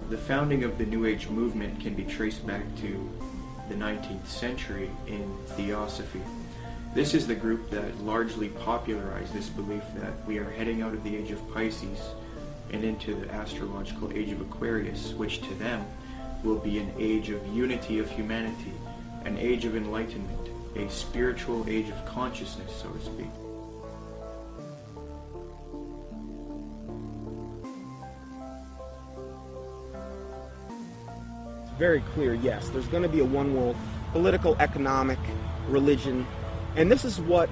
The founding of the New Age movement can be traced back to the 19th century in Theosophy. This is the group that largely popularized this belief that we are heading out of the age of Pisces and into the astrological age of Aquarius, which to them will be an age of unity of humanity, an age of enlightenment, a spiritual age of consciousness, so to speak. Very clear, yes. There's going to be a one world, political, economic, religion, and this is what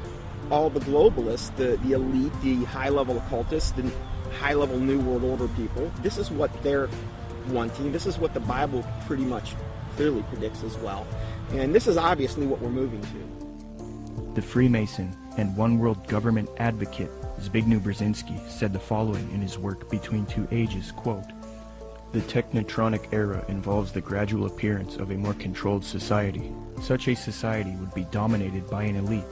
all the globalists, the elite, the high-level occultists, the high-level New World Order people, this is what they're wanting. This is what the Bible pretty much clearly predicts as well. And this is obviously what we're moving to. The Freemason and One World Government advocate Zbigniew Brzezinski said the following in his work Between Two Ages, quote, "The technotronic era involves the gradual appearance of a more controlled society. Such a society would be dominated by an elite,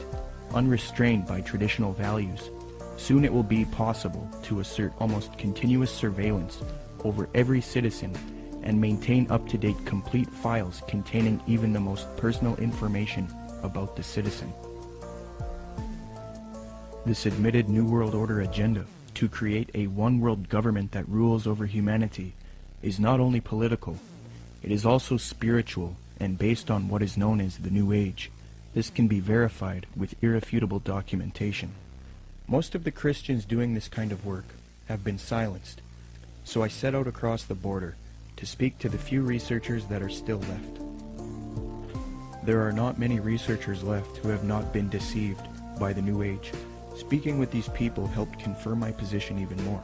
unrestrained by traditional values. Soon it will be possible to assert almost continuous surveillance over every citizen and maintain up-to-date complete files containing even the most personal information about the citizen." This admitted New World Order agenda to create a one-world government that rules over humanity is not only political, it is also spiritual and based on what is known as the New Age. This can be verified with irrefutable documentation. Most of the Christians doing this kind of work have been silenced, so I set out across the border to speak to the few researchers that are still left. There are not many researchers left who have not been deceived by the New Age. Speaking with these people helped confirm my position even more.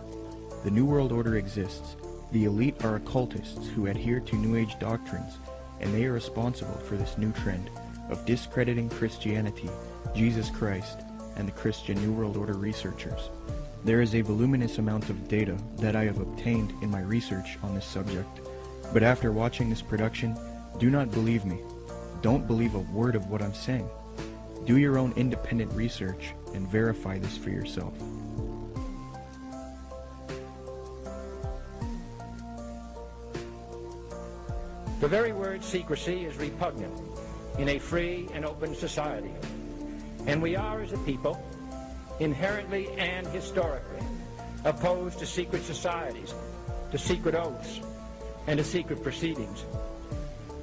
The New World Order exists. The elite are occultists who adhere to New Age doctrines, and they are responsible for this new trend of discrediting Christianity, Jesus Christ, and the Christian New World Order researchers. There is a voluminous amount of data that I have obtained in my research on this subject, but after watching this production, do not believe me. Don't believe a word of what I'm saying. Do your own independent research and verify this for yourself. The very word secrecy is repugnant in a free and open society. And we are, as a people, inherently and historically opposed to secret societies, to secret oaths, and to secret proceedings.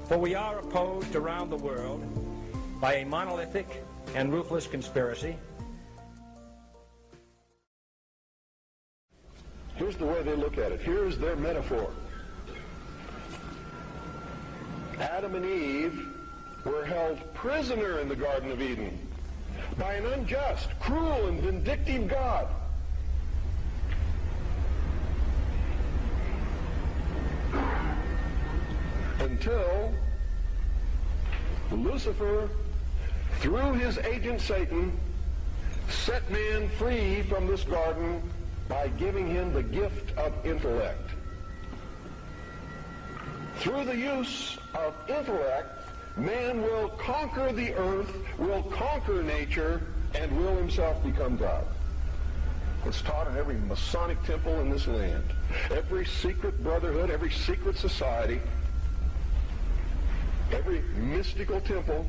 For we are opposed around the world by a monolithic and ruthless conspiracy. Here's the way they look at it. Here's their metaphor. Adam and Eve were held prisoner in the Garden of Eden by an unjust, cruel, and vindictive God. Until Lucifer, through his agent Satan, set man free from this garden by giving him the gift of intellect. Through the use of intellect, man will conquer the earth, will conquer nature, and will himself become God. It's taught in every Masonic temple in this land. Every secret brotherhood, every secret society, every mystical temple,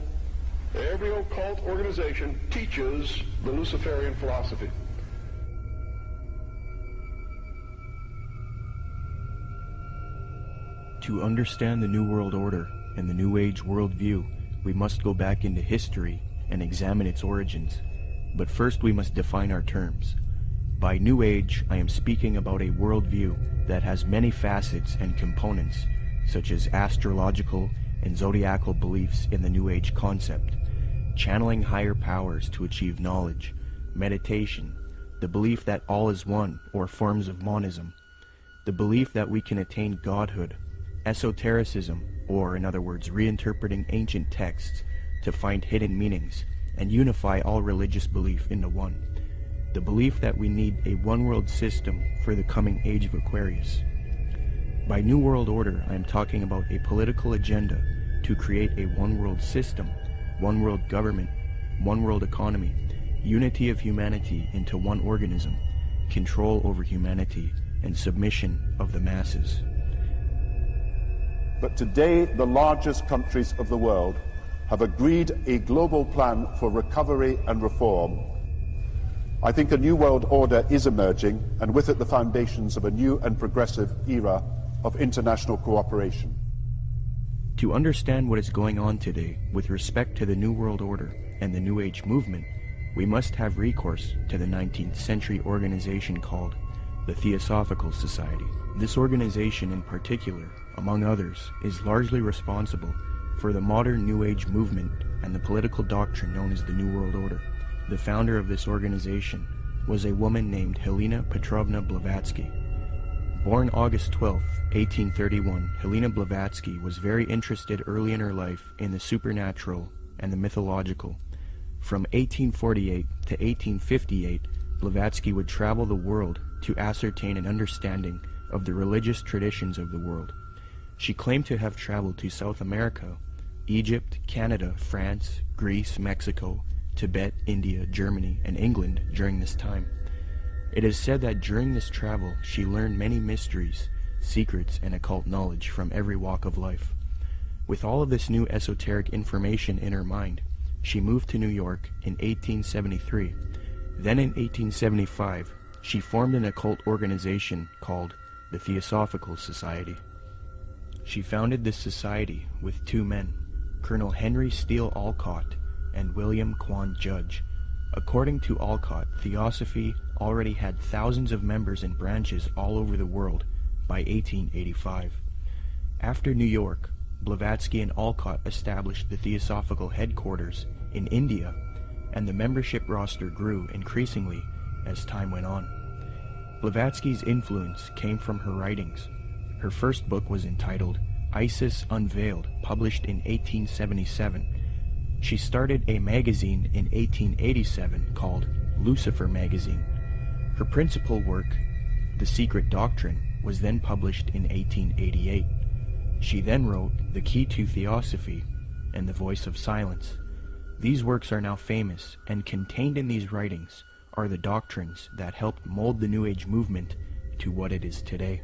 every occult organization teaches the Luciferian philosophy. To understand the New World Order and the New Age worldview, we must go back into history and examine its origins. But first we must define our terms. By New Age, I am speaking about a worldview that has many facets and components, such as astrological and zodiacal beliefs in the New Age concept, channeling higher powers to achieve knowledge, meditation, the belief that all is one or forms of monism, the belief that we can attain godhood, esotericism, or in other words, reinterpreting ancient texts to find hidden meanings and unify all religious belief into one, the belief that we need a one-world system for the coming age of Aquarius. By New World Order, I am talking about a political agenda to create a one-world system, one-world government, one-world economy, unity of humanity into one organism, control over humanity, and submission of the masses. but today the largest countries of the world have agreed a global plan for recovery and reform. I think a new world order is emerging, and with it the foundations of a new and progressive era of international cooperation. To understand what is going on today with respect to the New World Order and the New Age movement, we must have recourse to the 19th century organization called the Theosophical Society. This organization in particular, among others, is largely responsible for the modern New Age movement and the political doctrine known as the New World Order. The founder of this organization was a woman named Helena Petrovna Blavatsky. Born August 12, 1831, Helena Blavatsky was very interested early in her life in the supernatural and the mythological. From 1848 to 1858, Blavatsky would travel the world to ascertain an understanding of the religious traditions of the world. She claimed to have traveled to South America, Egypt, Canada, France, Greece, Mexico, Tibet, India, Germany, and England during this time. It is said that during this travel she learned many mysteries, secrets, and occult knowledge from every walk of life. With all of this new esoteric information in her mind, she moved to New York in 1873. Then in 1875, she formed an occult organization called the Theosophical Society. She founded this society with two men, Colonel Henry Steele Olcott and William Quan Judge. According to Olcott, Theosophy already had thousands of members and branches all over the world by 1885. After New York, Blavatsky and Olcott established the Theosophical headquarters in India, and the membership roster grew increasingly as time went on. Blavatsky's influence came from her writings. Her first book was entitled Isis Unveiled, published in 1877. She started a magazine in 1887 called Lucifer Magazine. Her principal work, The Secret Doctrine, was then published in 1888. She then wrote The Key to Theosophy and The Voice of Silence. These works are now famous, and contained in these writings are the doctrines that helped mold the New Age movement to what it is today.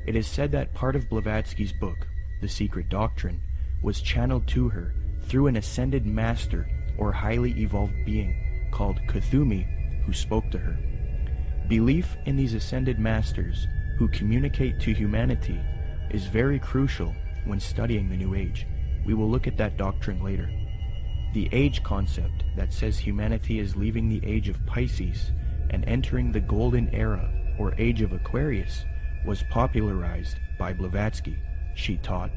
It is said that part of Blavatsky's book, The Secret Doctrine, was channeled to her through an ascended master or highly evolved being called Kuthumi, who spoke to her. Belief in these ascended masters who communicate to humanity is very crucial when studying the New Age. We will look at that doctrine later. The age concept that says humanity is leaving the age of Pisces and entering the golden era or age of Aquarius was popularized by Blavatsky. She taught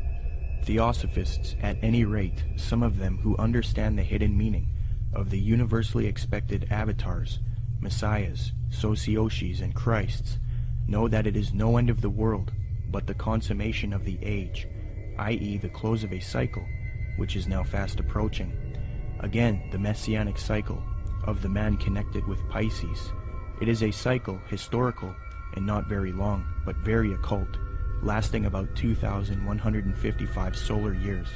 Theosophists, at any rate, some of them who understand the hidden meaning of the universally expected avatars, messiahs, socioshis, and Christs, know that it is no end of the world, but the consummation of the age, i.e. the close of a cycle, which is now fast approaching. Again, the messianic cycle of the man connected with Pisces. It is a cycle, historical, and not very long, but very occult, lasting about 2,155 solar years.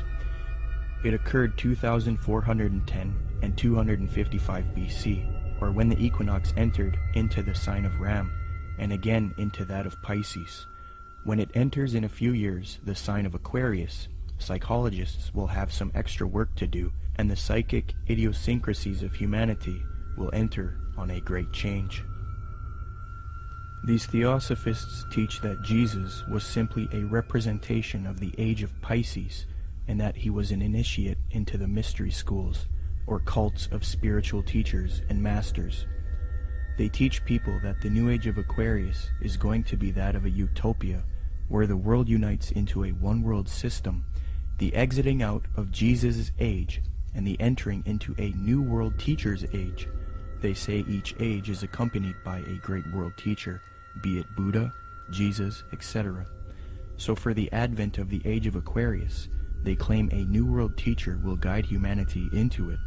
It occurred 2,410 and 255 BC, or when the equinox entered into the sign of Ram, and again into that of Pisces. When it enters in a few years the sign of Aquarius, psychologists will have some extra work to do, and the psychic idiosyncrasies of humanity will enter on a great change. These Theosophists teach that Jesus was simply a representation of the age of Pisces, and that he was an initiate into the mystery schools, or cults of spiritual teachers and masters. They teach people that the new age of Aquarius is going to be that of a utopia, where the world unites into a one-world system, the exiting out of Jesus' age, and the entering into a new world teacher's age. They say each age is accompanied by a great world teacher, be it Buddha, Jesus, etc. So for the advent of the age of Aquarius, they claim a new world teacher will guide humanity into it.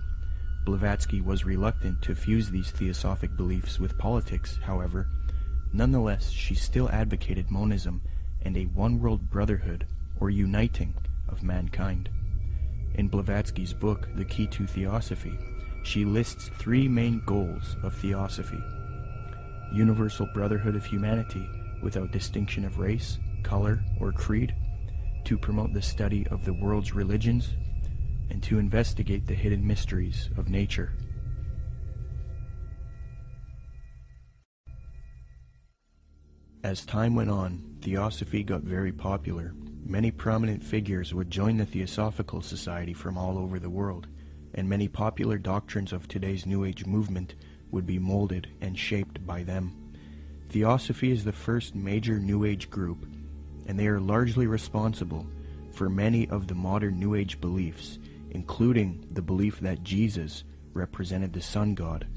Blavatsky was reluctant to fuse these theosophic beliefs with politics, however. Nonetheless, she still advocated monism and a one-world brotherhood, or uniting, of mankind. In Blavatsky's book, The Key to Theosophy, she lists three main goals of theosophy: universal brotherhood of humanity without distinction of race, color, or creed; to promote the study of the world's religions and to investigate the hidden mysteries of nature. As time went on, Theosophy got very popular. Many prominent figures would join the Theosophical Society from all over the world, and many popular doctrines of today's New Age movement would be molded and shaped by them. Theosophy is the first major New Age group, and they are largely responsible for many of the modern New Age beliefs, including the belief that Jesus represented the sun god.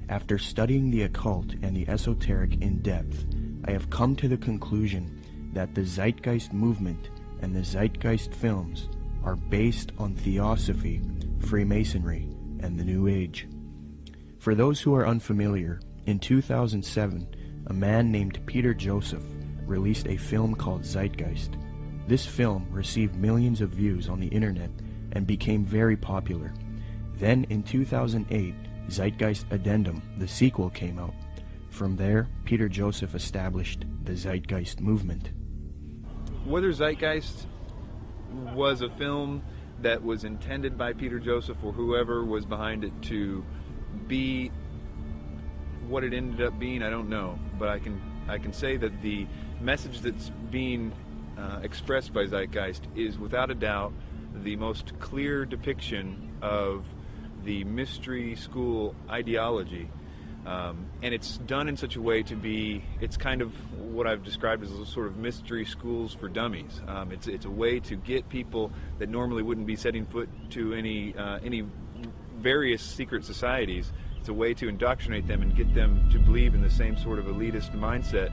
After studying the occult and the esoteric in depth, I have come to the conclusion that the Zeitgeist movement and the Zeitgeist films are based on Theosophy, Freemasonry, and the New Age. For those who are unfamiliar, in 2007, a man named Peter Joseph released a film called Zeitgeist. This film received millions of views on the internet and became very popular. Then in 2008, Zeitgeist Addendum, the sequel, came out. From there, Peter Joseph established the Zeitgeist movement. Whether Zeitgeist was a film that was intended by Peter Joseph or whoever was behind it to be what it ended up being, I don't know. But I can say that the message that's being expressed by Zeitgeist is without a doubt the most clear depiction of the mystery school ideology. And it's done in such a way to be, it's kind of what I've described as a sort of mystery schools for dummies. It's a way to get people that normally wouldn't be setting foot to any various secret societies. It's a way to indoctrinate them and get them to believe in the same sort of elitist mindset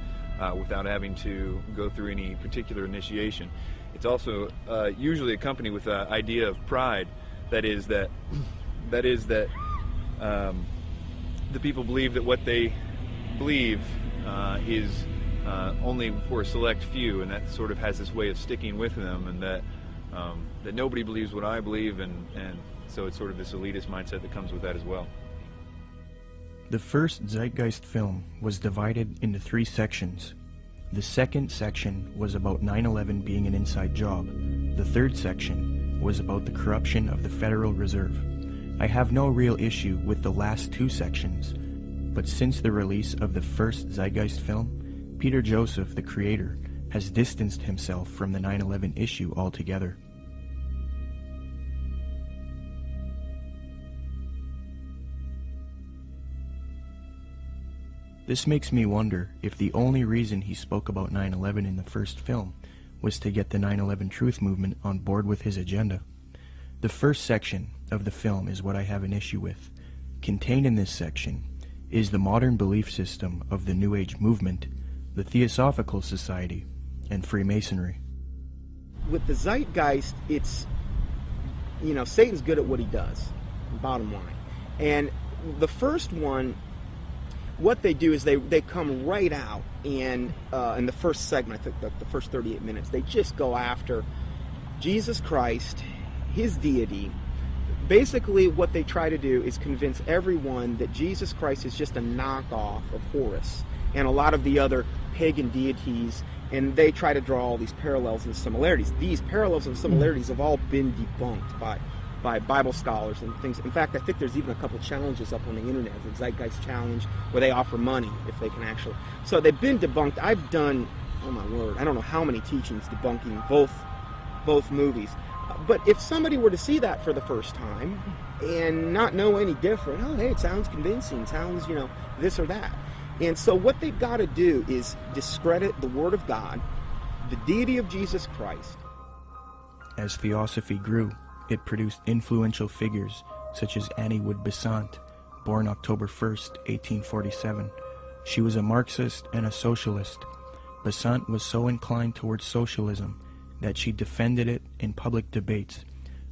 without having to go through any particular initiation. It's also usually accompanied with an idea of pride. That is that the people believe that what they believe is only for a select few, and that sort of has this way of sticking with them, and that nobody believes what I believe, and so it's sort of this elitist mindset that comes with that as well. The first Zeitgeist film was divided into 3 sections. The second section was about 9/11 being an inside job. The third section was about the corruption of the Federal Reserve. I have no real issue with the last 2 sections, but since the release of the first Zeitgeist film, Peter Joseph, the creator, has distanced himself from the 9/11 issue altogether. This makes me wonder if the only reason he spoke about 9/11 in the first film was to get the 9/11 truth movement on board with his agenda. The first section of the film is what I have an issue with. Contained in this section is the modern belief system of the New Age movement, the Theosophical Society, and Freemasonry. With the Zeitgeist, it's, Satan's good at what he does, bottom line. And the first one, what they do is they come right out, and in the first segment, I think the first 38 minutes, they just go after Jesus Christ, his deity. Basically, what they try to do is convince everyone that Jesus Christ is just a knockoff of Horus and a lot of the other pagan deities, and they try to draw all these parallels and similarities. These parallels and similarities have all been debunked by Bible scholars and things. In fact, I think there's even a couple challenges up on the internet, the Zeitgeist Challenge, where they offer money if they can actually. So they've been debunked. I've done, oh my word, I don't know how many teachings debunking both movies. But if somebody were to see that for the first time and not know any different, oh, hey, it sounds convincing, sounds, this or that. And so what they've got to do is discredit the Word of God, the deity of Jesus Christ. As Theosophy grew, it produced influential figures such as Annie Wood Besant, born October 1st, 1847. She was a Marxist and a socialist. Besant was so inclined towards socialism that she defended it in public debates.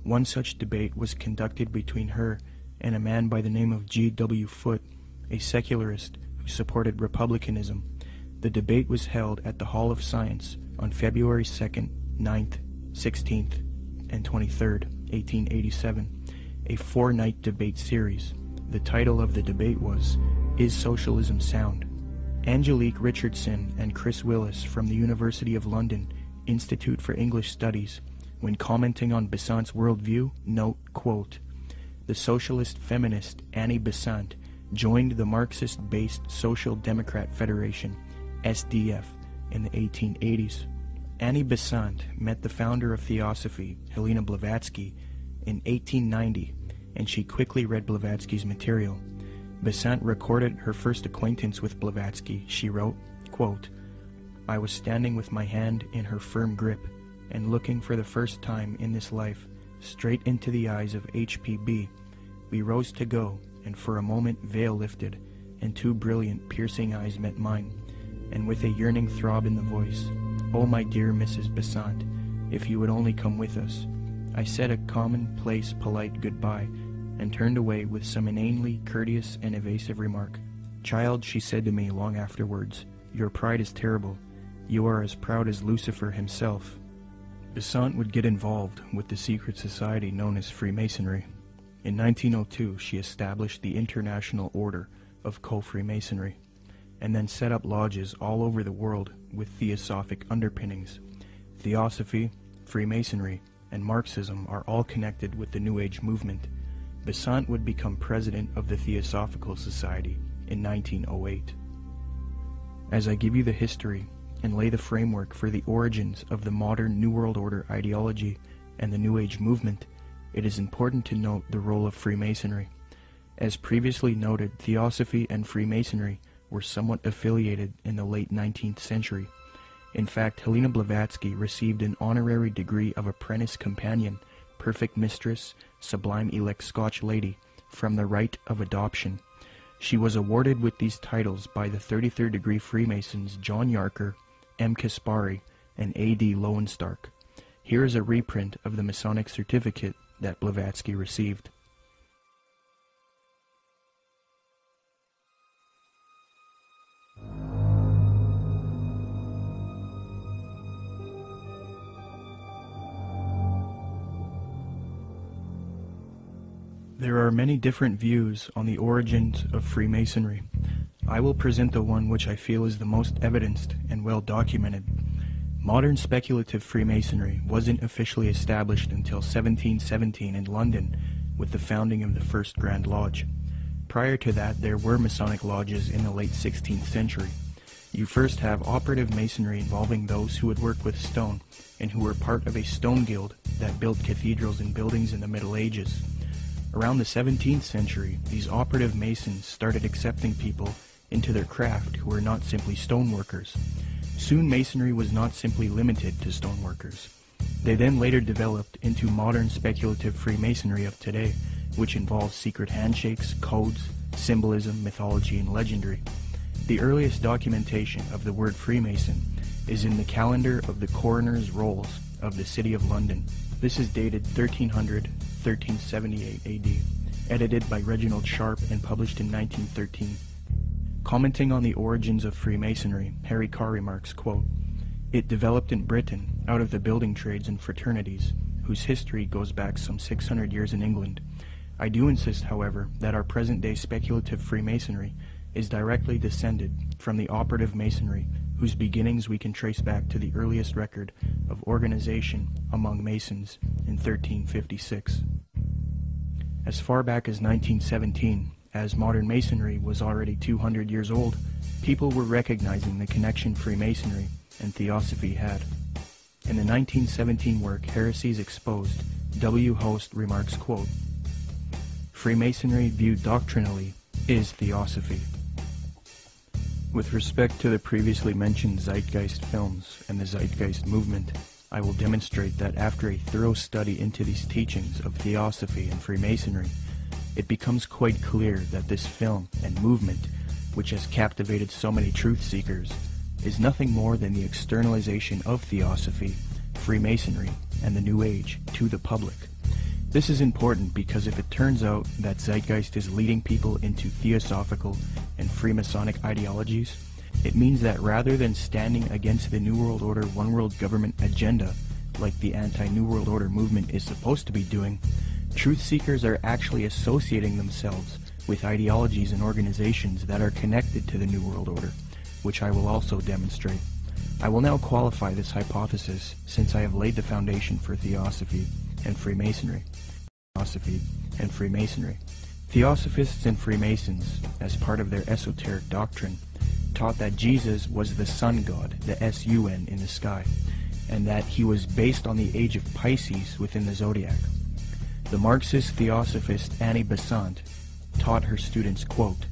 One such debate was conducted between her and a man by the name of G.W. Foote, a secularist who supported republicanism. The debate was held at the Hall of Science on February 2nd, 9th, 16th, and 23rd, 1887, a 4-night debate series. The title of the debate was, "Is Socialism Sound?" Angelique Richardson and Chris Willis from the University of London Institute for English Studies, when commenting on Besant's worldview, note, quote, "The socialist feminist Annie Besant joined the Marxist-based Social Democrat Federation, SDF, in the 1880s. Annie Besant met the founder of Theosophy, Helena Blavatsky, in 1890, and she quickly read Blavatsky's material. Besant recorded her first acquaintance with Blavatsky. She wrote, quote, "I was standing with my hand in her firm grip and looking for the first time in this life straight into the eyes of HPB. We rose to go, and for a moment veil lifted, and two brilliant, piercing eyes met mine, and with a yearning throb in the voice, 'Oh, my dear Mrs. Besant, if you would only come with us,' I said a commonplace, polite goodbye, and turned away with some inanely courteous and evasive remark. 'Child,' she said to me long afterwards, 'your pride is terrible. You are as proud as Lucifer himself.'" Besant would get involved with the secret society known as Freemasonry. In 1902, she established the International Order of Co-Freemasonry, and then set up lodges all over the world with theosophic underpinnings. Theosophy, Freemasonry, and Marxism are all connected with the New Age movement. Besant would become president of the Theosophical Society in 1908. As I give you the history and lay the framework for the origins of the modern New World Order ideology and the New Age movement, it is important to note the role of Freemasonry. As previously noted, Theosophy and Freemasonry were somewhat affiliated in the late 19th century. In fact, Helena Blavatsky received an honorary degree of Apprentice Companion, Perfect Mistress, Sublime Elect Scotch Lady, from the Rite of Adoption. She was awarded with these titles by the 33rd degree Freemasons John Yarker, M. Kaspari, and A.D. Lowenstock. Here is a reprint of the Masonic certificate that Blavatsky received. There are many different views on the origins of Freemasonry. I will present the one which I feel is the most evidenced and well documented. Modern speculative Freemasonry wasn't officially established until 1717 in London with the founding of the First Grand Lodge. Prior to that, there were Masonic lodges in the late 16th century. You first have operative Masonry involving those who would work with stone and who were part of a stone guild that built cathedrals and buildings in the Middle Ages. Around the 17th century, these operative Masons started accepting people into their craft who were not simply stoneworkers. Soon Masonry was not simply limited to stoneworkers. They then later developed into modern speculative Freemasonry of today, which involves secret handshakes, codes, symbolism, mythology, and legendary. The earliest documentation of the word Freemason is in the calendar of the coroner's rolls of the City of London. This is dated 1378 AD, edited by Reginald Sharp and published in 1913. Commenting on the origins of Freemasonry, Harry Carr remarks, quote, "It developed in Britain out of the building trades and fraternities, whose history goes back some 600 years in England. I do insist, however, that our present-day speculative Freemasonry is directly descended from the operative Masonry, whose beginnings we can trace back to the earliest record of organization among Masons in 1356. As far back as 1917, as modern Masonry was already 200 years old, people were recognizing the connection Freemasonry and Theosophy had. In the 1917 work Heresies Exposed, W. Host remarks, quote, "Freemasonry viewed doctrinally is Theosophy." With respect to the previously mentioned Zeitgeist films and the Zeitgeist movement, I will demonstrate that after a thorough study into these teachings of Theosophy and Freemasonry, it becomes quite clear that this film and movement, which has captivated so many truth seekers, is nothing more than the externalization of Theosophy, Freemasonry, and the New Age to the public. This is important because if it turns out that Zeitgeist is leading people into Theosophical and Freemasonic ideologies, it means that rather than standing against the New World Order One World Government agenda, like the anti-New World Order movement is supposed to be doing, truth seekers are actually associating themselves with ideologies and organizations that are connected to the New World Order, which I will also demonstrate. I will now qualify this hypothesis since I have laid the foundation for Theosophy and Freemasonry. Theosophists and Freemasons, as part of their esoteric doctrine, taught that Jesus was the sun god, the S-U-N, in the sky, and that he was based on the age of Pisces within the zodiac. The Marxist Theosophist Annie Besant taught her students, quote,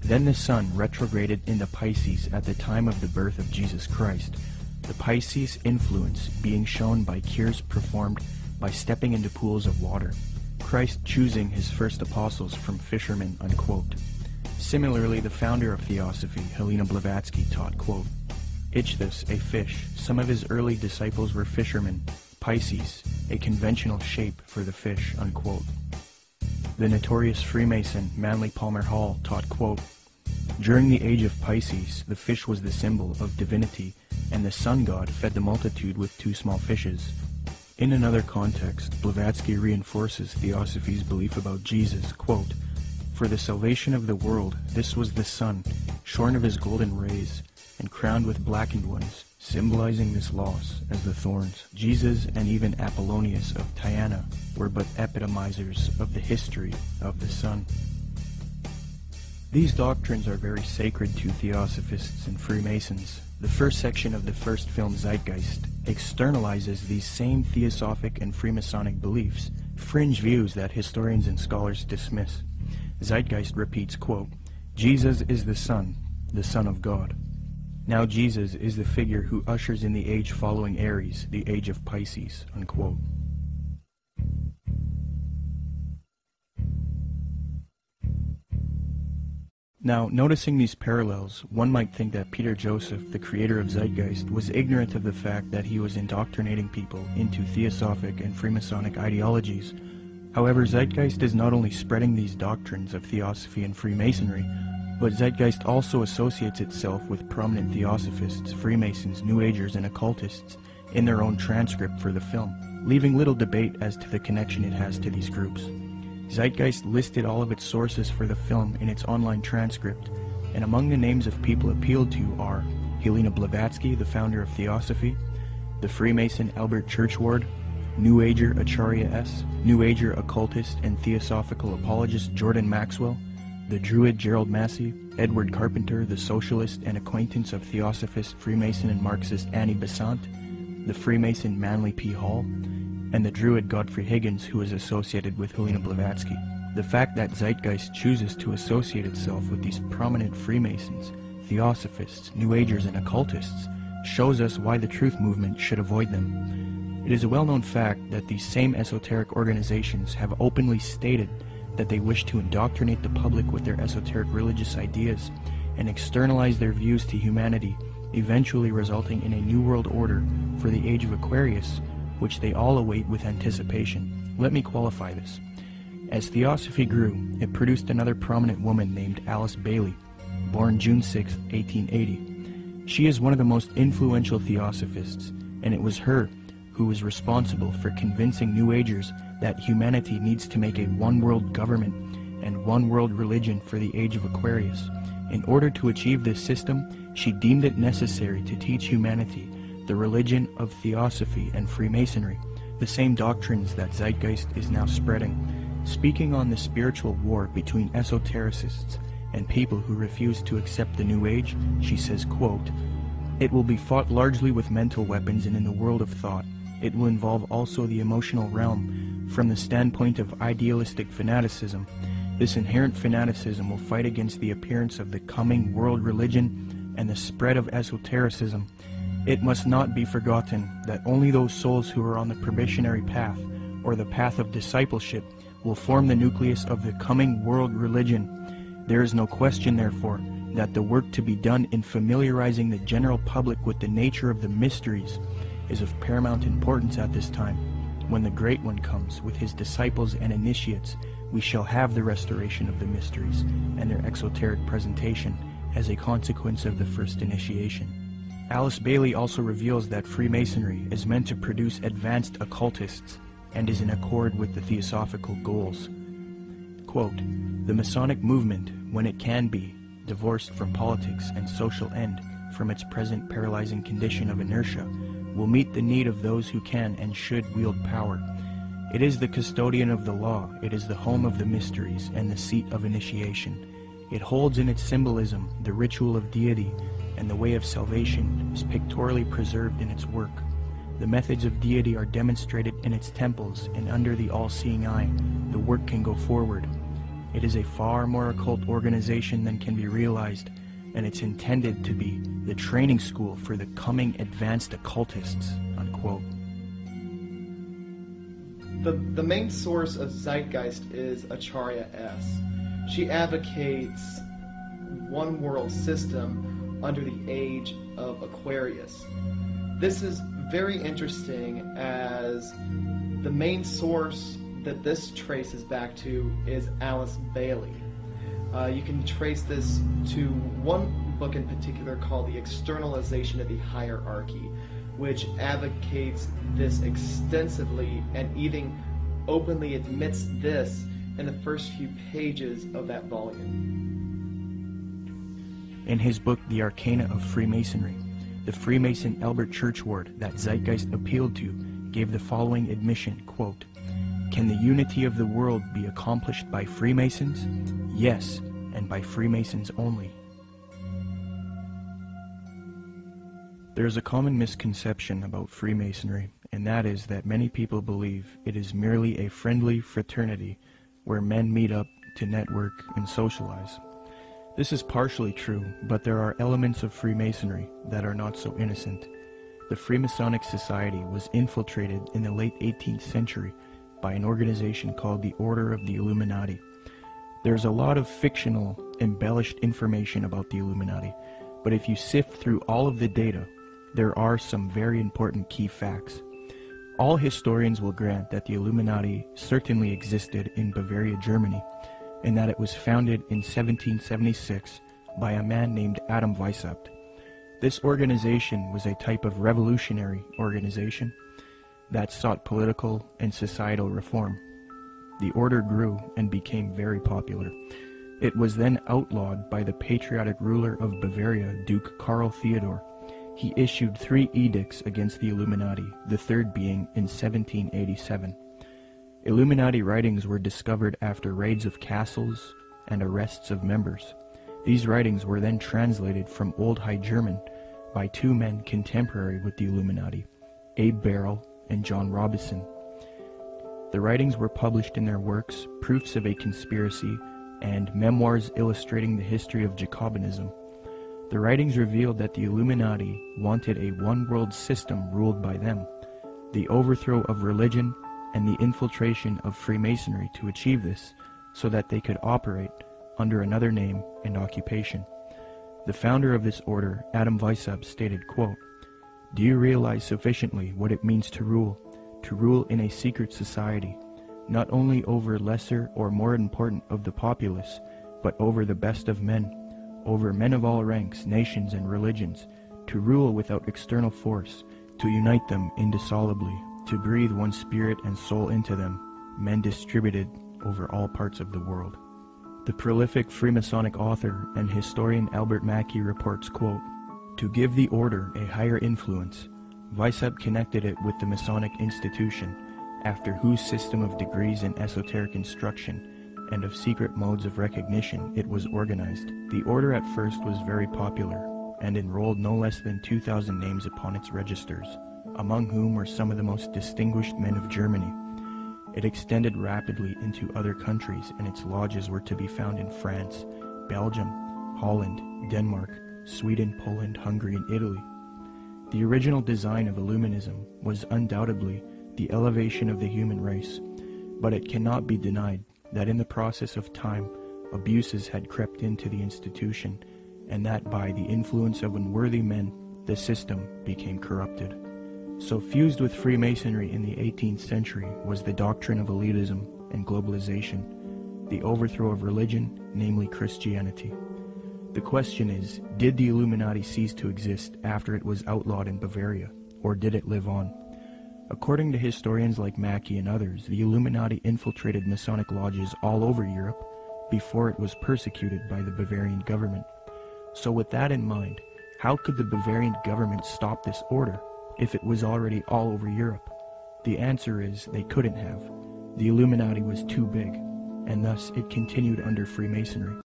"Then the sun retrograded into Pisces at the time of the birth of Jesus Christ, the Pisces influence being shown by cures performed by stepping into pools of water, Christ choosing his first apostles from fishermen," unquote. Similarly, the founder of Theosophy, Helena Blavatsky, taught, quote, "Ichthus, a fish. Some of his early disciples were fishermen. Pisces, a conventional shape for the fish," unquote. The notorious Freemason Manly Palmer Hall taught, quote, "During the age of Pisces, the fish was the symbol of divinity, and the sun god fed the multitude with 2 small fishes." In another context, Blavatsky reinforces Theosophy's belief about Jesus, quote, "For the salvation of the world, this was the sun, shorn of his golden rays, and crowned with blackened ones, symbolizing this loss as the thorns. Jesus and even Apollonius of Tyana were but epitomizers of the history of the sun." These doctrines are very sacred to Theosophists and Freemasons. The first section of the first film, Zeitgeist, externalizes these same Theosophic and Freemasonic beliefs, fringe views that historians and scholars dismiss. Zeitgeist repeats, quote, "Jesus is the Son of God. Now Jesus is the figure who ushers in the age following Aries, the age of Pisces," unquote. Now, noticing these parallels, one might think that Peter Joseph, the creator of Zeitgeist, was ignorant of the fact that he was indoctrinating people into Theosophic and Freemasonic ideologies. However, Zeitgeist is not only spreading these doctrines of Theosophy and Freemasonry, but Zeitgeist also associates itself with prominent Theosophists, Freemasons, New Agers, and occultists in their own transcript for the film, leaving little debate as to the connection it has to these groups. Zeitgeist listed all of its sources for the film in its online transcript, and among the names of people appealed to are Helena Blavatsky, the founder of Theosophy, the Freemason Albert Churchward, New Ager Acharya S., New Ager occultist and theosophical apologist Jordan Maxwell, the Druid Gerald Massey, Edward Carpenter, the socialist and acquaintance of Theosophist, Freemason, and Marxist Annie Besant, the Freemason Manly P. Hall, and the Druid Godfrey Higgins, who is associated with Helena Blavatsky. The fact that Zeitgeist chooses to associate itself with these prominent Freemasons, Theosophists, New Agers, and occultists shows us why the truth movement should avoid them. It is a well-known fact that these same esoteric organizations have openly stated that they wish to indoctrinate the public with their esoteric religious ideas and externalize their views to humanity, eventually resulting in a new world order for the age of Aquarius, which they all await with anticipation. Let me qualify this. As Theosophy grew, it produced another prominent woman named Alice Bailey, born June 6, 1880. She is one of the most influential Theosophists, and it was her who was responsible for convincing New Agers that humanity needs to make a one-world government and one-world religion for the age of Aquarius. In order to achieve this system, she deemed it necessary to teach humanity the religion of Theosophy and Freemasonry, the same doctrines that Zeitgeist is now spreading. Speaking on the spiritual war between esotericists and people who refuse to accept the New Age, she says, quote, "It will be fought largely with mental weapons and in the world of thought. It will involve also the emotional realm. From the standpoint of idealistic fanaticism, this inherent fanaticism will fight against the appearance of the coming world religion and the spread of esotericism. It must not be forgotten that only those souls who are on the probationary path, or the path of discipleship, will form the nucleus of the coming world religion. There is no question, therefore, that the work to be done in familiarizing the general public with the nature of the mysteries is of paramount importance at this time. When the Great One comes with his disciples and initiates, we shall have the restoration of the mysteries and their exoteric presentation as a consequence of the first initiation." Alice Bailey also reveals that Freemasonry is meant to produce advanced occultists and is in accord with the theosophical goals. Quote, "The Masonic movement, when it can be, divorced from politics and social end, from its present paralyzing condition of inertia, will meet the need of those who can and should wield power. It is the custodian of the law, it is the home of the mysteries, and the seat of initiation. It holds in its symbolism the ritual of deity, and the way of salvation is pictorially preserved in its work. The methods of deity are demonstrated in its temples, and under the all-seeing eye, the work can go forward. It is a far more occult organization than can be realized, and it's intended to be the training school for the coming advanced occultists, unquote. The main source of Zeitgeist is Acharya S. She advocates one world system under the age of Aquarius. This is very interesting as the main source that this traces back to is Alice Bailey. You can trace this to one book in particular called The Externalization of the Hierarchy, which advocates this extensively and even openly admits this in the first few pages of that volume. In his book The Arcana of Freemasonry, the Freemason Albert Churchward that Zeitgeist appealed to gave the following admission, quote, "Can the unity of the world be accomplished by Freemasons? Yes, and by Freemasons only." There is a common misconception about Freemasonry, and that is that many people believe it is merely a friendly fraternity where men meet up to network and socialize. This is partially true, but there are elements of Freemasonry that are not so innocent. The Freemasonic Society was infiltrated in the late 18th century by an organization called the Order of the Illuminati. There's a lot of fictional, embellished information about the Illuminati, but if you sift through all of the data, there are some very important key facts. All historians will grant that the Illuminati certainly existed in Bavaria, Germany, and that it was founded in 1776 by a man named Adam Weishaupt. This organization was a type of revolutionary organization that sought political and societal reform. The order grew and became very popular. It was then outlawed by the patriotic ruler of Bavaria, Duke Karl Theodor. He issued 3 edicts against the Illuminati, the third being in 1787. Illuminati writings were discovered after raids of castles and arrests of members. These writings were then translated from Old High German by 2 men contemporary with the Illuminati, Abe Barrel and John Robison. The writings were published in their works, Proofs of a Conspiracy and Memoirs Illustrating the History of Jacobinism. The writings revealed that the Illuminati wanted a one-world system ruled by them, the overthrow of religion, and the infiltration of Freemasonry to achieve this, so that they could operate under another name and occupation. The founder of this order, Adam Weishaupt, stated, quote, "Do you realize sufficiently what it means to rule in a secret society, not only over lesser or more important of the populace, but over the best of men, over men of all ranks, nations, and religions, to rule without external force, to unite them indissolubly, to breathe one spirit and soul into them, men distributed over all parts of the world." The prolific Freemasonic author and historian Albert Mackey reports, quote, "To give the order a higher influence, Weishaupt connected it with the Masonic institution, after whose system of degrees in esoteric instruction and of secret modes of recognition it was organized. The order at first was very popular, and enrolled no less than 2,000 names upon its registers, among whom were some of the most distinguished men of Germany. It extended rapidly into other countries, and its lodges were to be found in France, Belgium, Holland, Denmark, Sweden, Poland, Hungary, and Italy. The original design of Illuminism was undoubtedly the elevation of the human race, but it cannot be denied that in the process of time, abuses had crept into the institution, and that by the influence of unworthy men, the system became corrupted. So fused with Freemasonry in the 18th century was the doctrine of elitism and globalization, the overthrow of religion, namely Christianity. The question is, did the Illuminati cease to exist after it was outlawed in Bavaria, or did it live on? According to historians like Mackey and others, the Illuminati infiltrated Masonic lodges all over Europe before it was persecuted by the Bavarian government. So with that in mind, How could the Bavarian government stop this order if it was already all over Europe? The answer is they couldn't have. The Illuminati was too big, and thus it continued under Freemasonry.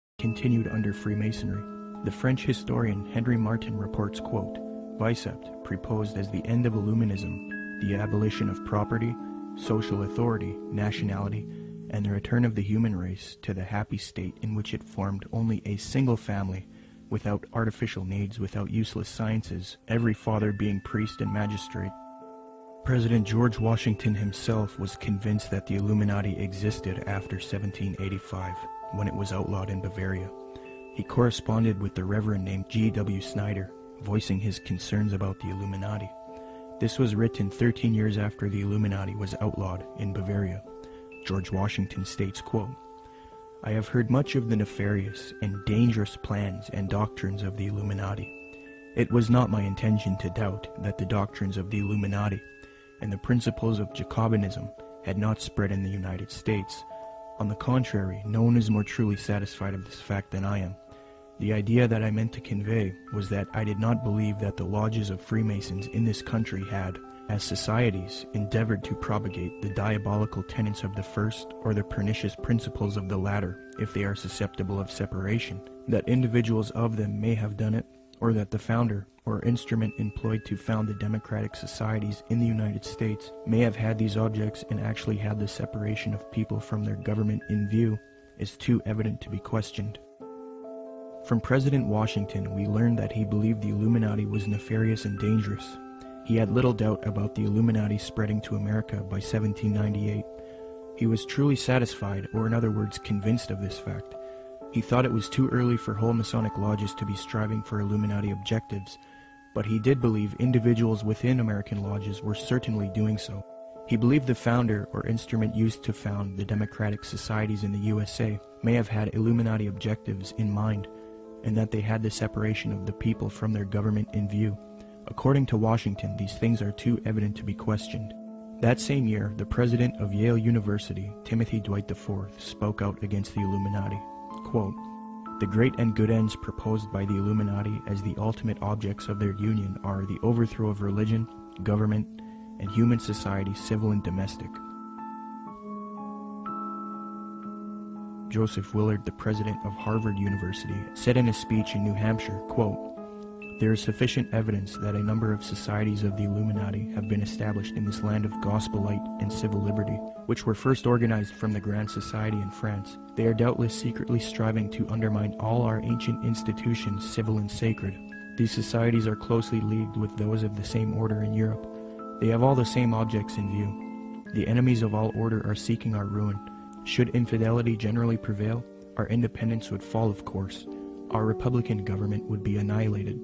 The French historian Henry Martin reports, quote, Vicept proposed as the end of Illuminism the abolition of property, social authority, nationality, and the return of the human race to the happy state in which it formed only a single family, without artificial needs, without useless sciences, every father being priest and magistrate. President George Washington himself was convinced that the Illuminati existed after 1785, when it was outlawed in Bavaria. He corresponded with the Reverend named G.W. Snyder, voicing his concerns about the Illuminati. This was written 13 years after the Illuminati was outlawed in Bavaria. George Washington states, quote, I have heard much of the nefarious and dangerous plans and doctrines of the Illuminati. It was not my intention to doubt that the doctrines of the Illuminati and the principles of Jacobinism had not spread in the United States. On the contrary, no one is more truly satisfied of this fact than I am. The idea that I meant to convey was that I did not believe that the lodges of Freemasons in this country had, as societies, endeavored to propagate the diabolical tenets of the first or the pernicious principles of the latter, if they are susceptible of separation, that individuals of them may have done it, or that the founder or instrument employed to found the democratic societies in the United States may have had these objects and actually had the separation of people from their government in view, is too evident to be questioned. From President Washington, we learned that he believed the Illuminati was nefarious and dangerous. He had little doubt about the Illuminati spreading to America by 1798. He was truly satisfied, or in other words, convinced of this fact. He thought it was too early for whole Masonic lodges to be striving for Illuminati objectives, but he did believe individuals within American lodges were certainly doing so. He believed the founder or instrument used to found the democratic societies in the USA may have had Illuminati objectives in mind, and that they had the separation of the people from their government in view. According to Washington, these things are too evident to be questioned. That same year, the president of Yale University, Timothy Dwight IV, spoke out against the Illuminati. Quote, the great and good ends proposed by the Illuminati as the ultimate objects of their union are the overthrow of religion, government, and human society, civil and domestic. Joseph Willard, the president of Harvard University, said in a speech in New Hampshire, quote, there is sufficient evidence that a number of societies of the Illuminati have been established in this land of gospel light and civil liberty, which were first organized from the Grand Society in France. They are doubtless secretly striving to undermine all our ancient institutions, civil and sacred. These societies are closely leagued with those of the same order in Europe. They have all the same objects in view. The enemies of all order are seeking our ruin. Should infidelity generally prevail, our independence would fall, of course. Our republican government would be annihilated.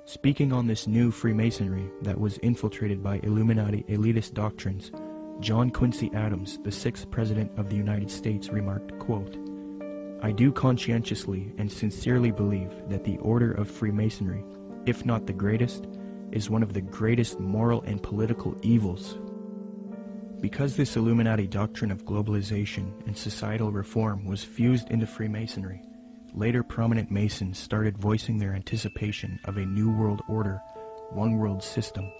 Speaking on this new Freemasonry that was infiltrated by Illuminati elitist doctrines, John Quincy Adams, the 6th President of the United States, remarked, quote, I do conscientiously and sincerely believe that the order of Freemasonry, if not the greatest, is one of the greatest moral and political evils. Because this Illuminati doctrine of globalization and societal reform was fused into Freemasonry, later prominent Masons started voicing their anticipation of a new world order, one world system.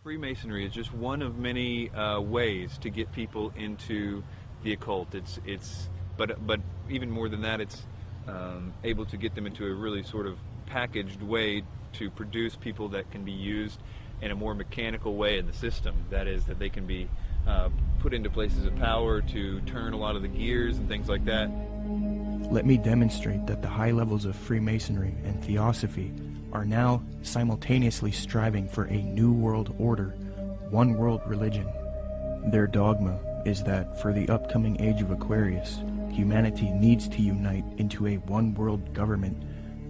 Freemasonry is just one of many ways to get people into the occult. But even more than that, it's able to get them into a really sort of packaged way to produce people that can be used in a more mechanical way in the system. That is, that they can be put into places of power to turn a lot of the gears and things like that. Let me demonstrate that the high levels of Freemasonry and Theosophy are now simultaneously striving for a new world order, one world religion. Their dogma is that for the upcoming age of Aquarius, humanity needs to unite into a one world government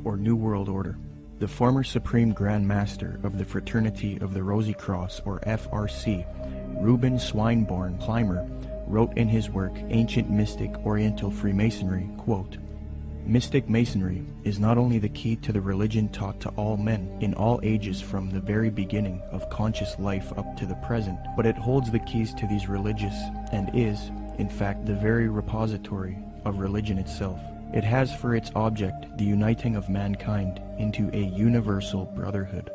or new world order. The former Supreme Grand Master of the Fraternity of the Rosy Cross, or FRC, Reuben Swinburne Clymer, wrote in his work Ancient Mystic Oriental Freemasonry, quote, "Mystic Masonry is not only the key to the religion taught to all men in all ages from the very beginning of conscious life up to the present, but it holds the keys to these religious and is, in fact, the very repository of religion itself. It has for its object the uniting of mankind into a universal brotherhood."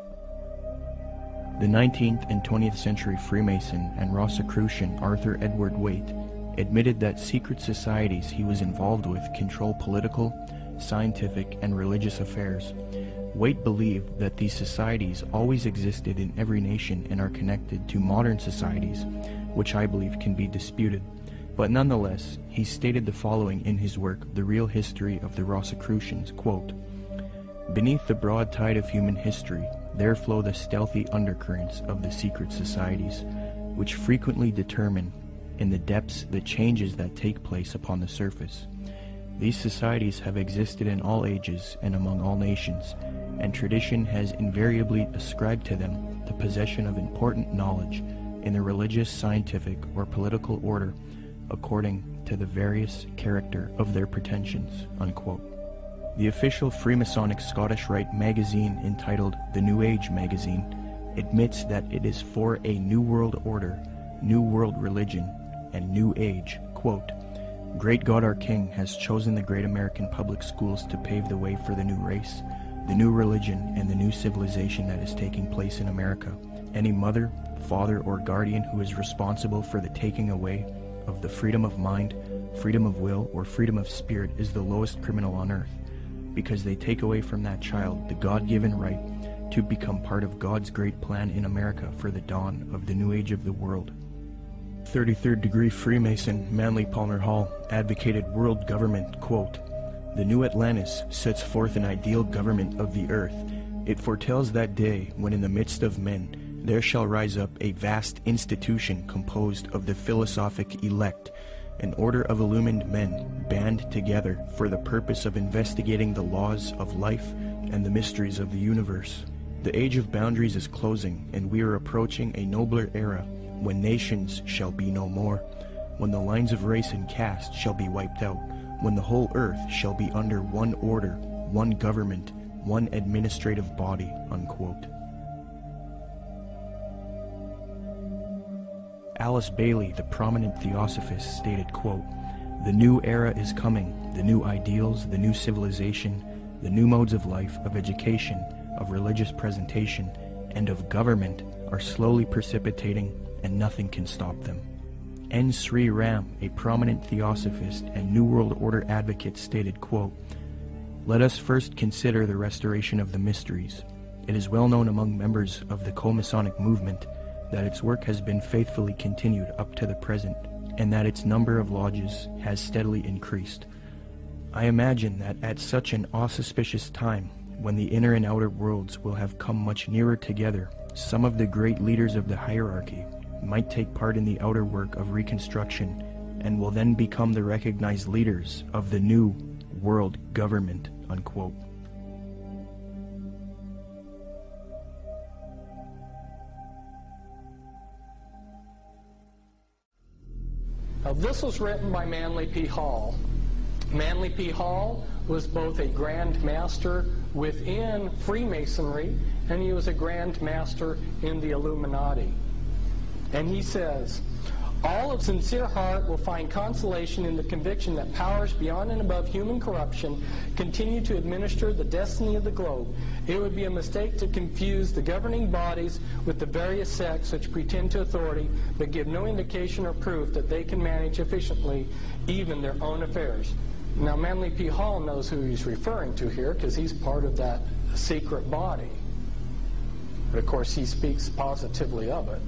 The 19th and 20th century Freemason and Rosicrucian Arthur Edward Waite admitted that secret societies he was involved with control political, scientific, and religious affairs. Waite believed that these societies always existed in every nation and are connected to modern societies, which I believe can be disputed. But nonetheless, he stated the following in his work, The Real History of the Rosicrucians, quote, "Beneath the broad tide of human history, there flow the stealthy undercurrents of the secret societies, which frequently determine in the depths the changes that take place upon the surface. These societies have existed in all ages and among all nations, and tradition has invariably ascribed to them the possession of important knowledge in the religious, scientific, or political order according to the various character of their pretensions," unquote. The official Freemasonic Scottish Rite magazine, entitled The New Age Magazine, admits that it is for a New World Order, New World Religion, and New Age. Quote, "Great God our King has chosen the great American public schools to pave the way for the new race, the new religion, and the new civilization that is taking place in America. Any mother, father, or guardian who is responsible for the taking away of the freedom of mind, freedom of will, or freedom of spirit is the lowest criminal on earth, because they take away from that child the God-given right to become part of God's great plan in America for the dawn of the new age of the world." 33rd degree Freemason Manly Palmer Hall advocated world government, quote, "The new Atlantis sets forth an ideal government of the earth. It foretells that day when in the midst of men there shall rise up a vast institution composed of the philosophic elect, an order of illumined men band together for the purpose of investigating the laws of life and the mysteries of the universe. The age of boundaries is closing, and we are approaching a nobler era when nations shall be no more, when the lines of race and caste shall be wiped out, when the whole earth shall be under one order, one government, one administrative body," unquote. Alice Bailey, the prominent theosophist, stated, quote, "The new era is coming. The new ideals, the new civilization, the new modes of life, of education, of religious presentation, and of government are slowly precipitating, and nothing can stop them." N. Sri Ram, a prominent theosophist and New World Order advocate, stated, quote, "Let us first consider the restoration of the mysteries. It is well known among members of the co-Masonic movement that its work has been faithfully continued up to the present, and that its number of lodges has steadily increased. I imagine that at such an auspicious time, when the inner and outer worlds will have come much nearer together, some of the great leaders of the hierarchy might take part in the outer work of reconstruction, and will then become the recognized leaders of the new world government," unquote. Now, this was written by Manly P. Hall. Manly P. Hall was both a Grand Master within Freemasonry, and he was a Grand Master in the Illuminati. And he says, "All of sincere heart will find consolation in the conviction that powers beyond and above human corruption continue to administer the destiny of the globe. It would be a mistake to confuse the governing bodies with the various sects which pretend to authority but give no indication or proof that they can manage efficiently even their own affairs." Now, Manly P. Hall knows who he's referring to here because he's part of that secret body. But of course, he speaks positively of it.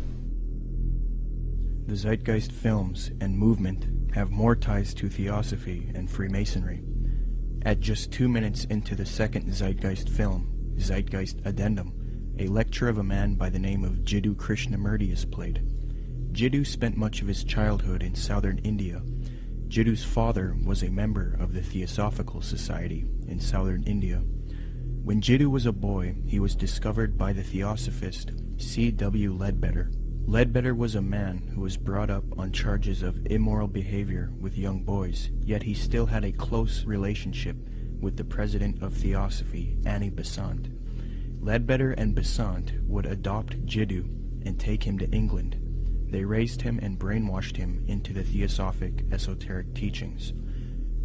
The Zeitgeist films and movement have more ties to Theosophy and Freemasonry. At just 2 minutes into the second Zeitgeist film, Zeitgeist Addendum, a lecture of a man by the name of Jiddu Krishnamurti is played. Jiddu spent much of his childhood in southern India. Jiddu's father was a member of the Theosophical Society in southern India. When Jiddu was a boy, he was discovered by the theosophist C.W. Ledbetter. Ledbetter was a man who was brought up on charges of immoral behavior with young boys, yet he still had a close relationship with the president of Theosophy, Annie Besant. Ledbetter and Besant would adopt Jiddu and take him to England. They raised him and brainwashed him into the theosophic esoteric teachings.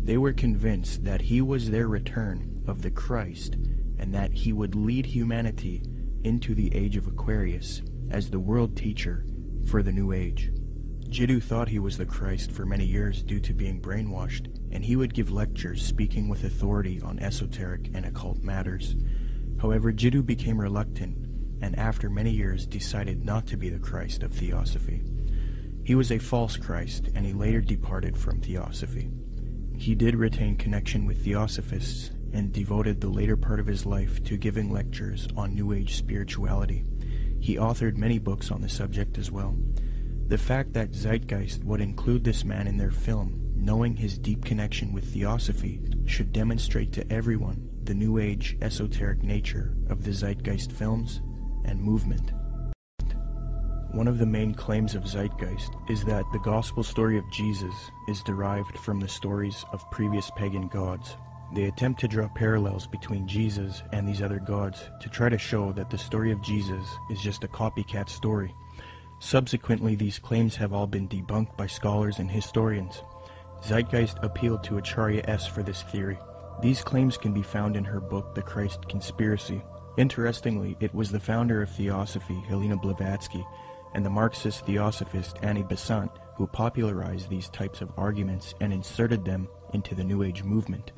They were convinced that he was their return of the Christ and that he would lead humanity into the age of Aquarius as the world teacher for the New Age. Jiddu thought he was the Christ for many years due to being brainwashed, and he would give lectures speaking with authority on esoteric and occult matters. However, Jiddu became reluctant, and after many years decided not to be the Christ of Theosophy. He was a false Christ, and he later departed from Theosophy. He did retain connection with Theosophists, and devoted the later part of his life to giving lectures on New Age spirituality. He authored many books on the subject as well. The fact that Zeitgeist would include this man in their film, knowing his deep connection with Theosophy, should demonstrate to everyone the New Age esoteric nature of the Zeitgeist films and movement. One of the main claims of Zeitgeist is that the gospel story of Jesus is derived from the stories of previous pagan gods. They attempt to draw parallels between Jesus and these other gods to try to show that the story of Jesus is just a copycat story. Subsequently, these claims have all been debunked by scholars and historians. Zeitgeist appealed to Acharya S. for this theory. These claims can be found in her book, The Christ Conspiracy. Interestingly, it was the founder of Theosophy, Helena Blavatsky, and the Marxist theosophist Annie Besant who popularized these types of arguments and inserted them into the New Age movement.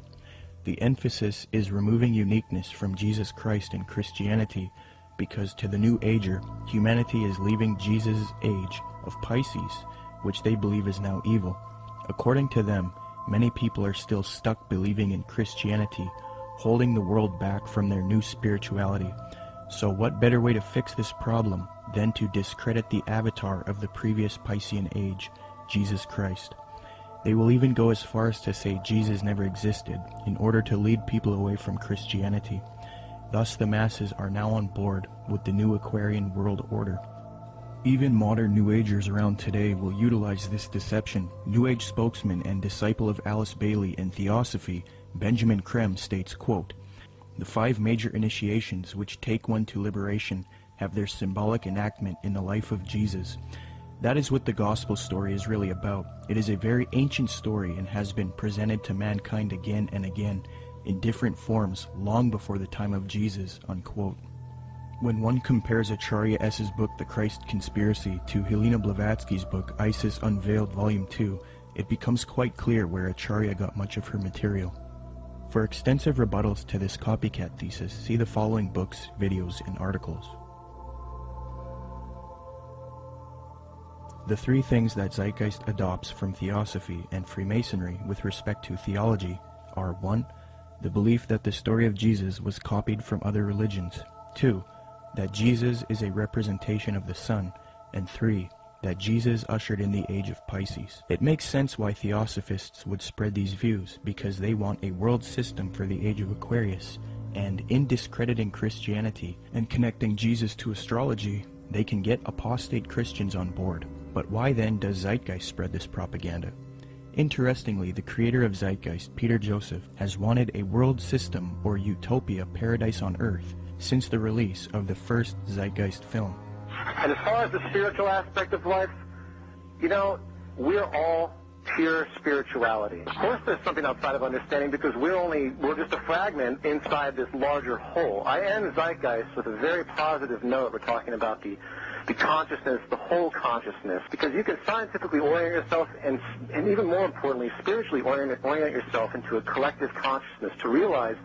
The emphasis is removing uniqueness from Jesus Christ and Christianity, because to the New Ager, humanity is leaving Jesus' age of Pisces, which they believe is now evil. According to them, many people are still stuck believing in Christianity, holding the world back from their new spirituality. So what better way to fix this problem than to discredit the avatar of the previous Piscean age, Jesus Christ? They will even go as far as to say Jesus never existed in order to lead people away from Christianity. Thus the masses are now on board with the new Aquarian world order. Even modern New Agers around today will utilize this deception. New Age spokesman and disciple of Alice Bailey in Theosophy, Benjamin Creme, states, quote, "The 5 major initiations which take one to liberation have their symbolic enactment in the life of Jesus. That is what the gospel story is really about. It is a very ancient story and has been presented to mankind again and again in different forms long before the time of Jesus," unquote. When one compares Acharya S.'s book The Christ Conspiracy to Helena Blavatsky's book Isis Unveiled Volume 2, it becomes quite clear where Acharya got much of her material. For extensive rebuttals to this copycat thesis, see the following books, videos, and articles. The 3 things that Zeitgeist adopts from Theosophy and Freemasonry with respect to theology are 1. The belief that the story of Jesus was copied from other religions. 2. That Jesus is a representation of the sun. And 3. That Jesus ushered in the age of Pisces. It makes sense why Theosophists would spread these views, because they want a world system for the age of Aquarius, and in discrediting Christianity and connecting Jesus to astrology, they can get apostate Christians on board. But why then does Zeitgeist spread this propaganda? Interestingly, the creator of Zeitgeist, Peter Joseph, has wanted a world system or utopia paradise on earth since the release of the first Zeitgeist film. And as far as the spiritual aspect of life, we're all pure spirituality. Of course there's something outside of understanding, because we're just a fragment inside this larger whole. I end Zeitgeist with a very positive note. We're talking about the consciousness, the whole consciousness, because you can scientifically orient yourself and even more importantly, spiritually orient yourself into a collective consciousness to realize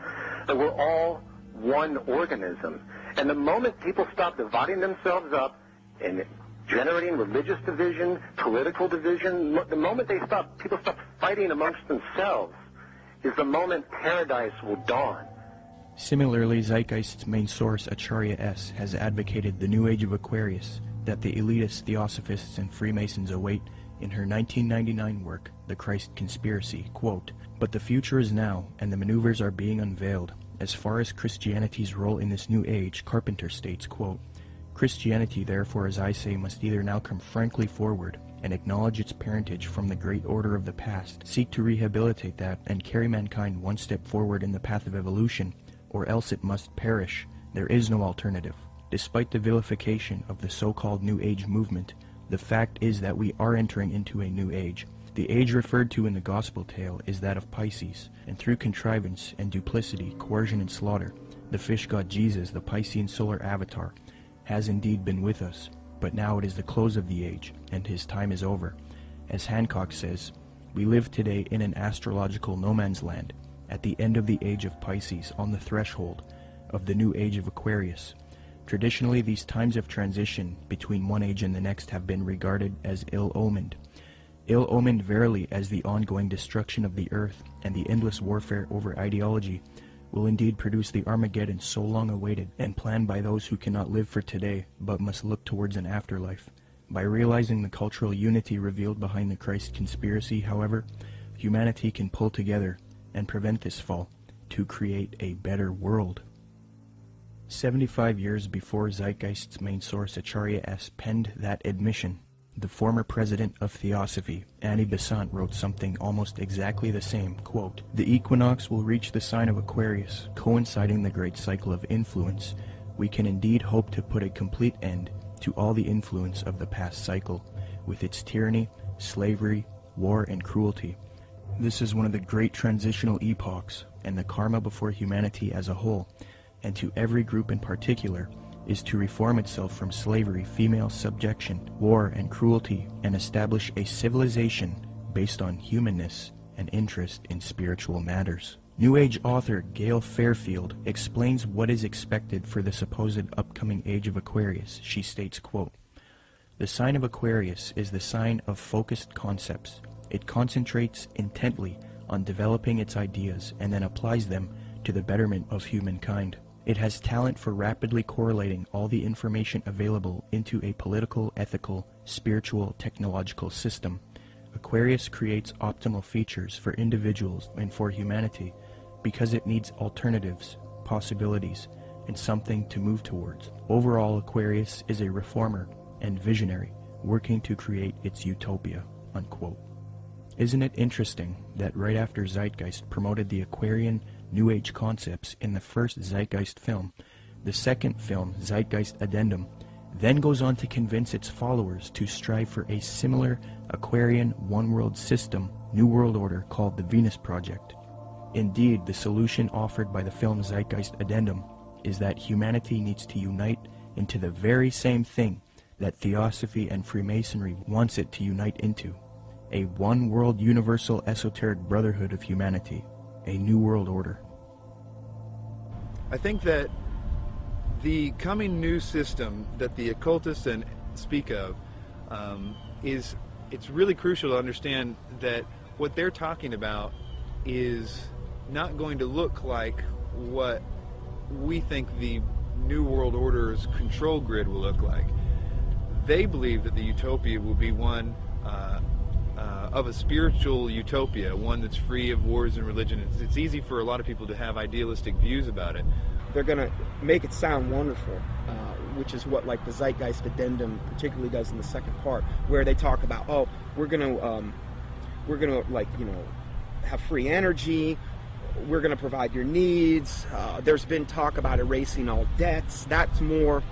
that we're all one organism. And the moment people stop dividing themselves up and generating religious division, political division, the moment people stop fighting amongst themselves is the moment paradise will dawn. Similarly, Zeitgeist's main source, Acharya S., has advocated the New Age of Aquarius that the elitist Theosophists and Freemasons await in her 1999 work, The Christ Conspiracy, quote, "But the future is now, and the maneuvers are being unveiled. As far as Christianity's role in this new age, Carpenter states, quote, "Christianity, therefore, as I say, must either now come frankly forward and acknowledge its parentage from the great order of the past, seek to rehabilitate that, and carry mankind one step forward in the path of evolution, or else it must perish. There is no alternative." Despite the vilification of the so-called New Age movement, the fact is that we are entering into a new age. The age referred to in the gospel tale is that of Pisces, and through contrivance and duplicity, coercion and slaughter, the fish god Jesus, the Piscean solar avatar, has indeed been with us, but now it is the close of the age, and his time is over. As Hancock says, we live today in an astrological no man's land, at the end of the age of Pisces, on the threshold of the new age of Aquarius. Traditionally, these times of transition between one age and the next have been regarded as ill-omened. Ill-omened verily, as the ongoing destruction of the earth and the endless warfare over ideology will indeed produce the Armageddon so long awaited and planned by those who cannot live for today but must look towards an afterlife. By realizing the cultural unity revealed behind the Christ conspiracy, however, humanity can pull together and prevent this fall to create a better world. 75 years before Zeitgeist's main source Acharya S. penned that admission, the former president of Theosophy, Annie Besant, wrote something almost exactly the same, quote, "The equinox will reach the sign of Aquarius, coinciding the great cycle of influence. We can indeed hope to put a complete end to all the influence of the past cycle, with its tyranny, slavery, war, and cruelty. This is one of the great transitional epochs, and the karma before humanity as a whole, and to every group in particular, is to reform itself from slavery, female subjection, war, and cruelty, and establish a civilization based on humanness and interest in spiritual matters." New Age author Gail Fairfield explains what is expected for the supposed upcoming age of Aquarius. She states, quote, "The sign of Aquarius is the sign of focused concepts. It concentrates intently on developing its ideas and then applies them to the betterment of humankind. It has talent for rapidly correlating all the information available into a political, ethical, spiritual, technological system. Aquarius creates optimal features for individuals and for humanity because it needs alternatives, possibilities, and something to move towards. Overall, Aquarius is a reformer and visionary working to create its utopia." Unquote. Isn't it interesting that right after Zeitgeist promoted the Aquarian New Age concepts in the first Zeitgeist film, the second film, Zeitgeist Addendum, then goes on to convince its followers to strive for a similar Aquarian one-world system, New World Order, called the Venus Project. Indeed, the solution offered by the film Zeitgeist Addendum is that humanity needs to unite into the very same thing that Theosophy and Freemasonry wants it to unite into: a one-world universal esoteric brotherhood of humanity, a New World Order. I think that the coming new system that the occultists speak of it's really crucial to understand that what they're talking about is not going to look like what we think the New World Order's control grid will look like. They believe that the utopia will be one of a spiritual utopia, one that's free of wars and religion. It's easy for a lot of people to have idealistic views about it. They're going to make it sound wonderful, which is what like the Zeitgeist Addendum particularly does in the second part, where they talk about, oh, we're going to like, you know, have free energy, we're going to provide your needs. There's been talk about erasing all debts. That's more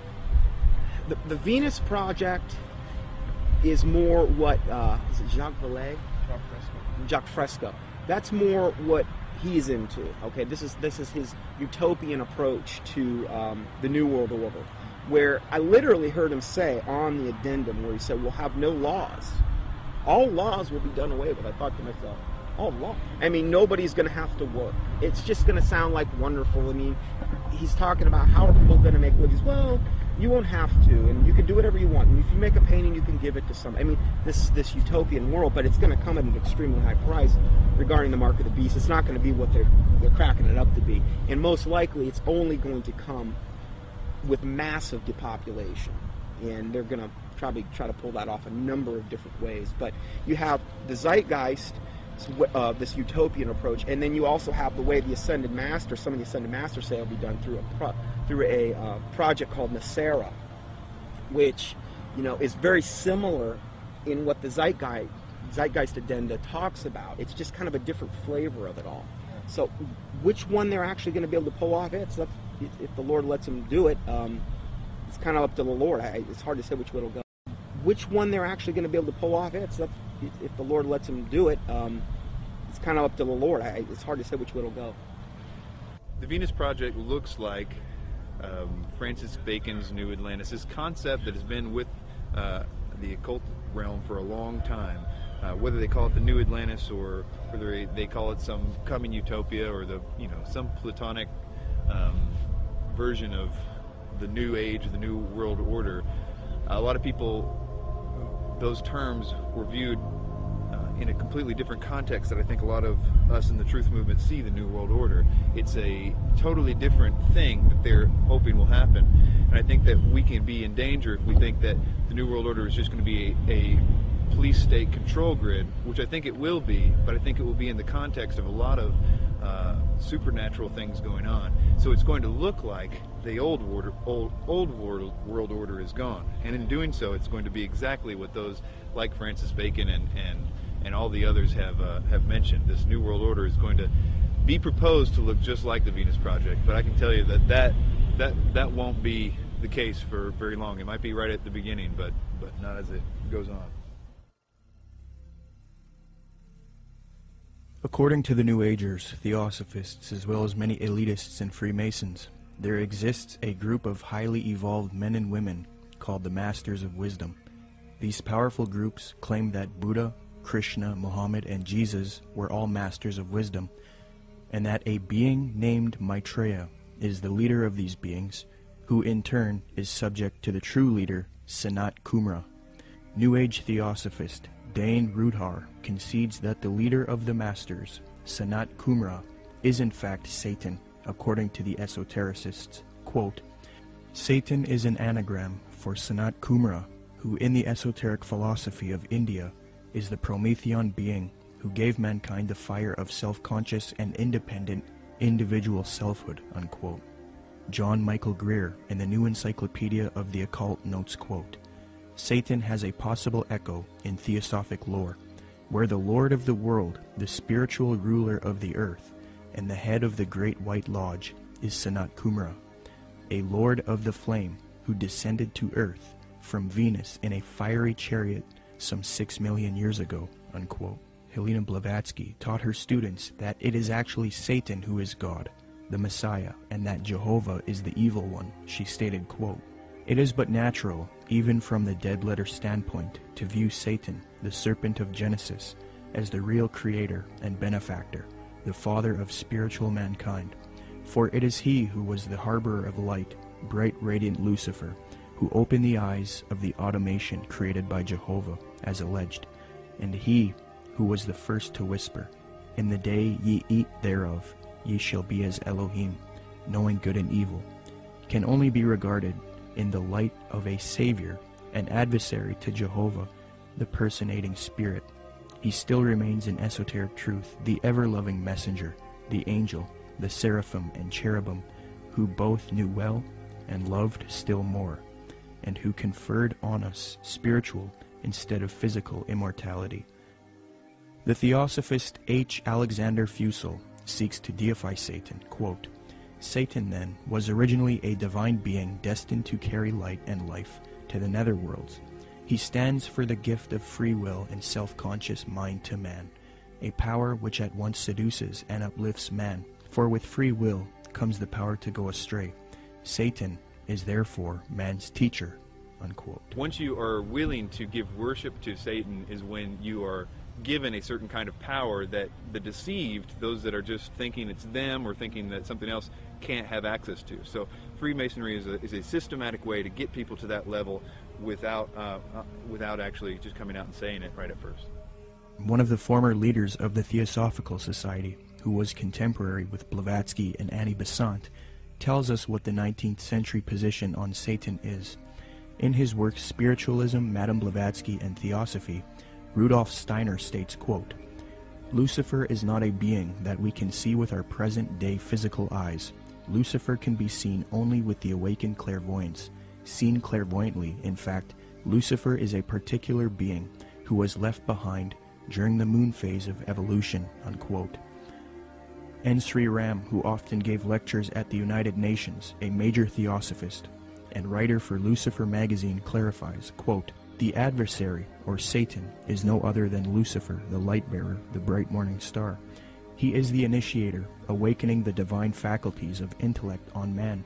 the Venus Project is more what is it Jacques Vallée? Jacques Fresco. That's more what he's into. Okay, this is his utopian approach to the New World Order, where I literally heard him say on the addendum, where he said, "We'll have no laws. All laws will be done away with." I thought to myself, "Oh, law? I mean, nobody's going to have to work. It's just going to sound like wonderful." I mean, he's talking about how are people going to make livings? Well, you won't have to, and you can do whatever you want. And if you make a painting, you can give it to some. I mean, this utopian world, but it's going to come at an extremely high price regarding the mark of the beast. It's not going to be what they're cracking it up to be, and most likely, it's only going to come with massive depopulation, and they're going to probably try to pull that off a number of different ways. But you have the Zeitgeist this utopian approach, and then you also have the way the Ascended Master, some of the Ascended Masters say, will be done through a project called Nasera, which, you know, is very similar in what the Zeitgeist Addenda talks about. It's just kind of a different flavor of it all. So, which one they're actually going to be able to pull off? If the Lord lets them do it, it's kind of up to the Lord. It's hard to say which way it'll go. Which one they're actually going to be able to pull off? If the Lord lets them do it, it's kind of up to the Lord. It's hard to say which way it'll go. The Venus Project looks like Francis Bacon's New Atlantis, this concept that has been with the occult realm for a long time. Whether they call it the New Atlantis or whether they call it some coming utopia or some Platonic version of the New Age, the New World Order, a lot of people, those terms were viewed in a completely different context that I think a lot of us in the truth movement see the New World Order. It's a totally different thing that they're hoping will happen. And I think that we can be in danger if we think that the New World Order is just going to be a police state control grid, which I think it will be, but I think it will be in the context of a lot of supernatural things going on. So it's going to look like the old world order is gone, and in doing so, it's going to be exactly what those like Francis Bacon and all the others have mentioned. This new world order is going to be proposed to look just like the Venus Project, but I can tell you that won't be the case for very long. It might be right at the beginning, but not as it goes on. According to the New Agers, Theosophists, as well as many elitists and Freemasons, there exists a group of highly evolved men and women called the Masters of Wisdom. These powerful groups claim that Buddha, Krishna, Muhammad, and Jesus were all masters of wisdom, and that a being named Maitreya is the leader of these beings, who in turn is subject to the true leader, Sanat Kumara. New Age Theosophist Dane Rudhar concedes that the leader of the Masters, Sanat Kumara, is in fact Satan, according to the esotericists. Quote, Satan is an anagram for Sanat Kumara, who in the esoteric philosophy of India is the Promethean being who gave mankind the fire of self-conscious and independent individual selfhood, unquote. John Michael Greer in the New Encyclopedia of the Occult notes, quote, Satan has a possible echo in theosophic lore, where the Lord of the world, the spiritual ruler of the earth, and the head of the Great White Lodge is Sanat Kumara, a lord of the flame who descended to earth from Venus in a fiery chariot some 6 million years ago, unquote. Helena Blavatsky taught her students that it is actually Satan who is God, the Messiah, and that Jehovah is the evil one. She stated, quote, It is but natural, even from the dead letter standpoint, to view Satan, the serpent of Genesis, as the real creator and benefactor, the father of spiritual mankind. For it is he who was the harborer of light, bright radiant Lucifer, who opened the eyes of the automation created by Jehovah, as alleged, and he who was the first to whisper, In the day ye eat thereof, ye shall be as Elohim, knowing good and evil, can only be regarded in the light of a savior, an adversary to Jehovah, the personating spirit. He still remains in esoteric truth, the ever-loving messenger, the angel, the seraphim and cherubim, who both knew well and loved still more, and who conferred on us spiritual instead of physical immortality. The Theosophist H. Alexander Fusel seeks to deify Satan, quote, Satan, then, was originally a divine being destined to carry light and life to the netherworlds. He stands for the gift of free will and self-conscious mind to man, a power which at once seduces and uplifts man, for with free will comes the power to go astray. Satan is therefore man's teacher, unquote. Once you are willing to give worship to Satan is when you are given a certain kind of power that the deceived, those that are just thinking it's them or thinking that something else, can't have access to. So Freemasonry is a systematic way to get people to that level without actually just coming out and saying it right at first. One of the former leaders of the Theosophical Society, who was contemporary with Blavatsky and Annie Besant, tells us what the 19th century position on Satan is. In his work Spiritualism, Madame Blavatsky, and Theosophy, Rudolf Steiner states, quote, Lucifer is not a being that we can see with our present-day physical eyes. Lucifer can be seen only with the awakened clairvoyance. Seen clairvoyantly, in fact, Lucifer is a particular being who was left behind during the moon phase of evolution, unquote. N. Sri Ram, who often gave lectures at the United Nations, a major theosophist and writer for Lucifer magazine, clarifies, quote, "The adversary, or Satan, is no other than Lucifer, the light-bearer, the bright morning star. He is the initiator, awakening the divine faculties of intellect on man.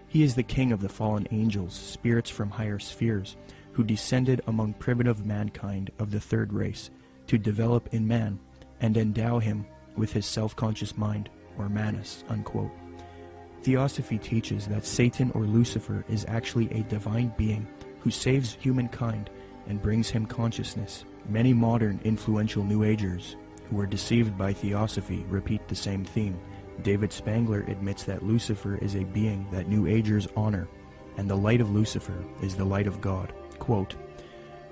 He is the king of the fallen angels, spirits from higher spheres, who descended among primitive mankind of the third race, to develop in man and endow him with his self-conscious mind, or manas," unquote. Theosophy teaches that Satan or Lucifer is actually a divine being who saves humankind and brings him consciousness. Many modern influential New Agers who are deceived by Theosophy repeat the same theme. David Spangler admits that Lucifer is a being that New Agers honor, and the light of Lucifer is the light of God. Quote,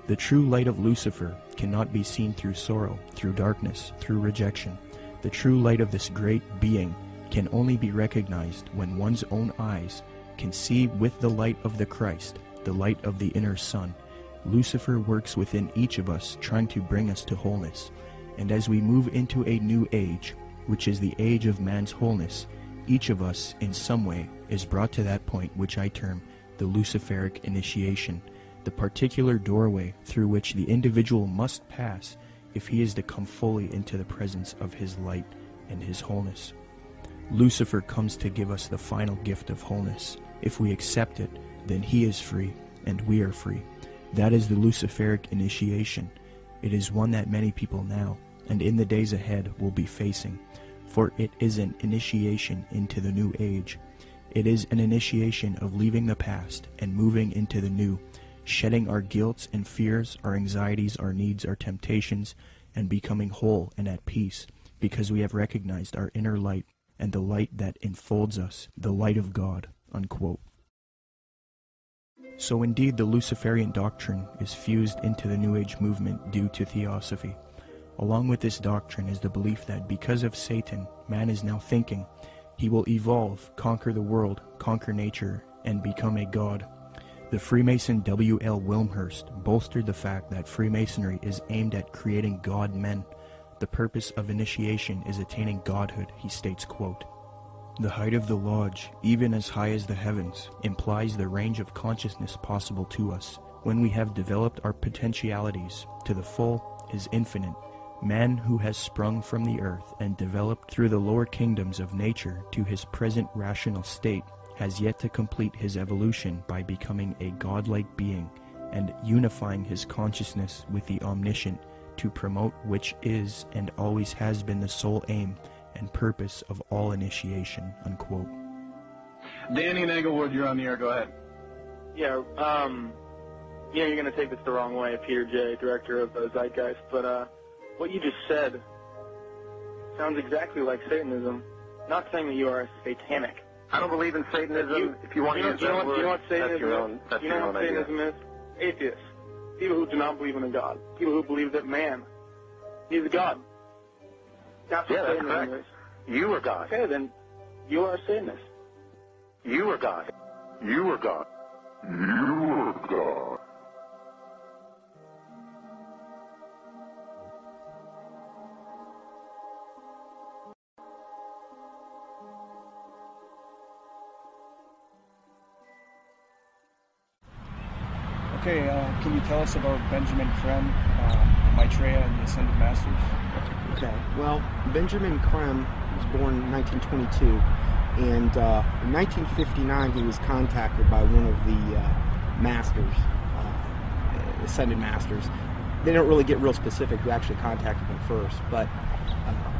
"The true light of Lucifer cannot be seen through sorrow, through darkness, through rejection. The true light of this great being can only be recognized when one's own eyes can see with the light of the Christ, the light of the inner sun. Lucifer works within each of us, trying to bring us to wholeness. And as we move into a new age, which is the age of man's wholeness, each of us, in some way, is brought to that point which I term the Luciferic initiation, the particular doorway through which the individual must pass if he is to come fully into the presence of his light and his wholeness. Lucifer comes to give us the final gift of wholeness. If we accept it, then he is free, and we are free. That is the Luciferic initiation. It is one that many people now, and in the days ahead, will be facing, for it is an initiation into the new age. It is an initiation of leaving the past and moving into the new, shedding our guilts and fears, our anxieties, our needs, our temptations, and becoming whole and at peace, because we have recognized our inner light and the light that enfolds us, the light of God," unquote. So indeed, the Luciferian doctrine is fused into the New Age movement due to Theosophy. Along with this doctrine is the belief that because of Satan, man is now thinking he will evolve, conquer the world, conquer nature, and become a god. The Freemason W.L. Wilmhurst bolstered the fact that Freemasonry is aimed at creating God-men. The purpose of initiation is attaining godhood, he states, quote, "The height of the lodge, even as high as the heavens, implies the range of consciousness possible to us. When we have developed our potentialities to the full is infinite. Man who has sprung from the earth and developed through the lower kingdoms of nature to his present rational state has yet to complete his evolution by becoming a godlike being and unifying his consciousness with the omniscient, to promote which is and always has been the sole aim and purpose of all initiation," unquote. Danny and Englewood, you're on the air. Go ahead. Yeah, you're going to take this the wrong way, Peter J., director of Zeitgeist, but what you just said sounds exactly like Satanism. Not saying that you are satanic. I don't believe in Satanism. If you want to use that word, you know what Satanism is? That's you know your what own idea. Satanism is? Atheists. People who do not believe in a God. People who believe that man is a God. That's what that's Satanism correct. is. You are God. Okay, then you are a Satanist. You are God. You are God. You are God. Okay, can you tell us about Benjamin Creme, Maitreya, and the Ascended Masters? Okay, well, Benjamin Creme was born in 1922, and in 1959 he was contacted by one of the masters, Ascended Masters. They don't really get real specific who actually contacted him first, but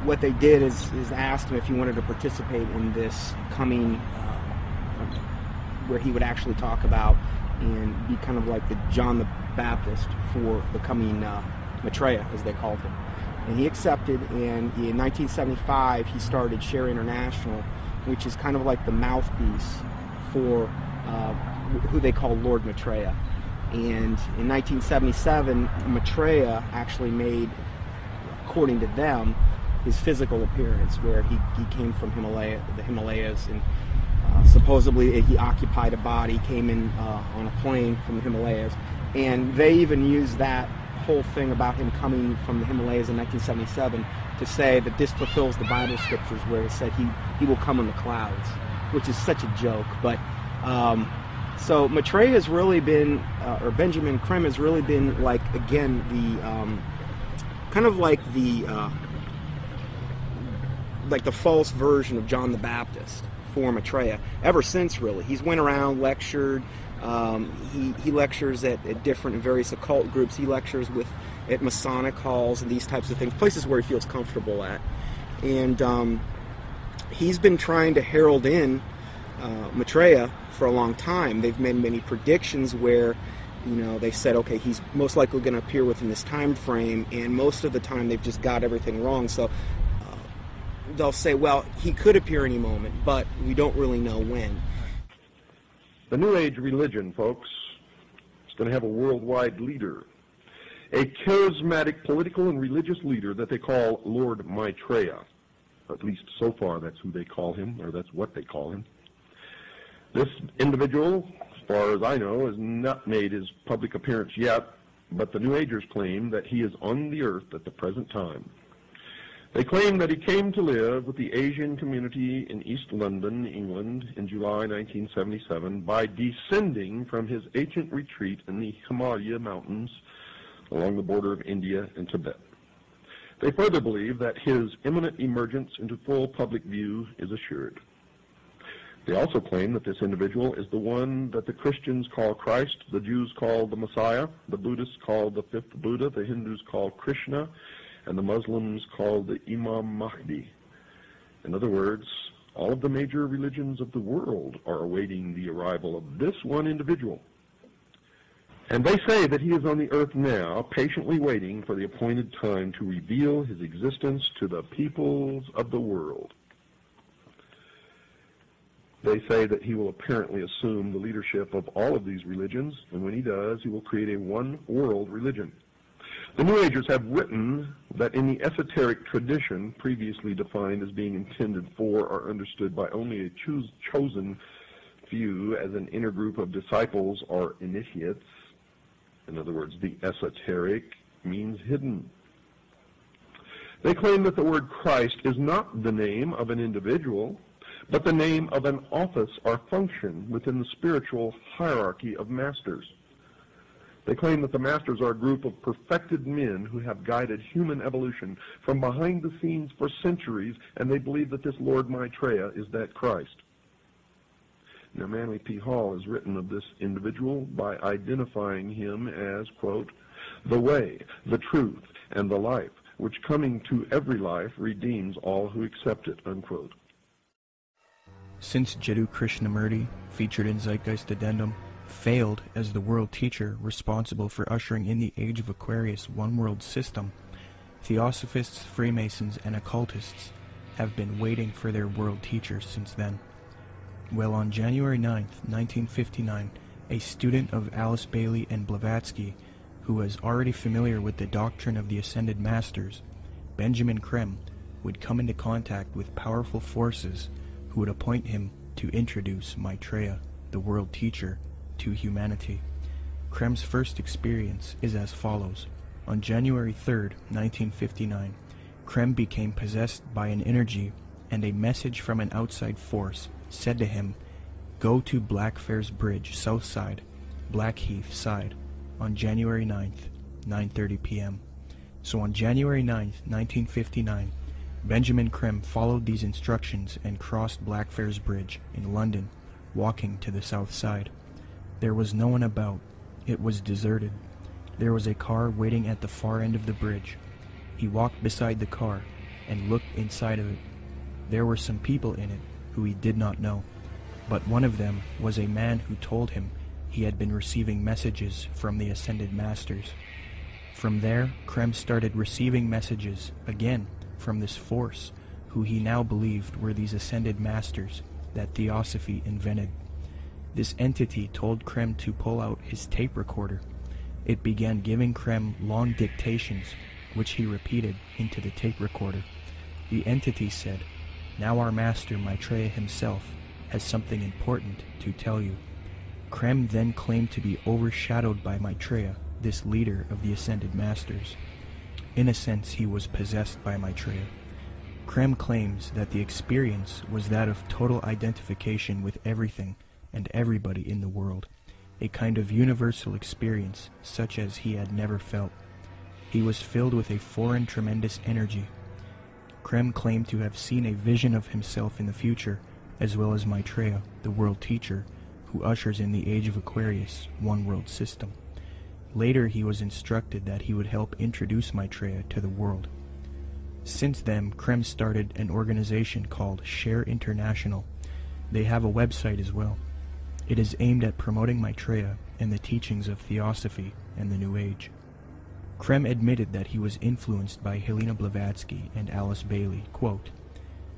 what they did is asked him if he wanted to participate in this coming, where he would actually talk about and be kind of like the John the Baptist for the coming Maitreya, as they called him. And he accepted, and in 1975 he started Share International, which is kind of like the mouthpiece for who they call Lord Maitreya. And in 1977, Maitreya actually made, according to them, his physical appearance, where he came from the Himalayas, and supposedly he occupied a body, came in on a plane from the Himalayas, and they even used that whole thing about him coming from the Himalayas in 1977 to say that this fulfills the Bible scriptures where it said he will come in the clouds, which is such a joke. But so Maitreya has really been, or Benjamin Creme has really been, like, again, the kind of like the false version of John the Baptist for Maitreya ever since, really. He's went around, lectured. He lectures at different and various occult groups. He lectures at Masonic halls and these types of things, places where he feels comfortable at. And he's been trying to herald in Maitreya for a long time. They've made many predictions where, they said, okay, he's most likely going to appear within this time frame, and most of the time they've just got everything wrong. So they'll say, well, he could appear any moment, but we don't really know when. The New Age religion, folks, is going to have a worldwide leader, a charismatic political and religious leader that they call Lord Maitreya. At least so far that's who they call him, or that's what they call him. This individual, as far as I know, has not made his public appearance yet, but the New Agers claim that he is on the earth at the present time. They claim that he came to live with the Asian community in East London, England, in July 1977 by descending from his ancient retreat in the Himalaya mountains along the border of India and Tibet. They further believe that his imminent emergence into full public view is assured. They also claim that this individual is the one that the Christians call Christ, the Jews call the Messiah, the Buddhists call the fifth Buddha, the Hindus call Krishna, and the Muslims call the Imam Mahdi. In other words, all of the major religions of the world are awaiting the arrival of this one individual. And they say that he is on the earth now, patiently waiting for the appointed time to reveal his existence to the peoples of the world. They say that he will apparently assume the leadership of all of these religions, and when he does, he will create a one-world religion. The New Agers have written that in the esoteric tradition previously defined as being intended for or understood by only a chosen few as an inner group of disciples or initiates, in other words, the esoteric means hidden. They claim that the word Christ is not the name of an individual, but the name of an office or function within the spiritual hierarchy of masters. They claim that the masters are a group of perfected men who have guided human evolution from behind the scenes for centuries, and they believe that this Lord Maitreya is that Christ. Now, Manly P. Hall has written of this individual by identifying him as, quote, the way, the truth, and the life, which coming to every life redeems all who accept it, unquote. Since Jiddu Krishnamurti, featured in Zeitgeist Addendum, failed as the world teacher responsible for ushering in the Age of Aquarius one-world system, Theosophists, Freemasons, and occultists have been waiting for their world teacher since then. Well, on January 9th, 1959, a student of Alice Bailey and Blavatsky, who was already familiar with the doctrine of the Ascended Masters, Benjamin Creme, would come into contact with powerful forces who would appoint him to introduce Maitreya, the world teacher, to humanity. Creme's first experience is as follows. On January 3rd, 1959, Creme became possessed by an energy, and a message from an outside force said to him, "Go to Blackfriars Bridge, south side, Blackheath side, on January 9th, 9:30 p.m. So on January 9th, 1959, Benjamin Creme followed these instructions and crossed Blackfriars Bridge in London, walking to the south side. There was no one about. It was deserted. There was a car waiting at the far end of the bridge. He walked beside the car and looked inside of it. There were some people in it who he did not know, but one of them was a man who told him he had been receiving messages from the Ascended Masters. From there, Creme started receiving messages again from this force, who he now believed were these Ascended Masters that Theosophy invented. This entity told Creme to pull out his tape recorder. It began giving Creme long dictations, which he repeated into the tape recorder. The entity said, "Now our master Maitreya himself has something important to tell you." Krem then claimed to be overshadowed by Maitreya, this leader of the Ascended Masters. In a sense, he was possessed by Maitreya. Krem claims that the experience was that of total identification with everything and everybody in the world, a kind of universal experience such as he had never felt. He was filled with a foreign tremendous energy. Krem claimed to have seen a vision of himself in the future, as well as Maitreya, the world teacher, who ushers in the age of Aquarius, one world system. Later he was instructed that he would help introduce Maitreya to the world. Since then, Krem started an organization called Share International. They have a website as well. It is aimed at promoting Maitreya and the teachings of Theosophy and the New Age. Krem admitted that he was influenced by Helena Blavatsky and Alice Bailey. Quote,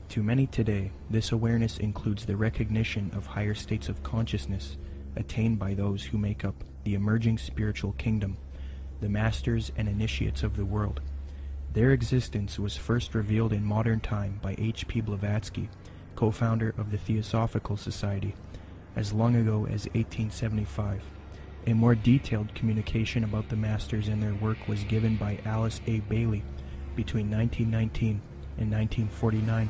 "To many today, this awareness includes the recognition of higher states of consciousness attained by those who make up the emerging spiritual kingdom, the masters and initiates of the world. Their existence was first revealed in modern time by H.P. Blavatsky, co-founder of the Theosophical Society, as long ago as 1875. A more detailed communication about the masters and their work was given by Alice A. Bailey between 1919 and 1949.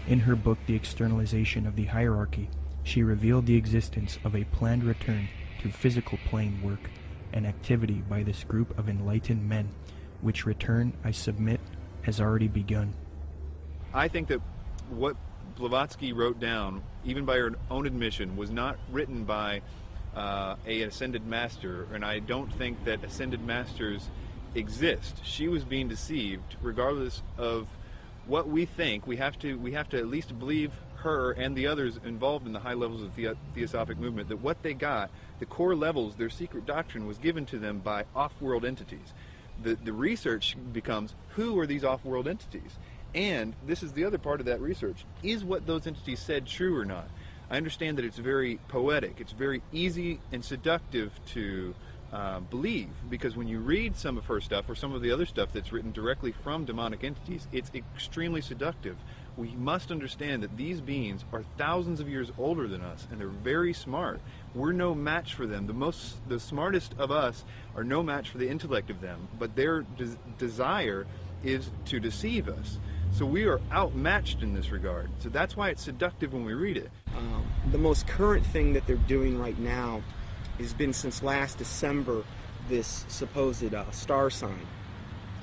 In her book The Externalization of the Hierarchy, she revealed the existence of a planned return to physical plane work and activity by this group of enlightened men, which return, I submit, has already begun." I think that what Blavatsky wrote down, even by her own admission, was not written by a ascended master, and I don't think that ascended masters exist. She was being deceived. Regardless of what we think, we have to at least believe her and the others involved in the high levels of the Theosophic movement, that what they got, the core levels, their secret doctrine, was given to them by off-world entities. The research becomes, who are these off-world entities? And this is the other part of that research. Is what those entities said true or not? I understand that it's very poetic. It's very easy and seductive to believe, because when you read some of her stuff or some of the other stuff that's written directly from demonic entities, it's extremely seductive. We must understand that these beings are thousands of years older than us, and they're very smart. We're no match for them. The smartest of us are no match for the intellect of them, but their desire is to deceive us. So we are outmatched in this regard. So that's why it's seductive when we read it. The most current thing that they're doing right now has been since last December, this supposed star sign,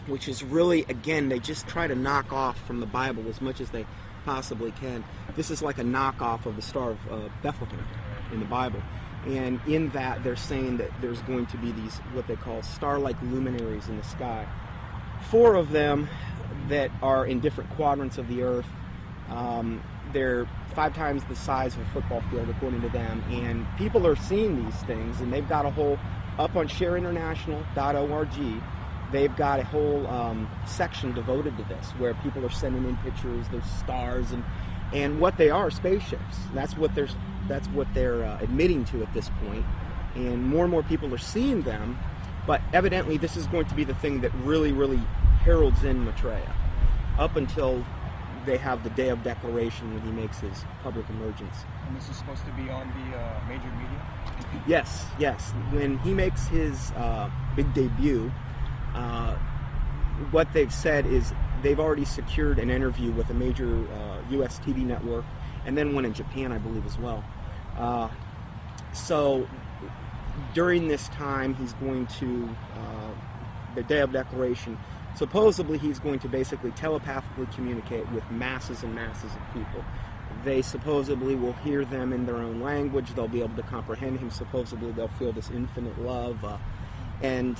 which is really, again, they just try to knock off from the Bible as much as they possibly can. This is like a knockoff of the Star of Bethlehem in the Bible. And in that, they're saying that there's going to be these, what they call star-like luminaries in the sky. 4 of them that are in different quadrants of the earth. They're 5 times the size of a football field, according to them. And people are seeing these things, and they've got a whole, up on shareinternational.org, they've got a whole section devoted to this, where people are sending in pictures, there's stars, and what they are, spaceships. That's what they're admitting to at this point. And more people are seeing them, but evidently this is going to be the thing that really, really heralds in Maitreya, up until they have the day of declaration when he makes his public emergence. And this is supposed to be on the major media? Yes. When he makes his big debut, what they've said is they've already secured an interview with a major U.S. TV network, and then one in Japan, I believe, as well. So during this time, he's going to, the day of declaration, supposedly he's going to basically telepathically communicate with masses and masses of people. They supposedly will hear them in their own language. They'll be able to comprehend him. Supposedly they'll feel this infinite love. And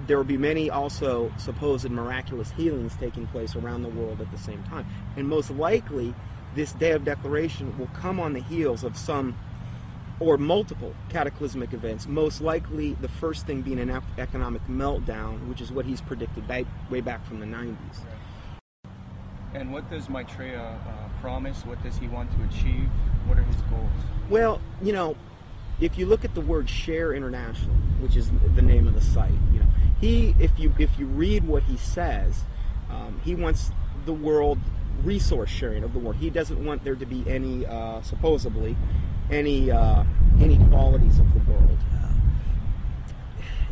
there will be many also supposed miraculous healings taking place around the world at the same time. And most likely, this day of declaration will come on the heels of some or multiple cataclysmic events, most likely the first thing being an economic meltdown, which is what he's predicted way back from the 90s. And what does Maitreya promise? What does he want to achieve? What are his goals? Well, if you look at the word Share International, which is the name of the site, if you read what he says, he wants the world resource sharing of the world. He doesn't want there to be any, supposedly, any inequalities of the world.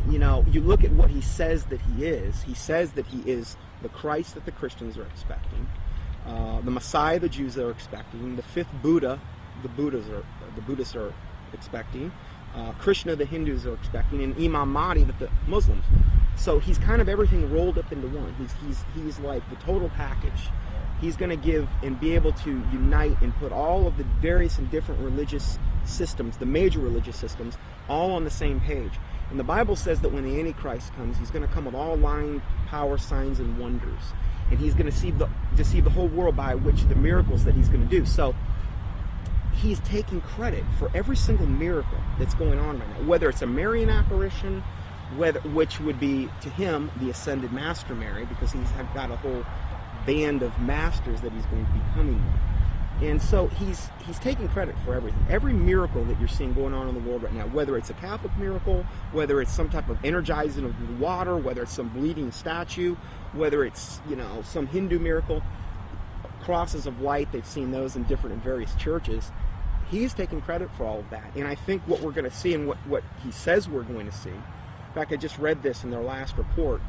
You know, you look at what he says that he is. He says that he is the Christ that the Christians are expecting, the Messiah the Jews are expecting, the fifth Buddha the Buddhists are expecting, Krishna the Hindus are expecting, and Imam Mahdi that the Muslims. So he's kind of everything rolled up into one. He's like the total package. He's going to give and be able to unite and put all of the various and different religious systems, the major religious systems, all on the same page. And the Bible says that when the Antichrist comes, he's going to come with all lying power, signs, and wonders. And he's going to deceive the whole world by which the miracles that he's going to do. So he's taking credit for every single miracle that's going on right now, whether it's a Marian apparition, which would be to him the ascended Master Mary, because he's got a whole band of masters that he's going to be coming with. And so he's taking credit for everything. Every miracle that you're seeing going on in the world right now, whether it's a Catholic miracle, whether it's some type of energizing of the water, whether it's some bleeding statue, whether it's, you know, some Hindu miracle, crosses of light, they've seen those in different and various churches. He's taking credit for all of that. And I think what we're going to see and what he says we're going to see, in fact, I just read this in their last report,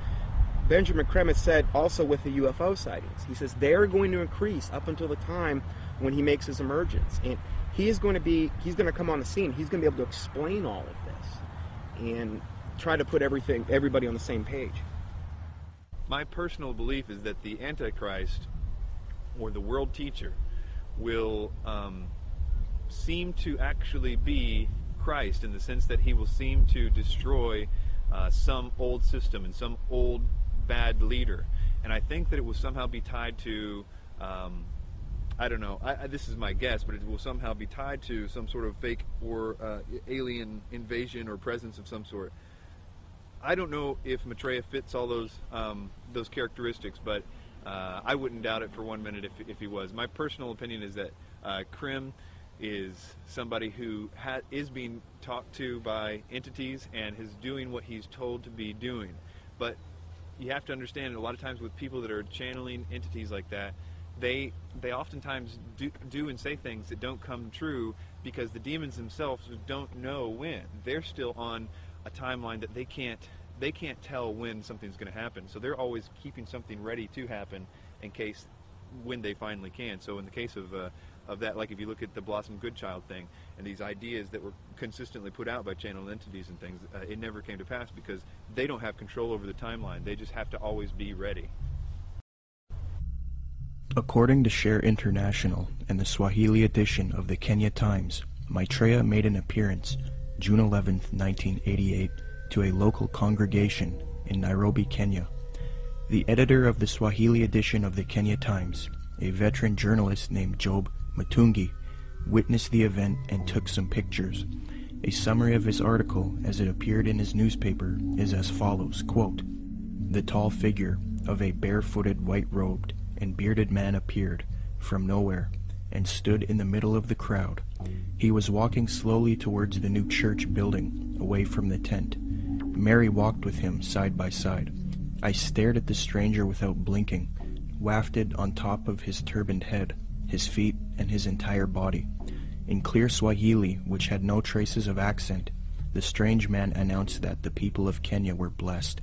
Benjamin Kremers said also with the UFO sightings, he says they're going to increase up until the time when he makes his emergence. And he's going to come on the scene. He's going to be able to explain all of this and try to put everybody on the same page. My personal belief is that the Antichrist, or the world teacher, will seem to actually be Christ, in the sense that he will seem to destroy some old system and some old bad leader. And I think that it will somehow be tied to, I don't know, this is my guess, but it will somehow be tied to some sort of fake or alien invasion or presence of some sort. I don't know if Maitreya fits all those characteristics, but I wouldn't doubt it for 1 minute if he was. My personal opinion is that Krim is somebody who is being talked to by entities and is doing what he's told to be doing. But you have to understand, a lot of times with people that are channeling entities like that, they oftentimes do and say things that don't come true, because the demons themselves don't know when. They're still on a timeline that they can't tell when something's going to happen. So they're always keeping something ready to happen in case when they finally can. So in the case of that, like if you look at the Blossom Goodchild thing and these ideas that were consistently put out by channel entities and things, it never came to pass because they don't have control over the timeline. They just have to always be ready. According to Share International and the Swahili edition of the Kenya Times, Maitreya made an appearance June 11, 1988, to a local congregation in Nairobi, Kenya. The editor of the Swahili edition of the Kenya Times, a veteran journalist named Job Matungi, witnessed the event and took some pictures. A summary of his article as it appeared in his newspaper is as follows, quote, "The tall figure of a barefooted, white-robed and bearded man appeared from nowhere and stood in the middle of the crowd. He was walking slowly towards the new church building, away from the tent. Mary walked with him side by side. I stared at the stranger without blinking, wafted on top of his turbaned head, his feet, and his entire body. In clear Swahili, which had no traces of accent, the strange man announced that the people of Kenya were blessed,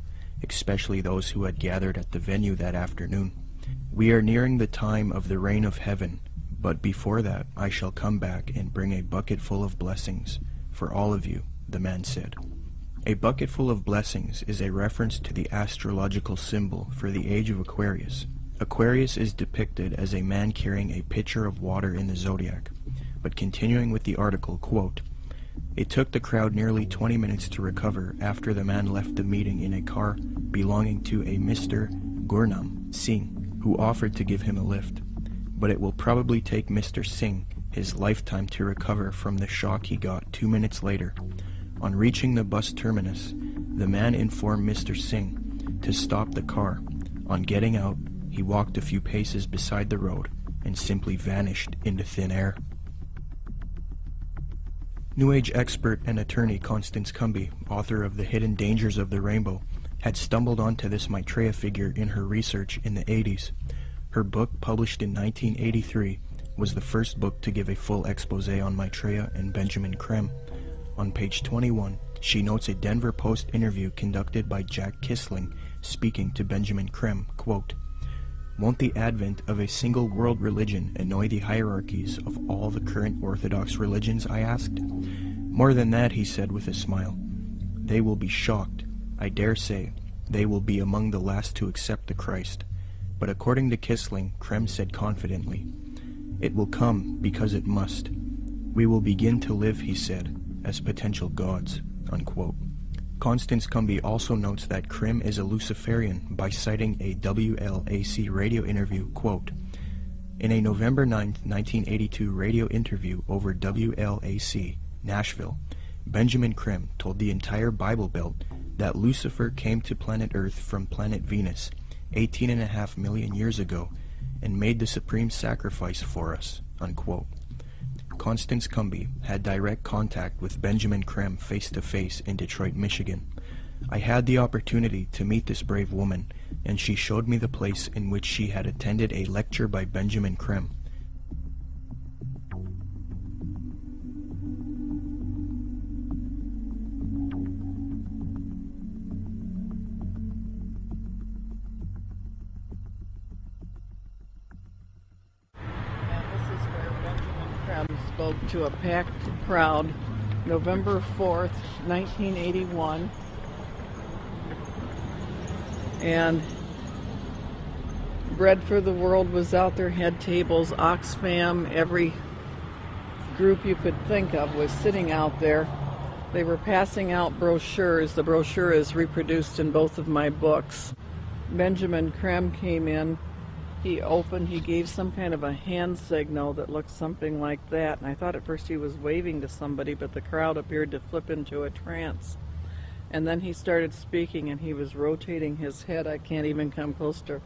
especially those who had gathered at the venue that afternoon. We are nearing the time of the reign of heaven, but before that I shall come back and bring a bucket full of blessings for all of you," the man said. A bucket full of blessings is a reference to the astrological symbol for the age of Aquarius. Aquarius is depicted as a man carrying a pitcher of water in the zodiac. But continuing with the article, quote, "It took the crowd nearly 20 minutes to recover after the man left the meeting in a car belonging to a Mr. Gurnam Singh, who offered to give him a lift. But it will probably take Mr. Singh his lifetime to recover from the shock he got 2 minutes later. On reaching the bus terminus, the man informed Mr. Singh to stop the car. On getting out, he walked a few paces beside the road and simply vanished into thin air." New Age expert and attorney Constance Cumby, author of The Hidden Dangers of the Rainbow, had stumbled onto this Maitreya figure in her research in the 80s. Her book, published in 1983, was the first book to give a full expose on Maitreya and Benjamin Creme. On page 21, she notes a Denver Post interview conducted by Jack Kissling speaking to Benjamin Creme, quote, "Won't the advent of a single world religion annoy the hierarchies of all the current Orthodox religions?" I asked. "More than that," he said with a smile. "They will be shocked. I dare say they will be among the last to accept the Christ." But according to Kissling, Creme said confidently, "It will come because it must. We will begin to live," he said, "as potential gods," unquote. Constance Cumby also notes that Creme is a Luciferian by citing a WLAC radio interview, quote, "In a November 9, 1982 radio interview over WLAC, Nashville, Benjamin Creme told the entire Bible Belt that Lucifer came to planet Earth from planet Venus 18.5 million years ago and made the supreme sacrifice for us," unquote. Constance Cumby had direct contact with Benjamin Creme face-to-face in Detroit, Michigan. I had the opportunity to meet this brave woman, and she showed me the place in which she had attended a lecture by Benjamin Creme. Spoke to a packed crowd November 4th, 1981, and Bread for the World was out there, had tables, Oxfam, every group you could think of was sitting out there. They were passing out brochures. The brochure is reproduced in both of my books. Benjamin Creme came in. He gave some kind of a hand signal that looked something like that, and I thought at first he was waving to somebody, but the crowd appeared to flip into a trance. And then he started speaking, and he was rotating his head. I can't even come close to,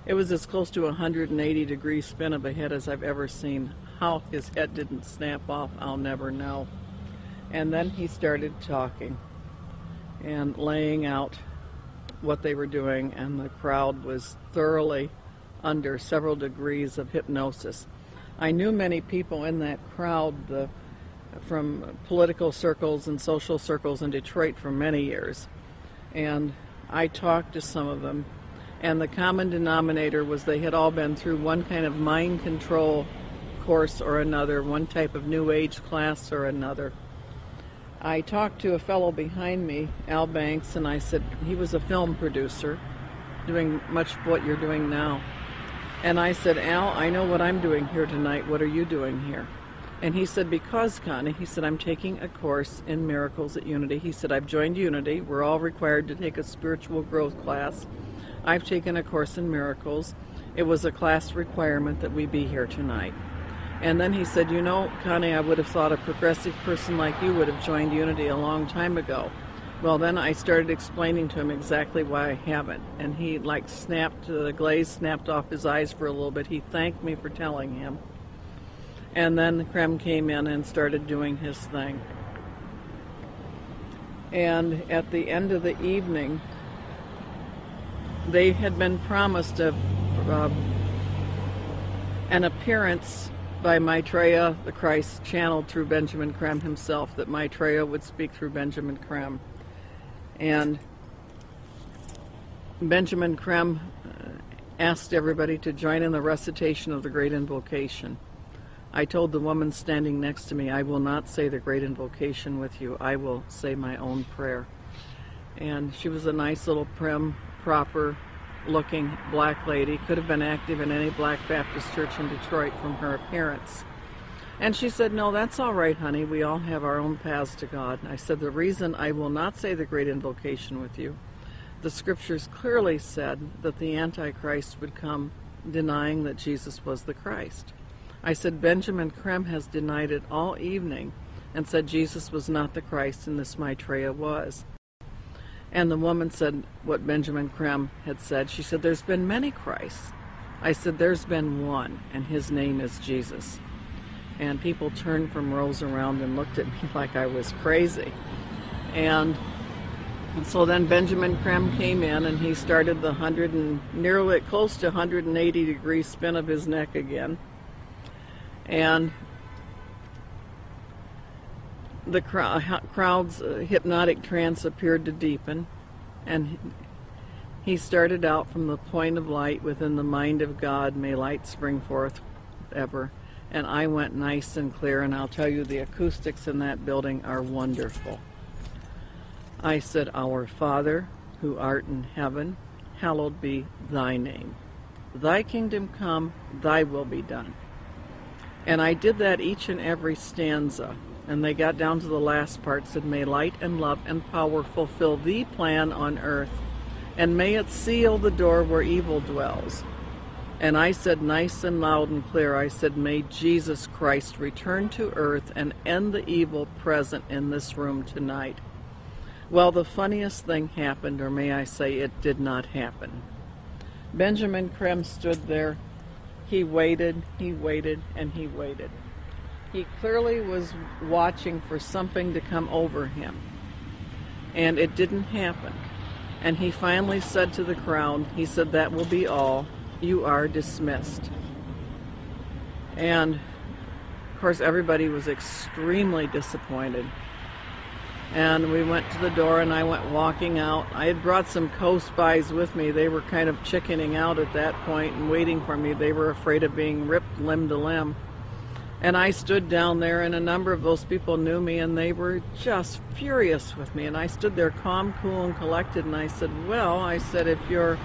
it was as close to a 180-degree spin of a head as I've ever seen. How his head didn't snap off, I'll never know. And then he started talking and laying out what they were doing, and the crowd was thoroughly under several degrees of hypnosis. I knew many people in that crowd from political circles and social circles in Detroit for many years, and I talked to some of them, and the common denominator was they had all been through one kind of mind control course or another, one type of New Age class or another. I talked to a fellow behind me, Al Banks, and I said, he was a film producer doing much of what you're doing now. And I said, "Al, I know what I'm doing here tonight. What are you doing here?" And he said, "Because, Connie," he said, "I'm taking a course in miracles at Unity." He said, "I've joined Unity. We're all required to take a spiritual growth class. I've taken a course in miracles. It was a class requirement that we be here tonight." And then he said, "You know, Connie, I would have thought a progressive person like you would have joined Unity a long time ago." Well, then I started explaining to him exactly why I haven't. And he snapped, the glaze snapped off his eyes for a little bit. He thanked me for telling him. And then Creme came in and started doing his thing. And at the end of the evening, they had been promised an appearance by Maitreya, the Christ, channeled through Benjamin Creme himself, that Maitreya would speak through Benjamin Creme. And Benjamin Creme asked everybody to join in the recitation of the Great Invocation. I told the woman standing next to me, "I will not say the Great Invocation with you. I will say my own prayer." And she was a nice little prim, proper-looking black lady. Could have been active in any Black Baptist church in Detroit from her appearance. And she said, "No, that's all right, honey. We all have our own paths to God." And I said, "The reason I will not say the Great Invocation with you, the scriptures clearly said that the Antichrist would come denying that Jesus was the Christ." I said, "Benjamin Creme has denied it all evening and said Jesus was not the Christ and this Maitreya was." And the woman said what Benjamin Creme had said. She said, "There's been many Christs." I said, "There's been one, and his name is Jesus." And people turned from rows around and looked at me like I was crazy. And So then Benjamin Krem came in and he started the nearly close to 180 degree spin of his neck again. And the crowd's hypnotic trance appeared to deepen, and he started out from the point of light within the mind of God, may light spring forth ever. And I went nice and clear, and I'll tell you, the acoustics in that building are wonderful. I said, Our Father, who art in heaven, hallowed be thy name. Thy kingdom come, thy will be done. And I did that each and every stanza. And they got down to the last part, said, May light and love and power fulfill thee plan on earth, and may it seal the door where evil dwells. And I said nice and loud and clear, I said, May Jesus Christ return to earth and end the evil present in this room tonight. Well, the funniest thing happened, or may I say it did not happen. Benjamin Krem stood there. He waited, and he waited. He clearly was watching for something to come over him. And it didn't happen. And he finally said to the crowd, he said, That will be all. You are dismissed. And, of course, everybody was extremely disappointed. And we went to the door, and I went walking out. I had brought some co-spies with me. They were kind of chickening out at that point and waiting for me. They were afraid of being ripped limb to limb. And I stood down there, and a number of those people knew me, and they were just furious with me. And I stood there calm, cool, and collected, and I said, well, I said, if you're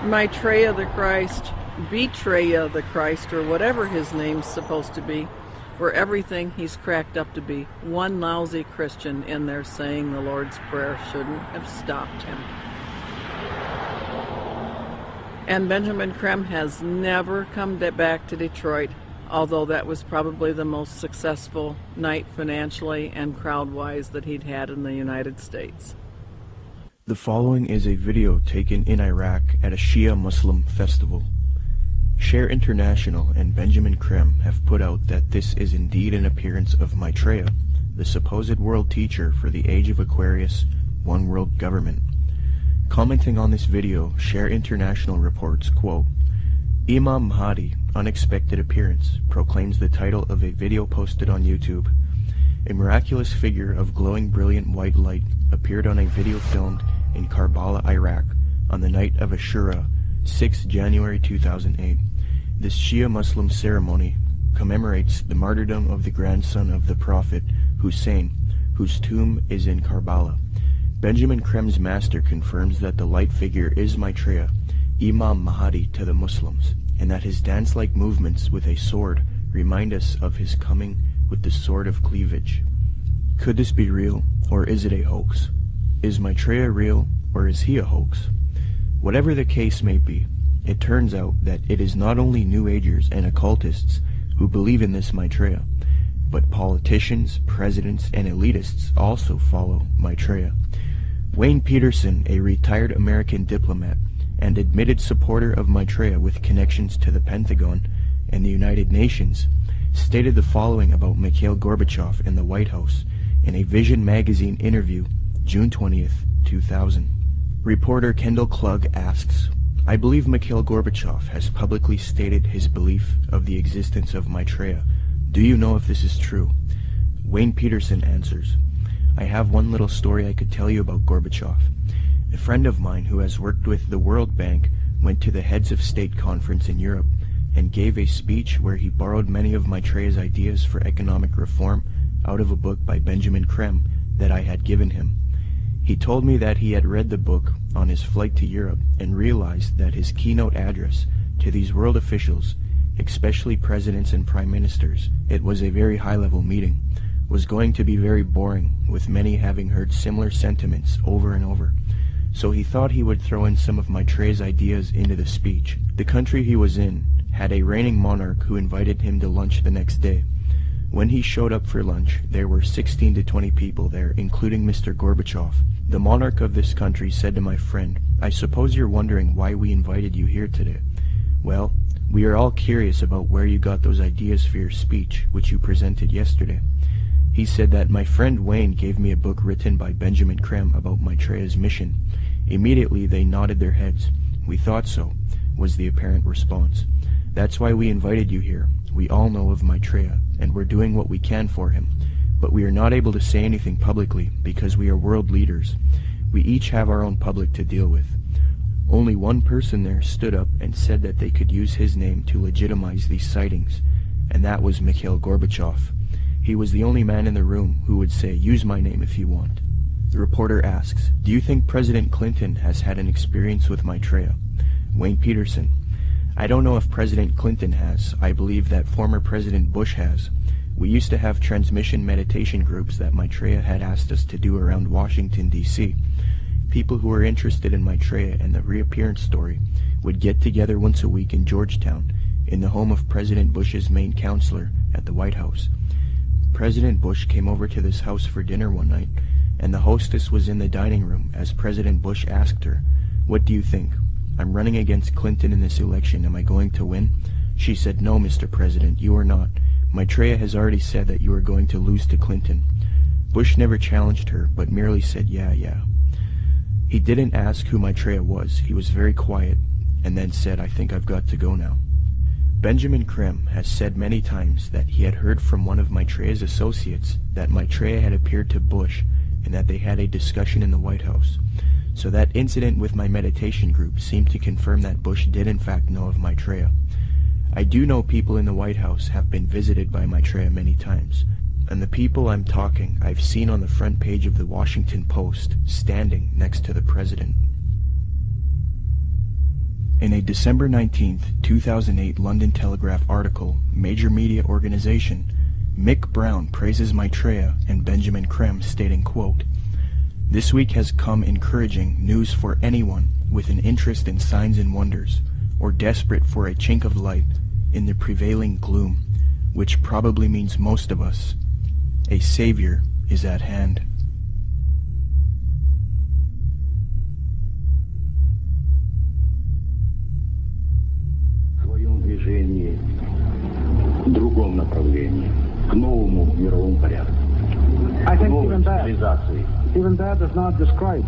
Maitreya the Christ, Betreya the Christ, or whatever his name's supposed to be, for everything he's cracked up to be, one lousy Christian in there saying the Lord's Prayer shouldn't have stopped him. And Benjamin Krem has never come back to Detroit, although that was probably the most successful night financially and crowd-wise that he'd had in the United States. The following is a video taken in Iraq at a Shia Muslim festival. Share International and Benjamin Krem have put out that this is indeed an appearance of Maitreya, the supposed world teacher for the age of Aquarius, one world government. Commenting on this video, Share International reports, quote, Imam Mahdi, unexpected appearance, proclaims the title of a video posted on YouTube. A miraculous figure of glowing brilliant white light appeared on a video filmed in Karbala, Iraq, on the night of Ashura, 6 January 2008. This Shia Muslim ceremony commemorates the martyrdom of the grandson of the Prophet, Hussein, whose tomb is in Karbala. Benjamin Krem's master confirms that the light figure is Maitreya, Imam Mahdi to the Muslims, and that his dance-like movements with a sword remind us of his coming with the sword of cleavage. Could this be real, or is it a hoax? Is Maitreya real, or is he a hoax? Whatever the case may be, it turns out that it is not only New Agers and occultists who believe in this Maitreya, but politicians, presidents, and elitists also follow Maitreya. Wayne Peterson, a retired American diplomat and admitted supporter of Maitreya with connections to the Pentagon and the United Nations, stated the following about Mikhail Gorbachev and the White House in a Vision magazine interview, June 20th, 2000. Reporter Kendall Klug asks, I believe Mikhail Gorbachev has publicly stated his belief of the existence of Maitreya. Do you know if this is true? Wayne Peterson answers, I have one little story I could tell you about Gorbachev. A friend of mine who has worked with the World Bank went to the Heads of State conference in Europe and gave a speech where he borrowed many of Maitreya's ideas for economic reform out of a book by Benjamin Krem that I had given him. He told me that he had read the book on his flight to Europe and realized that his keynote address to these world officials, especially presidents and prime ministers, it was a very high-level meeting, was going to be very boring, with many having heard similar sentiments over and over. So he thought he would throw in some of Maitreya's ideas into the speech. The country he was in had a reigning monarch who invited him to lunch the next day. When he showed up for lunch, there were 16 to 20 people there, including Mr. Gorbachev. The monarch of this country said to my friend, I suppose you're wondering why we invited you here today. Well, we are all curious about where you got those ideas for your speech, which you presented yesterday. He said that my friend Wayne gave me a book written by Benjamin Creme about Maitreya's mission. Immediately they nodded their heads. We thought so, was the apparent response. That's why we invited you here. We all know of Maitreya, and we're doing what we can for him. But we are not able to say anything publicly because we are world leaders. We each have our own public to deal with. Only one person there stood up and said that they could use his name to legitimize these sightings, and that was Mikhail Gorbachev. He was the only man in the room who would say, "Use my name if you want." The reporter asks, "Do you think President Clinton has had an experience with Maitreya?" Wayne Peterson: "I don't know if President Clinton has. I believe that former President Bush has. We used to have transmission meditation groups that Maitreya had asked us to do around Washington, D.C. People who were interested in Maitreya and the reappearance story would get together once a week in Georgetown, in the home of President Bush's main counselor at the White House. President Bush came over to this house for dinner one night, and the hostess was in the dining room as President Bush asked her, 'What do you think? I'm running against Clinton in this election. Am I going to win?' She said, 'No, Mr. President, you are not. Maitreya has already said that you are going to lose to Clinton.' Bush never challenged her, but merely said, 'Yeah.' He didn't ask who Maitreya was. He was very quiet, and then said, 'I think I've got to go now.' Benjamin Creme has said many times that he had heard from one of Maitreya's associates that Maitreya had appeared to Bush and that they had a discussion in the White House. So that incident with my meditation group seemed to confirm that Bush did in fact know of Maitreya. I do know people in the White House have been visited by Maitreya many times, and the people I'm talking I've seen on the front page of the Washington Post, standing next to the president." In a December 19, 2008 London Telegraph article, major media organization, Mick Brown praises Maitreya and Benjamin Creme, stating, quote, "This week has come encouraging news for anyone with an interest in signs and wonders, or desperate for a chink of light in the prevailing gloom, which probably means most of us. A savior is at hand." Другом направлении, к новому мировому порядку. I think even that does not describe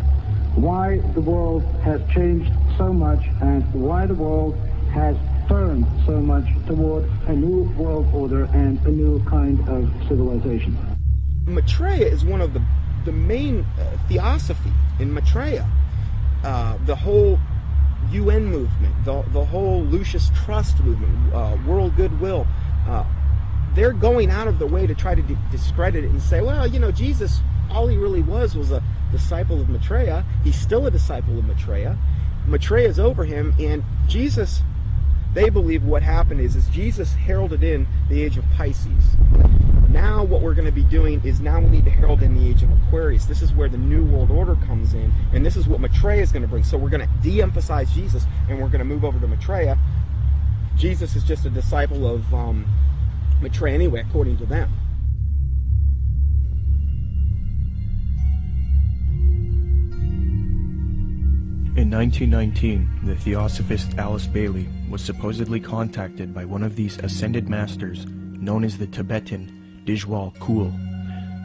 why the world has changed so much and why the world has turned so much toward a new world order and a new kind of civilization. Maitreya is one of the main theosophy in Maitreya. The whole UN movement, the whole Lucius Trust movement, world goodwill, they're going out of the way to try to discredit it and say, well, you know, Jesus, all he really was a disciple of Maitreya. He's still a disciple of Maitreya. Maitreya is over him, and Jesus, they believe what happened is Jesus heralded in the age of Pisces. Now what we're going to be doing is now we need to herald in the age of Aquarius. This is where the New World Order comes in, and this is what Maitreya is going to bring. So we're going to de-emphasize Jesus, and we're going to move over to Maitreya. Jesus is just a disciple of Maitreya anyway, according to them. In 1919, the theosophist Alice Bailey was supposedly contacted by one of these ascended masters known as the Tibetan Dijwal Kul.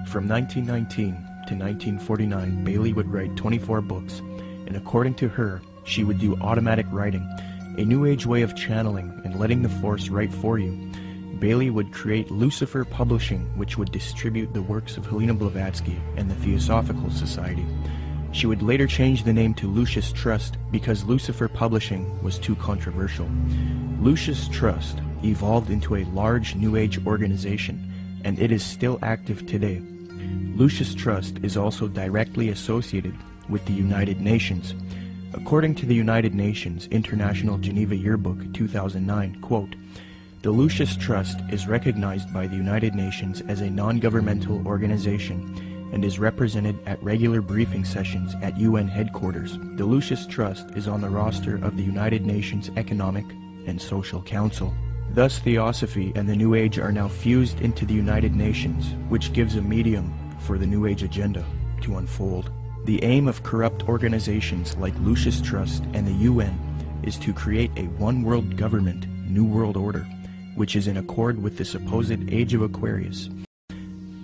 From 1919 to 1949, Bailey would write 24 books, and according to her, she would do automatic writing, a new age way of channeling and letting the force write for you. Bailey would create Lucifer Publishing, which would distribute the works of Helena Blavatsky and the Theosophical Society. She would later change the name to Lucius Trust because Lucifer Publishing was too controversial. Lucius Trust evolved into a large New Age organization, and it is still active today. Lucius Trust is also directly associated with the United Nations. According to the United Nations International Geneva Yearbook 2009, quote, "The Lucius Trust is recognized by the United Nations as a non-governmental organization and is represented at regular briefing sessions at UN headquarters. The Lucius Trust is on the roster of the United Nations Economic and Social Council." Thus, Theosophy and the New Age are now fused into the United Nations, which gives a medium for the New Age agenda to unfold. The aim of corrupt organizations like Lucius Trust and the UN is to create a one-world government, New World Order, which is in accord with the supposed Age of Aquarius.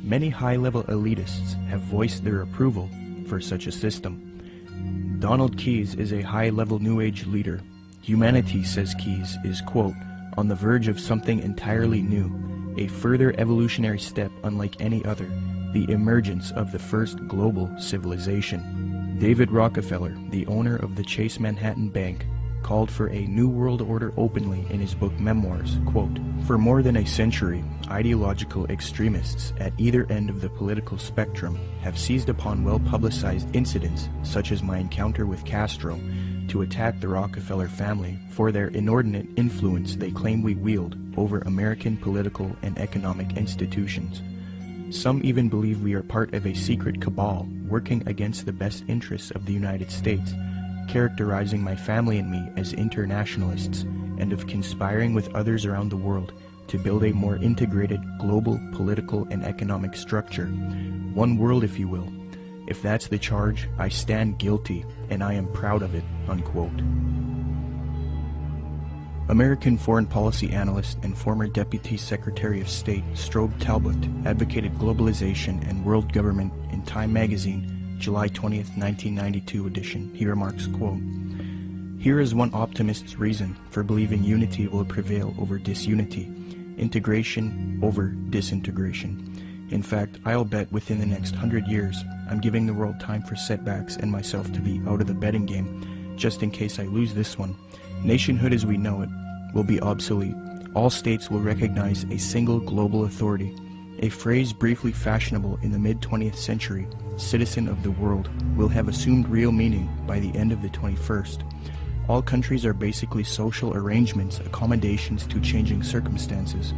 Many high-level elitists have voiced their approval for such a system. Donald Keyes is a high-level New Age leader. Humanity, says Keyes, is, quote, on the verge of something entirely new, a further evolutionary step unlike any other, the emergence of the first global civilization. David Rockefeller, the owner of the Chase Manhattan Bank, called for a New World Order openly in his book Memoirs, quote, for more than a century, ideological extremists at either end of the political spectrum have seized upon well-publicized incidents, such as my encounter with Castro, to attack the Rockefeller family for their inordinate influence they claim we wield over American political and economic institutions. Some even believe we are part of a secret cabal working against the best interests of the United States, characterizing my family and me as internationalists, and of conspiring with others around the world to build a more integrated global political and economic structure. One world, if you will. If that's the charge, I stand guilty, and I am proud of it, unquote. American foreign policy analyst and former Deputy Secretary of State Strobe Talbot advocated globalization and world government in Time magazine, July 20th, 1992 edition. He remarks, quote, here is one optimist's reason for believing unity will prevail over disunity, integration over disintegration. In fact, I'll bet within the next 100 years, I'm giving the world time for setbacks and myself to be out of the betting game, just in case I lose this one. Nationhood as we know it will be obsolete. All states will recognize a single global authority, a phrase briefly fashionable in the mid-20th century, citizen of the world, will have assumed real meaning by the end of the 21st. All countries are basically social arrangements, accommodations to changing circumstances,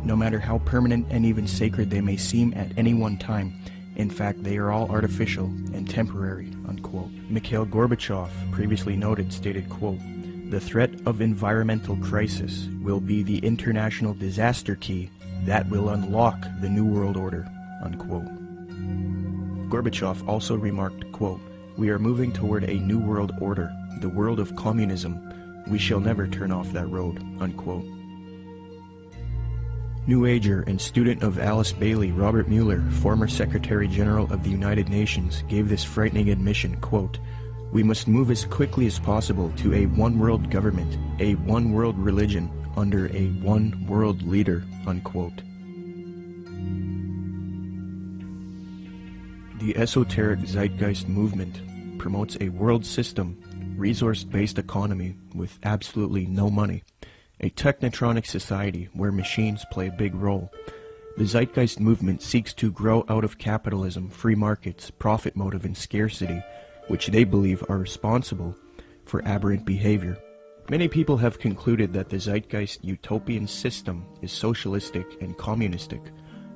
no matter how permanent and even sacred they may seem at any one time. In fact, they are all artificial and temporary, unquote. Mikhail Gorbachev, previously noted, stated, quote, the threat of environmental crisis will be the international disaster key that will unlock the New World Order, unquote. Gorbachev also remarked, quote, we are moving toward a new world order, the world of communism. We shall never turn off that road, unquote. New Ager and student of Alice Bailey, Robert Mueller, former Secretary General of the United Nations, gave this frightening admission, quote, we must move as quickly as possible to a one-world government, a one-world religion, under a one-world leader, unquote. The esoteric zeitgeist movement promotes a world system, resource-based economy with absolutely no money, a technotronic society where machines play a big role. The zeitgeist movement seeks to grow out of capitalism, free markets, profit motive, and scarcity, which they believe are responsible for aberrant behavior. Many people have concluded that the zeitgeist utopian system is socialistic and communistic.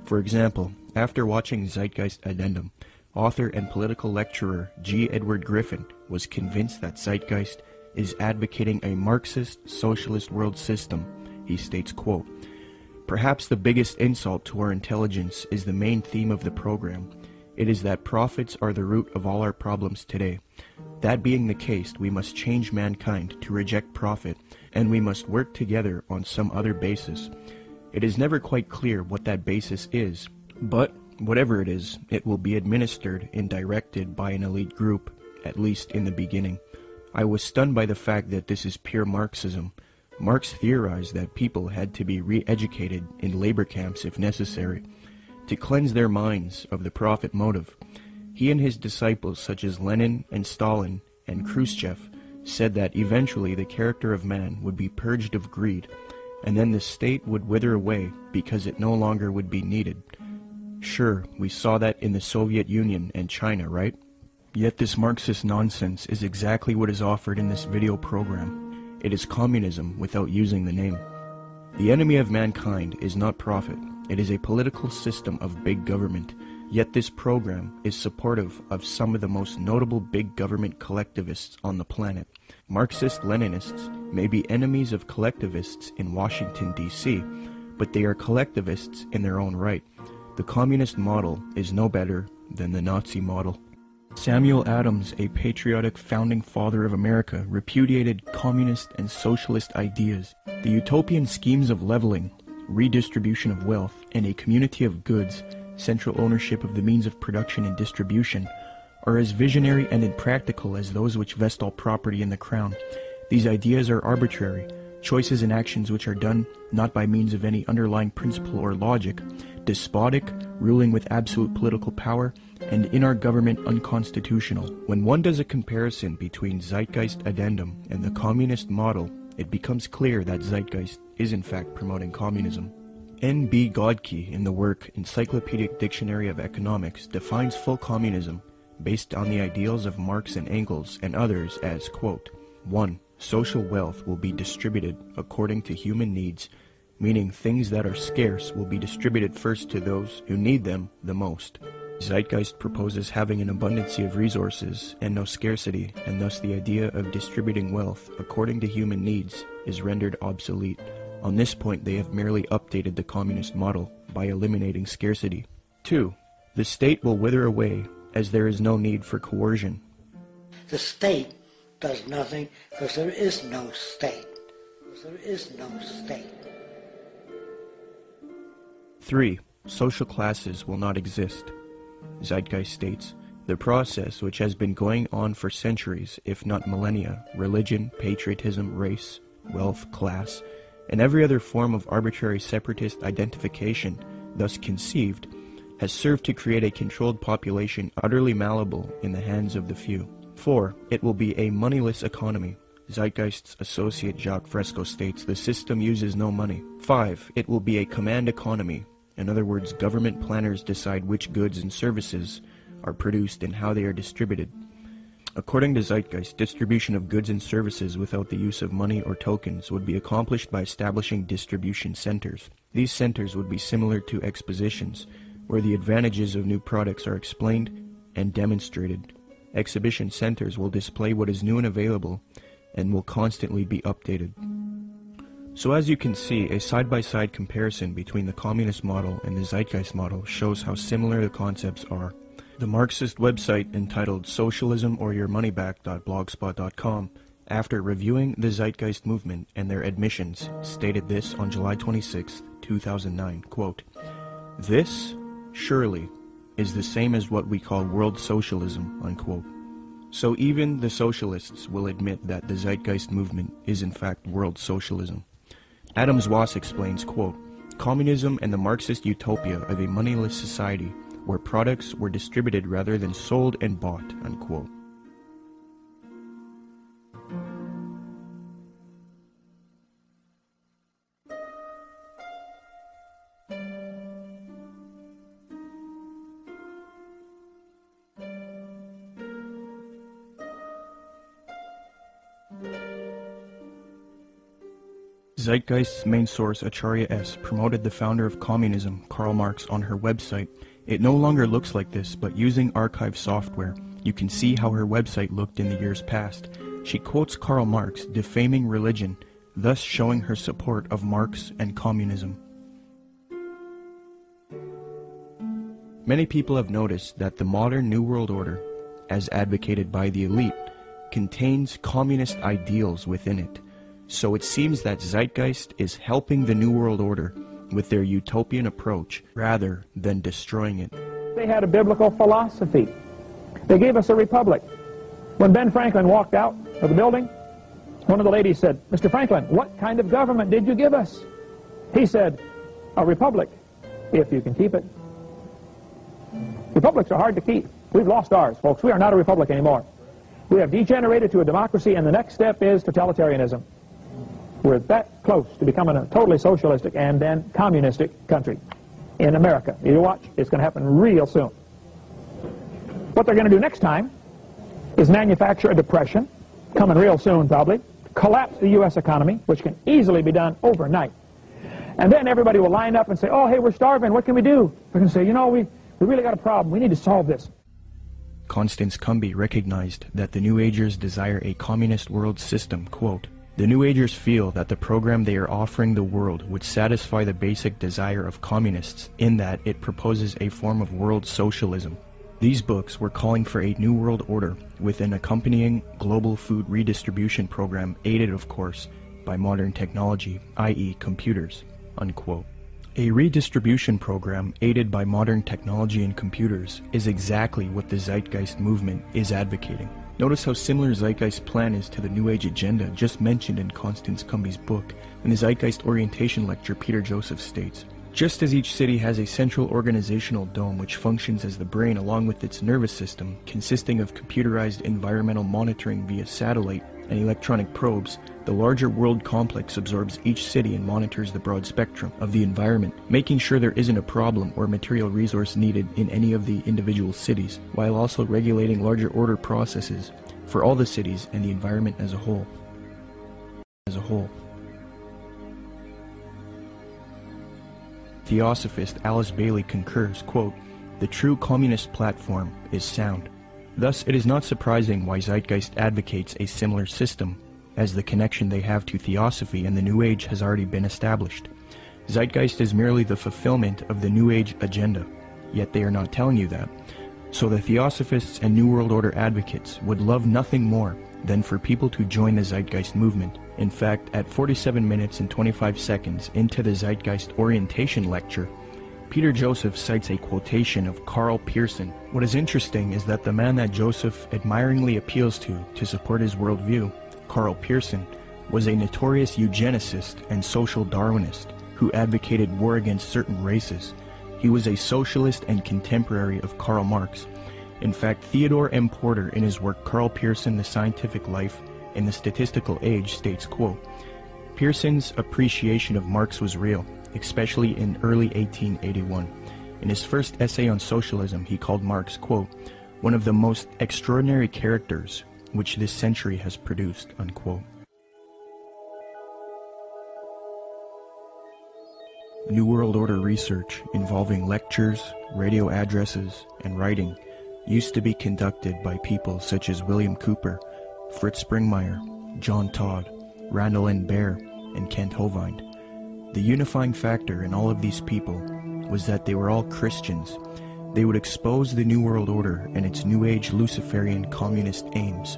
For example, after watching Zeitgeist Addendum, author and political lecturer G. Edward Griffin was convinced that Zeitgeist is advocating a Marxist socialist world system. He states, quote, perhaps the biggest insult to our intelligence is the main theme of the program. It is that profits are the root of all our problems today. That being the case, we must change mankind to reject profit, and we must work together on some other basis. It is never quite clear what that basis is, but whatever it is, it will be administered and directed by an elite group, at least in the beginning. I was stunned by the fact that this is pure Marxism. Marx theorized that people had to be re-educated in labor camps if necessary, to cleanse their minds of the profit motive. He and his disciples, such as Lenin and Stalin and Khrushchev, said that eventually the character of man would be purged of greed, and then the state would wither away because it no longer would be needed. Sure, we saw that in the Soviet Union and China, right? Yet this Marxist nonsense is exactly what is offered in this video program. It is communism without using the name. The enemy of mankind is not profit. It is a political system of big government. Yet this program is supportive of some of the most notable big government collectivists on the planet. Marxist-Leninists may be enemies of collectivists in Washington, D.C., but they are collectivists in their own right. The communist model is no better than the Nazi model. Samuel Adams, a patriotic founding father of America, repudiated communist and socialist ideas. The utopian schemes of leveling, redistribution of wealth, and a community of goods central ownership of the means of production and distribution, are as visionary and impractical as those which vest all property in the crown. These ideas are arbitrary, choices and actions which are done not by means of any underlying principle or logic, despotic, ruling with absolute political power, and in our government unconstitutional. When one does a comparison between Zeitgeist Addendum and the communist model, it becomes clear that Zeitgeist is in fact promoting communism. N.B. Godke, in the work Encyclopedic Dictionary of Economics, defines full communism based on the ideals of Marx and Engels and others as, quote, 1. Social wealth will be distributed according to human needs, meaning things that are scarce will be distributed first to those who need them the most. Zeitgeist proposes having an abundance of resources and no scarcity, and thus the idea of distributing wealth according to human needs is rendered obsolete. On this point, they have merely updated the communist model by eliminating scarcity. 2. The state will wither away as there is no need for coercion. The state does nothing because there is no state. Because there is no state. 3. Social classes will not exist. Zeitgeist states, the process which has been going on for centuries, if not millennia, religion, patriotism, race, wealth, class, and every other form of arbitrary separatist identification thus conceived, has served to create a controlled population utterly malleable in the hands of the few. 4. It will be a moneyless economy. Zeitgeist's associate Jacques Fresco states the system uses no money. 5. It will be a command economy. In other words, government planners decide which goods and services are produced and how they are distributed. According to Zeitgeist, distribution of goods and services without the use of money or tokens would be accomplished by establishing distribution centers. These centers would be similar to expositions, where the advantages of new products are explained and demonstrated. Exhibition centers will display what is new and available and will constantly be updated. So as you can see, a side-by-side comparison between the communist model and the Zeitgeist model shows how similar the concepts are. The Marxist website entitled socialismoryourmoneyback.blogspot.com, after reviewing the Zeitgeist movement and their admissions, stated this on July 26, 2009, quote, "This, surely, is the same as what we call world socialism," unquote. So even the socialists will admit that the Zeitgeist movement is in fact world socialism. Adams Wass explains, quote, "Communism and the Marxist utopia of a moneyless society where products were distributed rather than sold and bought," unquote. Zeitgeist's main source, Acharya S., promoted the founder of communism, Karl Marx, on her website. It no longer looks like this, but using archive software, you can see how her website looked in the years past. She quotes Karl Marx, defaming religion, thus showing her support of Marx and communism. Many people have noticed that the modern New World Order, as advocated by the elite, contains communist ideals within it. So it seems that Zeitgeist is helping the New World Order with their utopian approach rather than destroying it. They had a biblical philosophy. They gave us a republic. When Ben Franklin walked out of the building, one of the ladies said, "Mr. Franklin, what kind of government did you give us?" He said, "A republic, if you can keep it." Republics are hard to keep. We've lost ours, folks. We are not a republic anymore. We have degenerated to a democracy, and the next step is totalitarianism. We're that close to becoming a totally socialistic and then communistic country in America. You watch, it's going to happen real soon. What they're going to do next time is manufacture a depression, coming real soon probably, collapse the U.S. economy, which can easily be done overnight. And then everybody will line up and say, "Oh, hey, we're starving. What can we do?" We're going to say, "You know, we really got a problem. We need to solve this." Constance Cumby recognized that the New Agers desire a communist world system, quote, "The New Agers feel that the program they are offering the world would satisfy the basic desire of communists in that it proposes a form of world socialism. These books were calling for a new world order with an accompanying global food redistribution program aided, of course, by modern technology, i.e. computers," unquote. A redistribution program aided by modern technology and computers is exactly what the Zeitgeist movement is advocating. Notice how similar Zeitgeist's plan is to the New Age agenda just mentioned in Constance Cumby's book. In the Zeitgeist orientation lecture, Peter Joseph states, "Just as each city has a central organizational dome which functions as the brain along with its nervous system, consisting of computerized environmental monitoring via satellite and electronic probes, the larger world complex absorbs each city and monitors the broad spectrum of the environment, making sure there isn't a problem or material resource needed in any of the individual cities, while also regulating larger order processes for all the cities and the environment as a whole." Theosophist Alice Bailey concurs, quote, "The true communist platform is sound." Thus, it is not surprising why Zeitgeist advocates a similar system, as the connection they have to Theosophy and the New Age has already been established. Zeitgeist is merely the fulfillment of the New Age agenda, yet they are not telling you that. So the Theosophists and New World Order advocates would love nothing more than for people to join the Zeitgeist movement. In fact, at 47 minutes and 25 seconds into the Zeitgeist orientation lecture, Peter Joseph cites a quotation of Karl Pearson. What is interesting is that the man that Joseph admiringly appeals to support his worldview, Karl Pearson, was a notorious eugenicist and social Darwinist who advocated war against certain races. He was a socialist and contemporary of Karl Marx. In fact, Theodore M. Porter, in his work Karl Pearson, The Scientific Life in the Statistical Age, states, quote, "Pearson's appreciation of Marx was real, especially in early 1881. In his first essay on socialism, he called Marx, quote, one of the most extraordinary characters which this century has produced," unquote. New World Order research involving lectures, radio addresses, and writing used to be conducted by people such as William Cooper, Fritz Springmeier, John Todd, Randall N. Baer, and Kent Hovind. The unifying factor in all of these people was that they were all Christians. They would expose the New World Order and its New Age Luciferian communist aims.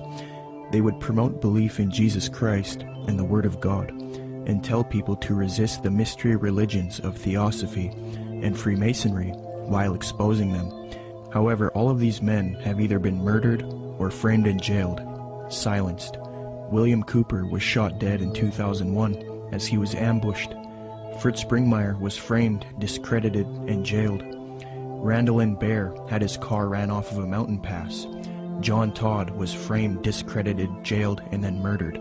They would promote belief in Jesus Christ and the Word of God, and tell people to resist the mystery religions of Theosophy and Freemasonry while exposing them. However, all of these men have either been murdered or framed and jailed, silenced. William Cooper was shot dead in 2001 as he was ambushed. Fritz Springmeier was framed, discredited, and jailed. Randall N. Baer had his car ran off of a mountain pass. John Todd was framed, discredited, jailed, and then murdered.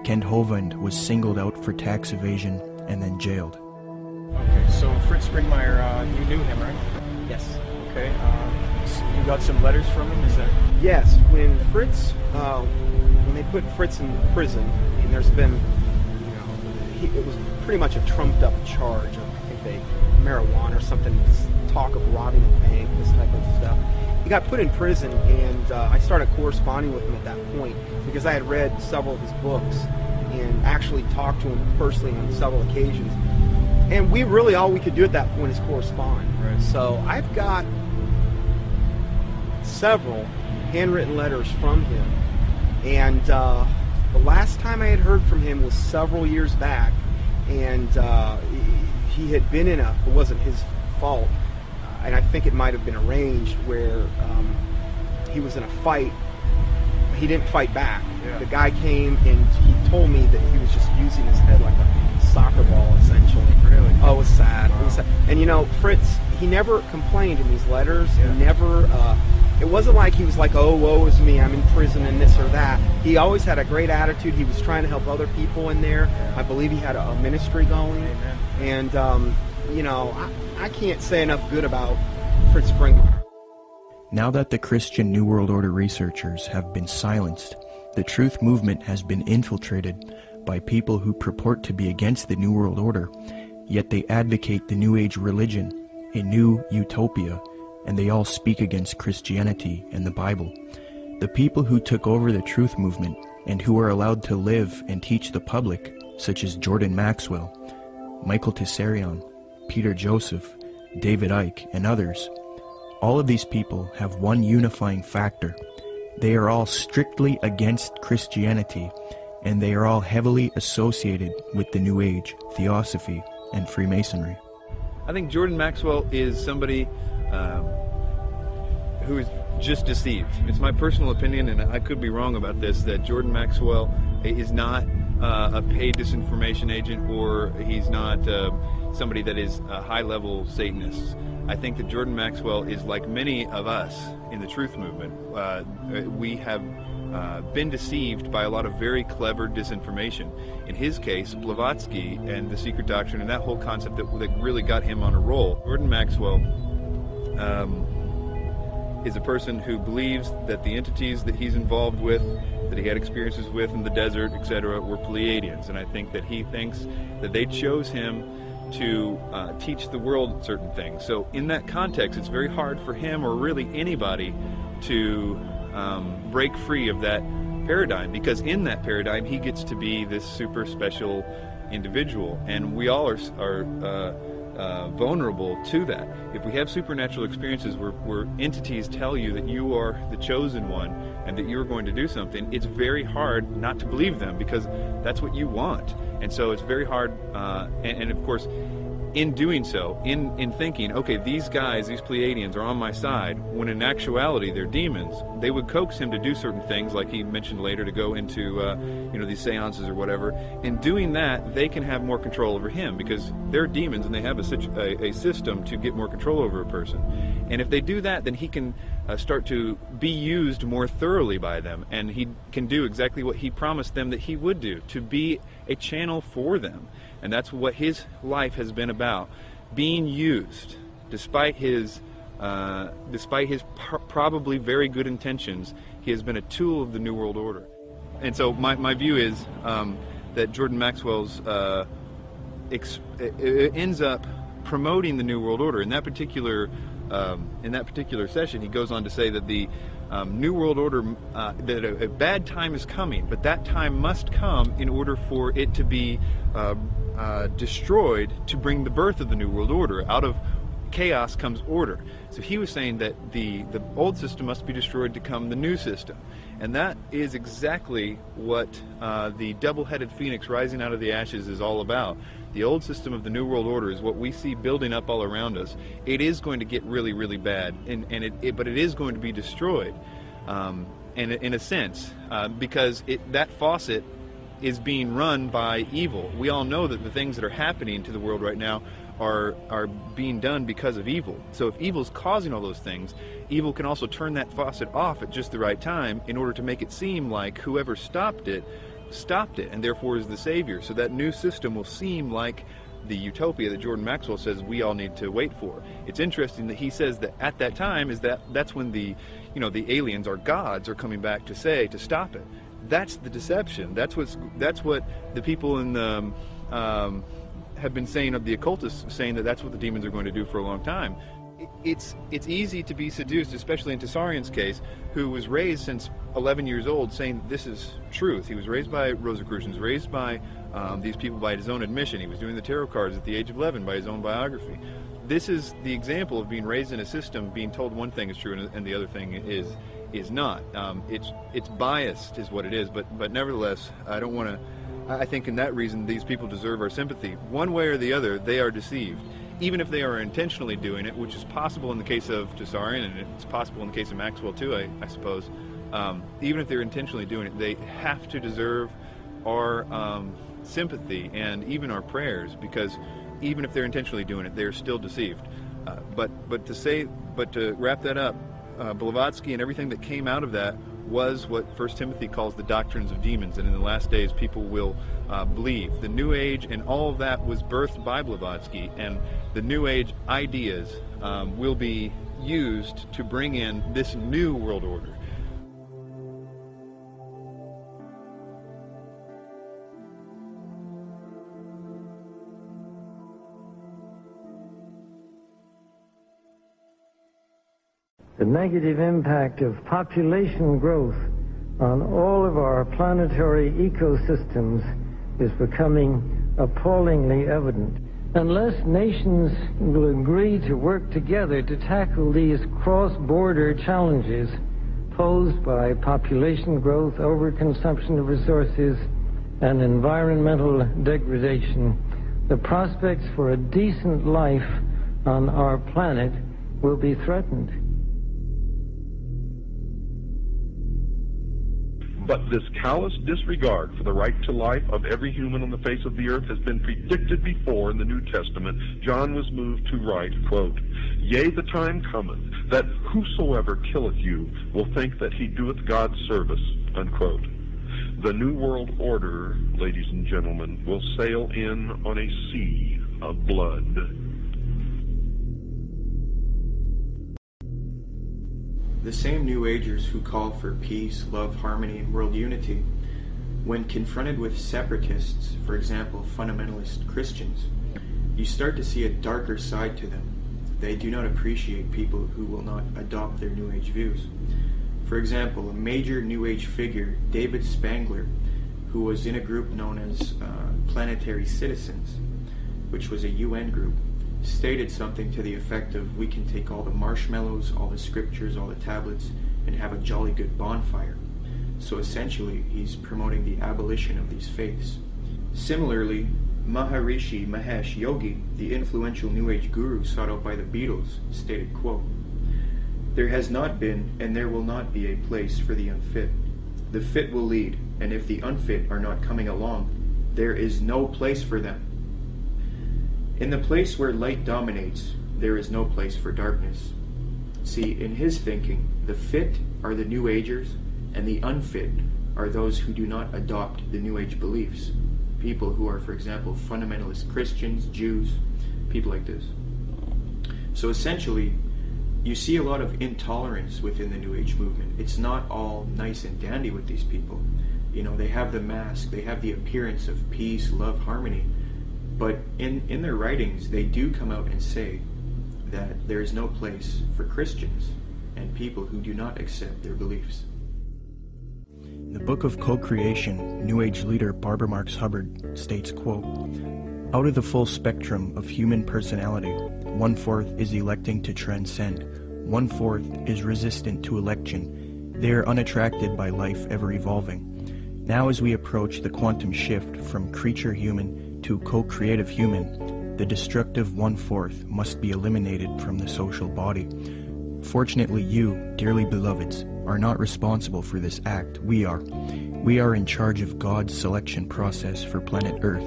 Kent Hovind was singled out for tax evasion and then jailed. Okay, so Fritz Springmeier, you knew him, right? Yes. Okay, so you got some letters from him, is that? Yes, when they put Fritz in prison, and there's been, it was pretty much a trumped-up charge of, I think marijuana or something, talk of robbing a bank, this type of stuff. He got put in prison, and I started corresponding with him at that point because I had read several of his books and actually talked to him personally on several occasions. And all we could do at that point is correspond. Right. So I've got several handwritten letters from him, and the last time I had heard from him was several years back, and he had been it wasn't his fault, and I think it might have been arranged where he was in a fight. He didn't fight back. Yeah. The guy came and he told me that he was just using his head like a soccer ball, essentially. Really? Oh, it was sad. Wow. It was sad. And Fritz, he never complained in these letters. Yeah. He never, it wasn't like he was like, oh, woe is me, I'm in prison and this or that. He always had a great attitude. He was trying to help other people in there. I believe he had a ministry going. Amen. And, I can't say enough good about Fritz Springmeier. Now that the Christian New World Order researchers have been silenced, the truth movement has been infiltrated by people who purport to be against the New World Order, yet they advocate the New Age religion, a new utopia, and they all speak against Christianity and the Bible. The people who took over the truth movement and who are allowed to live and teach the public, such as Jordan Maxwell, Michael Tessarion, Peter Joseph, David Icke, and others, all of these people have one unifying factor. They are all strictly against Christianity, and they are all heavily associated with the New Age, Theosophy, and Freemasonry. I think Jordan Maxwell is somebody who is just deceived. It's my personal opinion, and I could be wrong about this, that Jordan Maxwell is not a paid disinformation agent, or he's not somebody that is a high-level Satanist. I think that Jordan Maxwell is like many of us in the truth movement. We have been deceived by a lot of very clever disinformation. In his case, Blavatsky and the secret doctrine and that whole concept that really got him on a roll. Jordan Maxwell is a person who believes that the entities that he's involved with, that he had experiences with in the desert, etc., were Pleiadians. And I think that he thinks that they chose him to teach the world certain things. So in that context, it's very hard for him, or really anybody, to break free of that paradigm, because in that paradigm he gets to be this super special individual, and we all are vulnerable to that. If we have supernatural experiences where entities tell you that you are the chosen one and that you're going to do something, it's very hard not to believe them, because that's what you want. And so it's very hard, and of course, in doing so, in thinking, okay, these guys, these Pleiadians are on my side, when in actuality they're demons, they would coax him to do certain things, like he mentioned later, to go into these seances or whatever. In doing that, they can have more control over him, because they're demons and they have a system to get more control over a person. And if they do that, then he can start to be used more thoroughly by them, and he can do exactly what he promised them that he would do, to be a channel for them. And that's what his life has been about, being used, despite his probably very good intentions. He has been a tool of the New World Order. And so my view is that Jordan Maxwell's ends up promoting the New World Order. In that particular session, he goes on to say that the New World Order, that a bad time is coming, but that time must come in order for it to be destroyed, to bring the birth of the New World Order. Out of chaos comes order. So he was saying that the old system must be destroyed to come the new system. And that is exactly what the double-headed phoenix rising out of the ashes is all about. The old system of the New World Order is what we see building up all around us. It is going to get really, really bad, but it is going to be destroyed, in a sense, because that faucet is being run by evil. We all know that the things that are happening to the world right now are being done because of evil. So if evil's causing all those things, evil can also turn that faucet off at just the right time in order to make it seem like whoever stopped it, and therefore is the savior. So that new system will seem like the utopia that Jordan Maxwell says we all need to wait for. It's interesting that he says that at that time that's when the aliens, our gods, are coming back to stop it. That's the deception. That's what the people in the have been saying of the occultists, saying that that's what the demons are going to do for a long time. It's easy to be seduced, especially in Tsarion's case, who was raised since 11 years old saying this is truth. He was raised by Rosicrucians, raised by these people by his own admission. He was doing the tarot cards at the age of 11 by his own biography. This is the example of being raised in a system, being told one thing is true and the other thing is not. It's biased is what it is, but nevertheless, I think in that reason these people deserve our sympathy. One way or the other, they are deceived. Even if they are intentionally doing it, which is possible in the case of Tsarion, and it's possible in the case of Maxwell too, I suppose. Even if they're intentionally doing it, they have to deserve our sympathy and even our prayers, because even if they're intentionally doing it, they're still deceived. But to wrap that up, Blavatsky and everything that came out of that was what 1 Timothy calls the doctrines of demons, and in the last days people will believe. The New Age and all of that was birthed by Blavatsky, and the New Age ideas will be used to bring in this new world order. The negative impact of population growth on all of our planetary ecosystems is becoming appallingly evident. Unless nations will agree to work together to tackle these cross-border challenges posed by population growth, overconsumption of resources, and environmental degradation, the prospects for a decent life on our planet will be threatened. But this callous disregard for the right to life of every human on the face of the earth has been predicted before in the New Testament. John was moved to write, quote, "Yea, the time cometh, that whosoever killeth you will think that he doeth God's service," unquote. The New World Order, ladies and gentlemen, will sail in on a sea of blood. The same New Agers who call for peace, love, harmony, and world unity, when confronted with separatists, for example, fundamentalist Christians, you start to see a darker side to them. They do not appreciate people who will not adopt their New Age views. For example, a major New Age figure, David Spangler, who was in a group known as Planetary Citizens, which was a UN group, stated something to the effect of, we can take all the marshmallows, all the scriptures, all the tablets, and have a jolly good bonfire. So essentially, he's promoting the abolition of these faiths. Similarly, Maharishi Mahesh Yogi, the influential New Age guru sought out by the Beatles, stated, quote, "There has not been and there will not be a place for the unfit. The fit will lead, and if the unfit are not coming along, there is no place for them. In the place where light dominates, there is no place for darkness." See, in his thinking, the fit are the New Agers, and the unfit are those who do not adopt the New Age beliefs. People who are, for example, fundamentalist Christians, Jews, people like this. So essentially, you see a lot of intolerance within the New Age movement. It's not all nice and dandy with these people. You know, they have the mask, they have the appearance of peace, love, harmony. But in their writings, they do come out and say that there is no place for Christians and people who do not accept their beliefs. In the Book of Co-Creation, New Age leader Barbara Marx Hubbard states, quote, "Out of the full spectrum of human personality, 1/4 is electing to transcend, 1/4 is resistant to election. They are unattracted by life ever evolving. Now as we approach the quantum shift from creature human to co-creative human, the destructive 1/4 must be eliminated from the social body. Fortunately, you, dearly beloveds, are not responsible for this act. We are. We are in charge of God's selection process for planet Earth.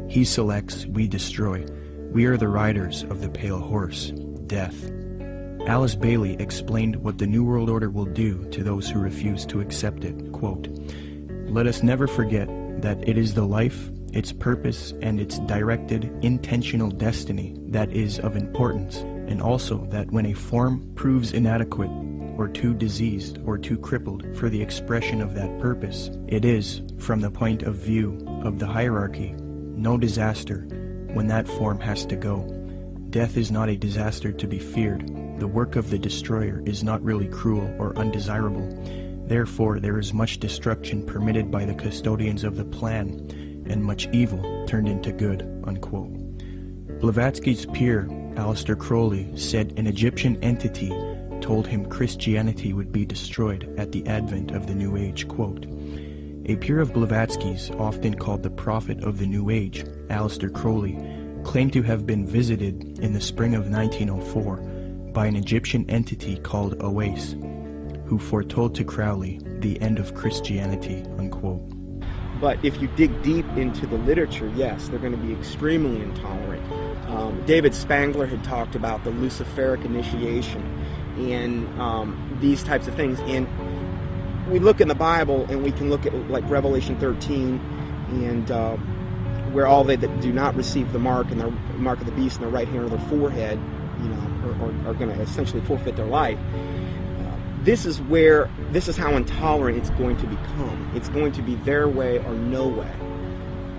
He selects, we destroy. We are the riders of the pale horse, death." Alice Bailey explained what the New World Order will do to those who refuse to accept it. Quote, "Let us never forget that it is the life, its purpose, and its directed, intentional destiny that is of importance, and also that when a form proves inadequate, or too diseased, or too crippled for the expression of that purpose, it is, from the point of view of the hierarchy, no disaster when that form has to go. Death is not a disaster to be feared. The work of the destroyer is not really cruel or undesirable. Therefore, there is much destruction permitted by the custodians of the plan, and much evil turned into good," unquote. Blavatsky's peer, Aleister Crowley, said an Egyptian entity told him Christianity would be destroyed at the advent of the New Age, quote. A peer of Blavatsky's, often called the prophet of the New Age, Aleister Crowley, claimed to have been visited in the spring of 1904 by an Egyptian entity called Oase, who foretold to Crowley the end of Christianity, unquote. But if you dig deep into the literature, yes, they're going to be extremely intolerant. David Spangler had talked about the Luciferic initiation and these types of things. And we look in the Bible and we can look at like Revelation 13 and where all they that do not receive the mark and the mark of the beast in their right hand or their forehead, you know, are going to essentially forfeit their life. This is how intolerant it's going to become. It's going to be their way or no way.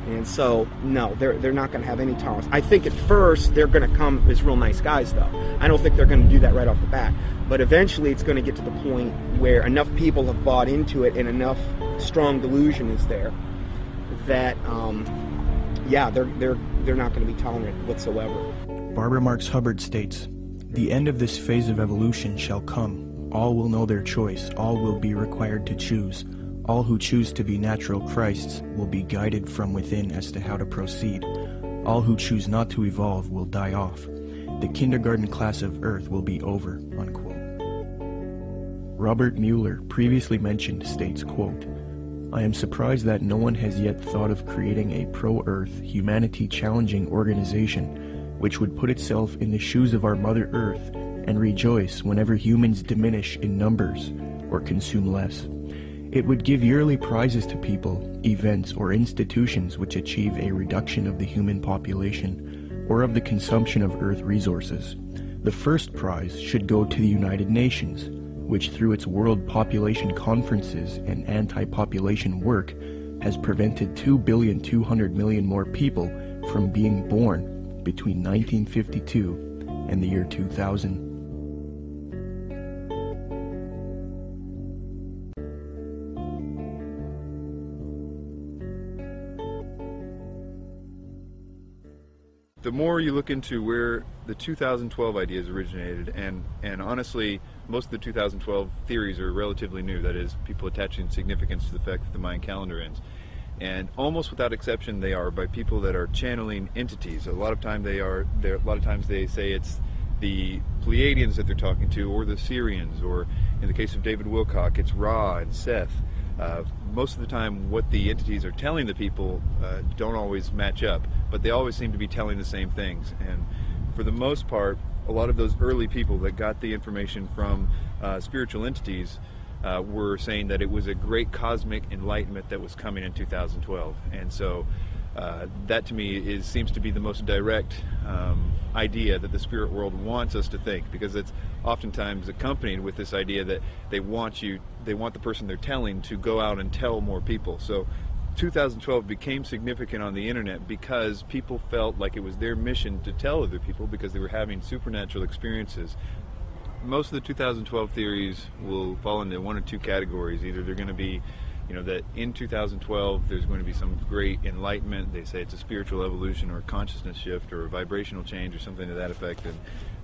And so, no, they're not going to have any tolerance. I think at first they're going to come as real nice guys, though. I don't think they're going to do that right off the bat. But eventually it's going to get to the point where enough people have bought into it and enough strong delusion is there that, yeah, they're not going to be tolerant whatsoever. Barbara Marx Hubbard states, "The end of this phase of evolution shall come. All will know their choice. All will be required to choose. All who choose to be natural Christs will be guided from within as to how to proceed. All who choose not to evolve will die off. the kindergarten class of Earth will be over, unquote. Robert Mueller, previously mentioned, states, quote, I am surprised that no one has yet thought of creating a pro-Earth, humanity-challenging organization which would put itself in the shoes of our Mother Earth and rejoice whenever humans diminish in numbers or consume less. It would give yearly prizes to people, events, or institutions which achieve a reduction of the human population or of the consumption of Earth resources. The first prize should go to the United Nations, which through its World Population Conferences and anti-population work has prevented 2,200,000,000 more people from being born between 1952 and the year 2000. The more you look into where the 2012 ideas originated, and honestly, most of the 2012 theories are relatively new, that is, people attaching significance to the fact that the Mayan calendar ends. And almost without exception, they are by people that are channeling entities. A lot of times they say it's the Pleiadians that they're talking to, or the Syrians, or in the case of David Wilcock, it's Ra and Seth. Most of the time what the entities are telling the people don't always match up, but they always seem to be telling the same things. And for the most part, a lot of those early people that got the information from spiritual entities were saying that it was a great cosmic enlightenment that was coming in 2012. And so that to me seems to be the most direct idea that the spirit world wants us to think, because it's oftentimes accompanied with this idea that they want the person they're telling to go out and tell more people. So 2012 became significant on the internet because people felt like it was their mission to tell other people because they were having supernatural experiences. Most of the 2012 theories will fall into one or two categories. Either they're going to be, that in 2012 there's going to be some great enlightenment. They say it's a spiritual evolution or a consciousness shift or a vibrational change or something to that effect. And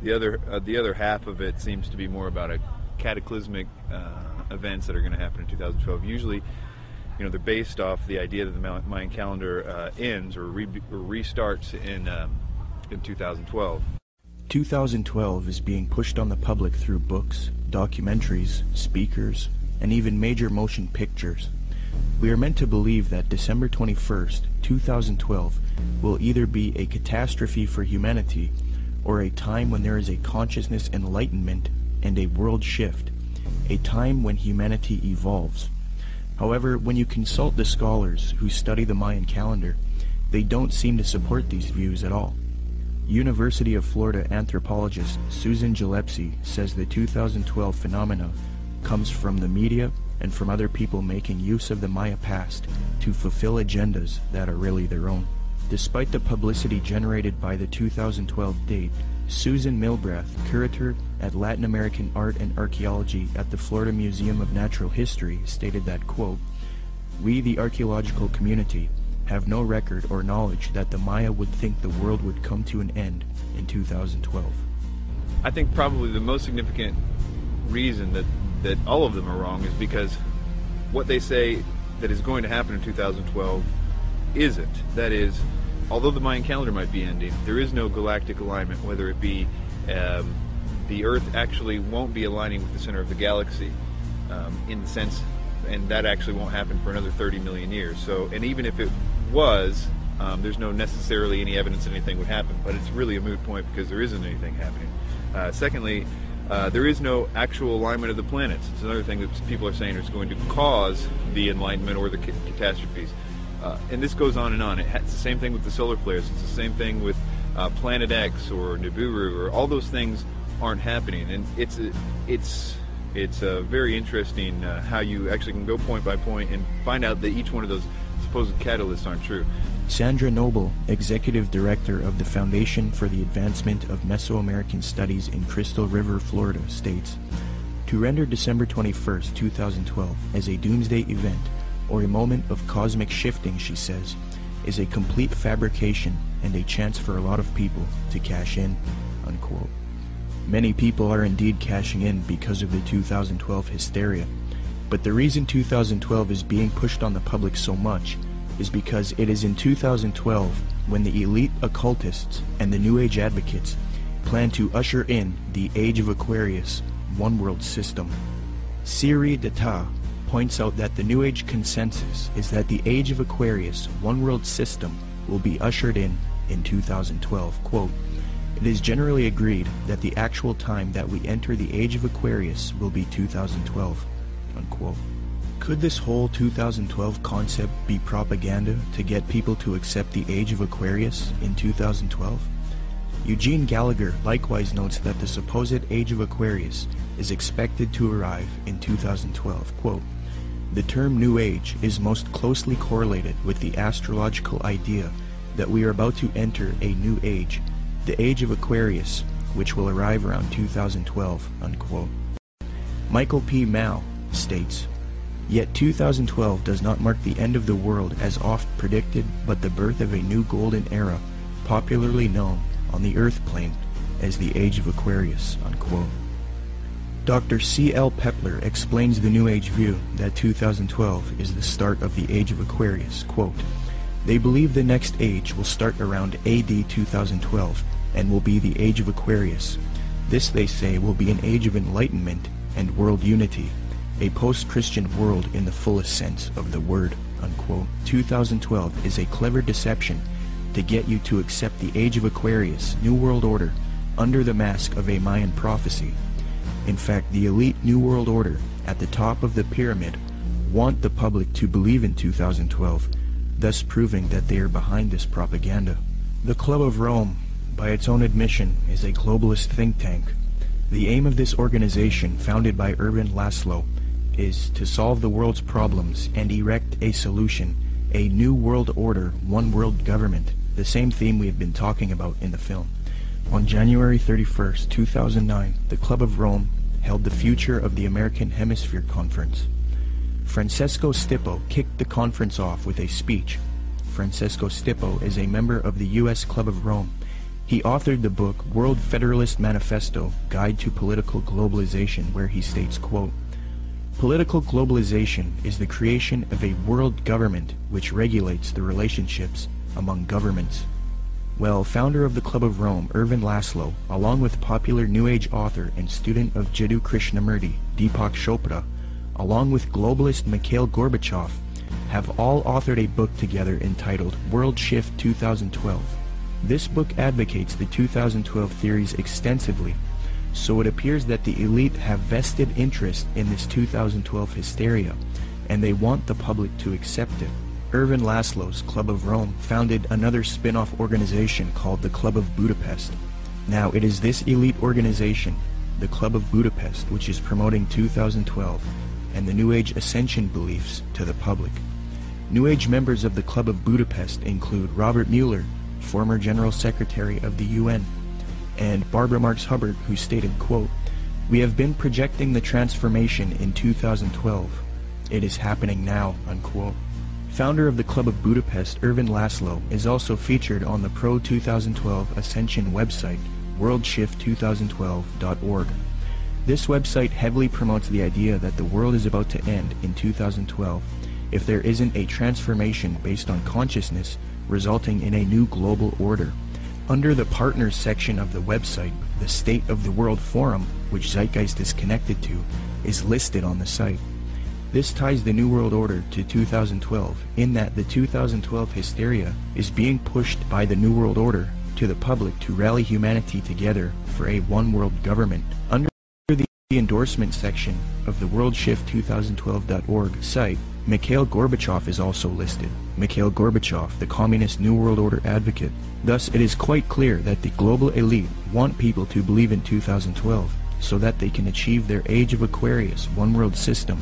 the other half of it seems to be more about a cataclysmic events that are going to happen in 2012. Usually, they're based off the idea that the Mayan calendar ends or restarts in 2012. 2012 is being pushed on the public through books, documentaries, speakers, and even major motion pictures. We are meant to believe that December 21st, 2012 will either be a catastrophe for humanity or a time when there is a consciousness enlightenment and a world shift, a time when humanity evolves. However, when you consult the scholars who study the Mayan calendar, they don't seem to support these views at all. University of Florida anthropologist Susan Gillespie says the 2012 phenomena comes from the media and from other people making use of the Maya past to fulfill agendas that are really their own. Despite the publicity generated by the 2012 date, Susan Milbrath, curator at Latin American Art and Archaeology at the Florida Museum of Natural History, stated that, quote, "We, the archaeological community, have no record or knowledge that the Maya would think the world would come to an end in 2012. I think probably the most significant reason that all of them are wrong is because what they say that is going to happen in 2012 isn't. That is, although the Mayan calendar might be ending, there is no galactic alignment, whether it be the Earth actually won't be aligning with the center of the galaxy in the sense, and that actually won't happen for another 30 million years. So, and even if it was, there's no necessarily any evidence that anything would happen, but it's really a moot point because there isn't anything happening. Secondly, there is no actual alignment of the planets. It's another thing that people are saying is going to cause the enlightenment or the catastrophes. And this goes on and on. It's the same thing with the solar flares. It's the same thing with Planet X or Nibiru, or all those things aren't happening. And it's very interesting how you actually can go point by point and find out that each one of those supposed catalysts aren't true. Sandra Noble, Executive Director of the Foundation for the Advancement of Mesoamerican Studies in Crystal River, Florida, states, "To render December 21st, 2012 as a doomsday event or a moment of cosmic shifting," she says, "is a complete fabrication and a chance for a lot of people to cash in," unquote. Many people are indeed cashing in because of the 2012 hysteria, but the reason 2012 is being pushed on the public so much is because it is in 2012 when the elite occultists and the New Age advocates plan to usher in the Age of Aquarius one-world system. Siri Data points out that the New Age consensus is that the Age of Aquarius one-world system will be ushered in 2012. Quote, "It is generally agreed that the actual time that we enter the Age of Aquarius will be 2012. Unquote. Could this whole 2012 concept be propaganda to get people to accept the Age of Aquarius in 2012? Eugene Gallagher likewise notes that the supposed Age of Aquarius is expected to arrive in 2012. Quote, "The term New Age is most closely correlated with the astrological idea that we are about to enter a new age, the Age of Aquarius, which will arrive around 2012. Unquote. Michael P. Mao states, "Yet 2012 does not mark the end of the world as oft predicted, but the birth of a new golden era, popularly known on the Earth plane as the Age of Aquarius." Unquote. Dr. C.L. Pepler explains the New Age view that 2012 is the start of the Age of Aquarius. Quote, "They believe the next age will start around AD 2012 and will be the Age of Aquarius. This, they say, will be an age of enlightenment and world unity, a post-Christian world in the fullest sense of the word." Unquote. 2012 is a clever deception to get you to accept the Age of Aquarius, New World Order, under the mask of a Mayan prophecy. In fact, the elite New World Order at the top of the pyramid want the public to believe in 2012, thus proving that they are behind this propaganda. The Club of Rome, by its own admission, is a globalist think tank. The aim of this organization, founded by Erwin Laszlo, is to solve the world's problems and erect a solution, a new world order, one world government, the same theme we have been talking about in the film. On January 31st, 2009, the Club of Rome held the Future of the American Hemisphere Conference. Francesco Stippo kicked the conference off with a speech. Francesco Stippo is a member of the U.S. Club of Rome. He authored the book World Federalist Manifesto, Guide to Political Globalization, where he states, quote, "Political globalization is the creation of a world government which regulates the relationships among governments." Well, founder of the Club of Rome, Erwin Laszlo, along with popular New Age author and student of Jiddu Krishnamurti, Deepak Chopra, along with globalist Mikhail Gorbachev, have all authored a book together entitled World Shift 2012. This book advocates the 2012 theories extensively, so it appears that the elite have vested interest in this 2012 hysteria, and they want the public to accept it. Erwin Laszlo's Club of Rome founded another spin-off organization called the Club of Budapest. Now, it is this elite organization, the Club of Budapest, which is promoting 2012 and the New Age ascension beliefs to the public. New Age members of the Club of Budapest include Robert Mueller, former General Secretary of the UN, and Barbara Marx Hubbard, who stated, quote, "We have been projecting the transformation in 2012. It is happening now," unquote. Founder of the Club of Budapest, Erwin Laszlo, is also featured on the Pro-2012 Ascension website, worldshift2012.org. This website heavily promotes the idea that the world is about to end in 2012 if there isn't a transformation based on consciousness resulting in a new global order. Under the Partners section of the website, the State of the World Forum, which Zeitgeist is connected to, is listed on the site. This ties the New World Order to 2012, in that the 2012 hysteria is being pushed by the New World Order to the public to rally humanity together for a one-world government. Under the endorsement section of the worldshift2012.org site, Mikhail Gorbachev is also listed. Mikhail Gorbachev, the Communist New World Order advocate. Thus, it is quite clear that the global elite want people to believe in 2012 so that they can achieve their Age of Aquarius one-world system,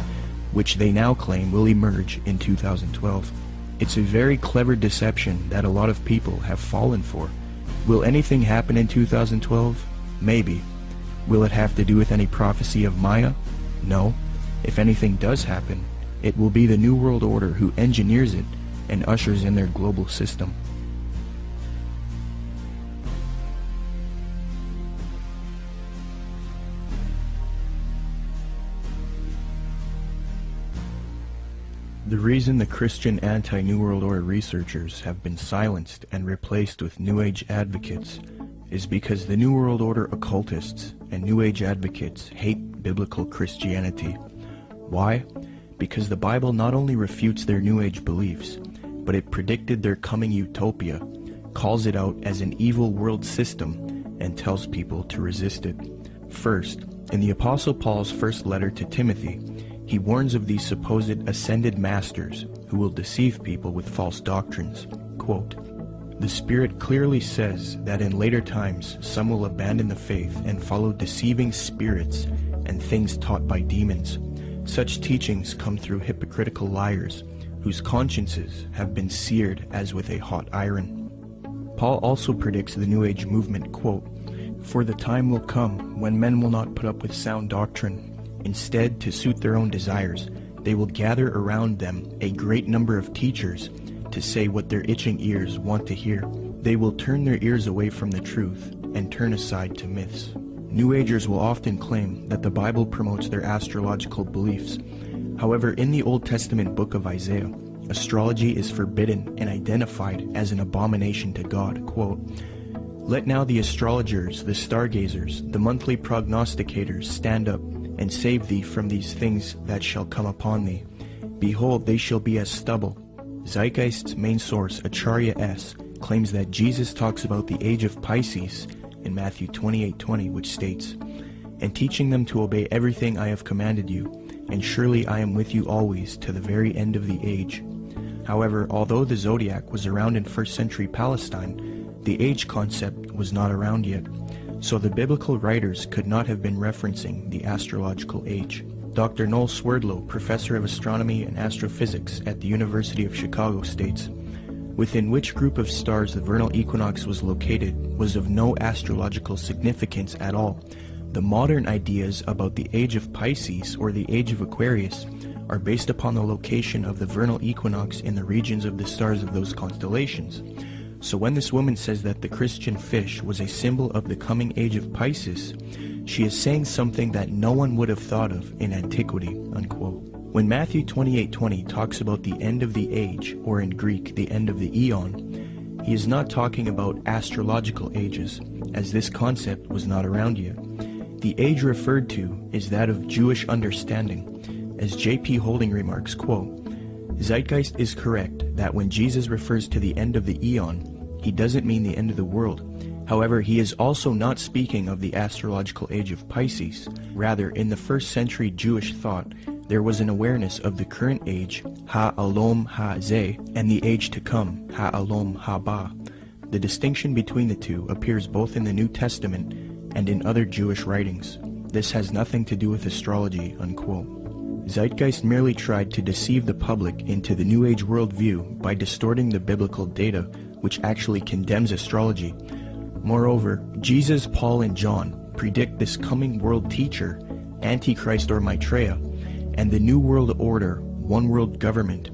which they now claim will emerge in 2012. It's a very clever deception that a lot of people have fallen for. Will anything happen in 2012? Maybe. Will it have to do with any prophecy of Maya? No. If anything does happen, it will be the New World Order who engineers it and ushers in their global system. The reason the Christian anti-New World Order researchers have been silenced and replaced with New Age advocates is because the New World Order occultists and New Age advocates hate biblical Christianity. Why? Because the Bible not only refutes their New Age beliefs, but it predicted their coming utopia, calls it out as an evil world system, and tells people to resist it. First, in the Apostle Paul's first letter to Timothy, he warns of these supposed ascended masters who will deceive people with false doctrines. Quote, "The Spirit clearly says that in later times some will abandon the faith and follow deceiving spirits and things taught by demons. Such teachings come through hypocritical liars, whose consciences have been seared as with a hot iron." Paul also predicts the New Age movement, quote, "For the time will come when men will not put up with sound doctrine. Instead, to suit their own desires, they will gather around them a great number of teachers to say what their itching ears want to hear. They will turn their ears away from the truth and turn aside to myths." New Agers will often claim that the Bible promotes their astrological beliefs. However, in the Old Testament book of Isaiah, astrology is forbidden and identified as an abomination to God. Quote, "Let now the astrologers, the stargazers, the monthly prognosticators stand up and save thee from these things that shall come upon thee. Behold, they shall be as stubble." Zeitgeist's main source, Acharya S., claims that Jesus talks about the age of Pisces in Matthew 28:20, which states, "And teaching them to obey everything I have commanded you, and surely I am with you always to the very end of the age." However, although the zodiac was around in 1st century Palestine, the age concept was not around yet, so the biblical writers could not have been referencing the astrological age. Dr. Noel Swerdlow, professor of astronomy and astrophysics at the University of Chicago, states, "Within which group of stars the vernal equinox was located was of no astrological significance at all. The modern ideas about the age of Pisces or the age of Aquarius are based upon the location of the vernal equinox in the regions of the stars of those constellations. So when this woman says that the Christian fish was a symbol of the coming age of Pisces, she is saying something that no one would have thought of in antiquity." Unquote. When Matthew 28:20 talks about the end of the age, or in Greek, the end of the eon, he is not talking about astrological ages, as this concept was not around yet. The age referred to is that of Jewish understanding. As J.P. Holding remarks, quote, "Zeitgeist is correct that when Jesus refers to the end of the eon, he doesn't mean the end of the world. However, he is also not speaking of the astrological age of Pisces. Rather, in the 1st century Jewish thought, there was an awareness of the current age, Ha-Alom Ha-Zeh, and the age to come, Ha-Alom Ha-Ba. The distinction between the two appears both in the New Testament and in other Jewish writings. This has nothing to do with astrology." Unquote. Zeitgeist merely tried to deceive the public into the New Age worldview by distorting the biblical data, which actually condemns astrology. Moreover, Jesus, Paul, and John predict this coming world teacher, Antichrist or Maitreya, and the New World Order, one world government,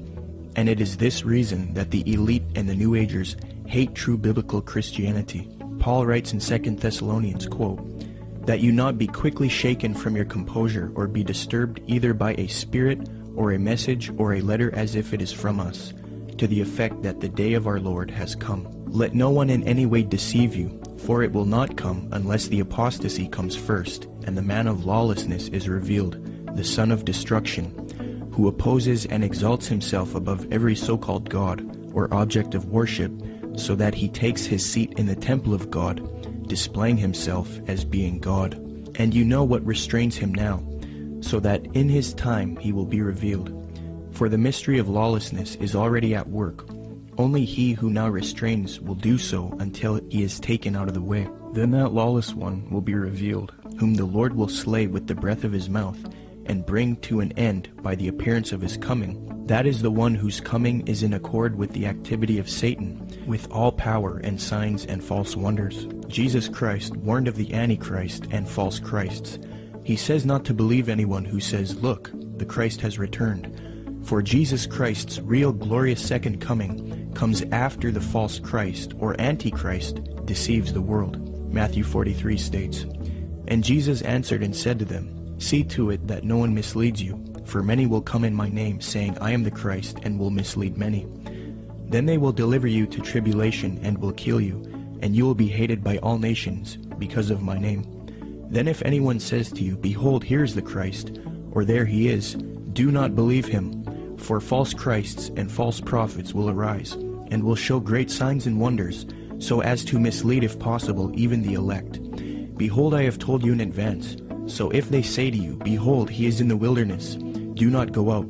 and it is this reason that the elite and the New Agers hate true biblical Christianity. Paul writes in 2 Thessalonians, quote, "That you not be quickly shaken from your composure or be disturbed either by a spirit or a message or a letter as if it is from us, to the effect that the day of our Lord has come. Let no one in any way deceive you, for it will not come unless the apostasy comes first, and the man of lawlessness is revealed, the son of destruction, who opposes and exalts himself above every so-called God or object of worship, so that he takes his seat in the temple of God, displaying himself as being God. And you know what restrains him now, so that in his time he will be revealed. For the mystery of lawlessness is already at work. Only he who now restrains will do so until he is taken out of the way. Then that lawless one will be revealed, whom the Lord will slay with the breath of his mouth, and bring to an end by the appearance of his coming. That is the one whose coming is in accord with the activity of Satan, with all power and signs and false wonders. Jesus Christ warned of the Antichrist and false Christs. He says not to believe anyone who says, "Look, the Christ has returned." For Jesus Christ's real glorious second coming comes after the false Christ or Antichrist deceives the world. Matthew 43 states, "And Jesus answered and said to them, See to it that no one misleads you, for many will come in my name, saying, I am the Christ, and will mislead many. Then they will deliver you to tribulation and will kill you, and you will be hated by all nations because of my name. Then if anyone says to you, Behold, here is the Christ, or there he is, do not believe him. For false Christs and false prophets will arise, and will show great signs and wonders, so as to mislead, if possible, even the elect. Behold, I have told you in advance. So if they say to you, Behold, he is in the wilderness, do not go out.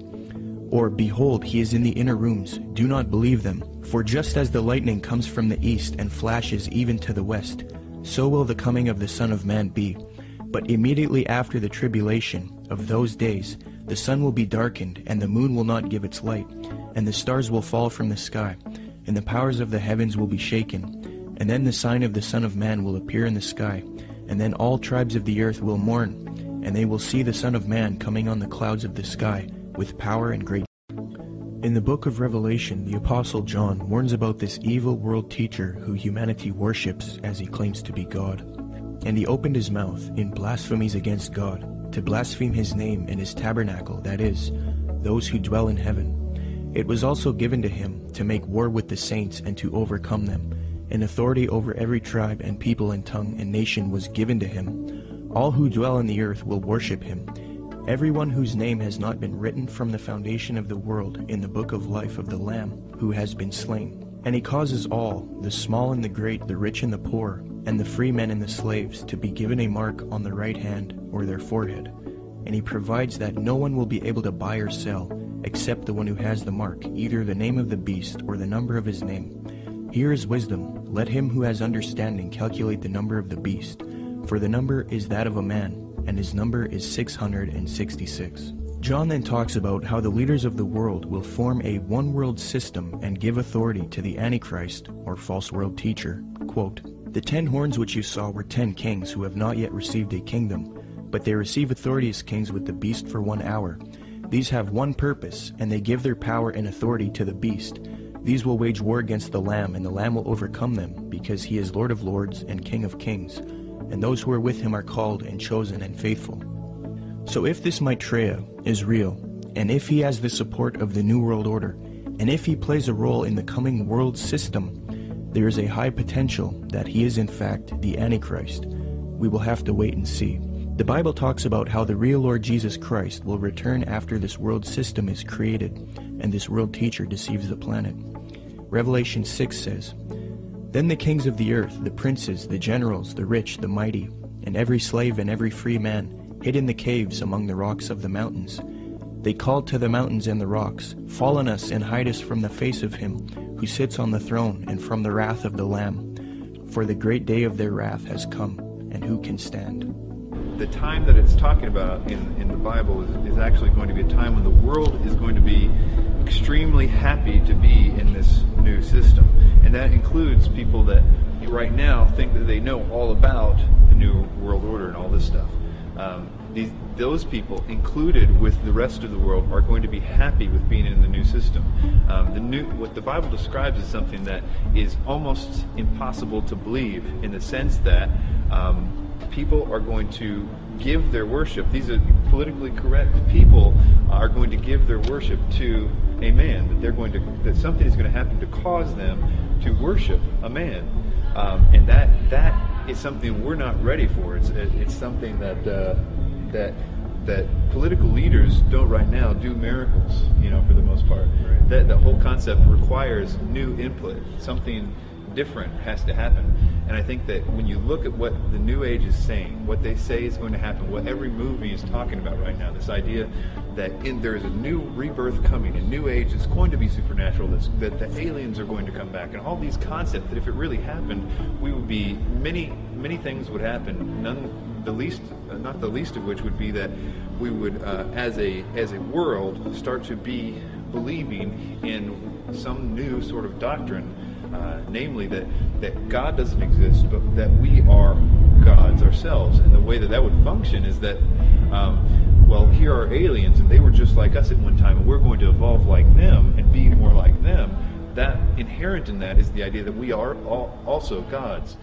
Or, Behold, he is in the inner rooms, do not believe them. For just as the lightning comes from the east and flashes even to the west, so will the coming of the Son of Man be. But immediately after the tribulation of those days, the sun will be darkened, and the moon will not give its light, and the stars will fall from the sky, and the powers of the heavens will be shaken. And then the sign of the Son of Man will appear in the sky, and then all tribes of the earth will mourn, and they will see the Son of Man coming on the clouds of the sky with power and great. In the book of Revelation, the Apostle John warns about this evil world teacher who humanity worships as he claims to be God. And he opened his mouth in blasphemies against God, to blaspheme his name and his tabernacle, that is, those who dwell in heaven. It was also given to him to make war with the saints and to overcome them. And authority over every tribe and people and tongue and nation was given to him. All who dwell on the earth will worship him. Everyone whose name has not been written from the foundation of the world in the book of life of the Lamb who has been slain. And he causes all, the small and the great, the rich and the poor, and the free men and the slaves, to be given a mark on the right hand or their forehead. And he provides that no one will be able to buy or sell, except the one who has the mark, either the name of the beast or the number of his name. Here is wisdom. Let him who has understanding calculate the number of the beast, for the number is that of a man, and his number is 666. John then talks about how the leaders of the world will form a one-world system and give authority to the Antichrist, or false world teacher. Quote, The 10 horns which you saw were 10 kings who have not yet received a kingdom, but they receive authority as kings with the beast for 1 hour. These have one purpose, and they give their power and authority to the beast. These will wage war against the Lamb, and the Lamb will overcome them, because he is Lord of lords and King of kings, and those who are with him are called and chosen and faithful. So if this Maitreya is real, and if he has the support of the New World Order, and if he plays a role in the coming world system, there is a high potential that he is in fact the Antichrist. We will have to wait and see. The Bible talks about how the real Lord Jesus Christ will return after this world system is created, and this world teacher deceives the planet. Revelation 6 says, Then the kings of the earth, the princes, the generals, the rich, the mighty, and every slave and every free man, hid in the caves among the rocks of the mountains. They called to the mountains and the rocks, Fall on us and hide us from the face of him who sits on the throne and from the wrath of the Lamb. For the great day of their wrath has come, and who can stand? The time that it's talking about in the Bible is actually going to be a time when the world is going to be extremely happy to be in this new system. And that includes people that right now think that they know all about the New World Order and all this stuff. Those people, included with the rest of the world, are going to be happy with being in the new system. What the Bible describes is something that is almost impossible to believe, in the sense that people are going to give their worship. These are politically correct people are going to give their worship to a man. That something is going to happen to cause them to worship a man, and that is something we're not ready for. It's something that political leaders don't right now do miracles, for the most part. Right. That whole concept requires new input. Something different has to happen. And I think that when you look at what the New Age is saying, what they say is going to happen, what every movie is talking about right now, this idea that there is a new rebirth coming, a new age that's going to be supernatural, that the aliens are going to come back, and all these concepts that if it really happened, we would be, many things would happen. Not the least of which would be that we would, as a world, start to be believing in some new sort of doctrine, namely that God doesn't exist, but that we are gods ourselves. And the way that would function is that, here are aliens, and they were just like us at one time, and we're going to evolve like them and be more like them. That inherent in that is the idea that we are also gods.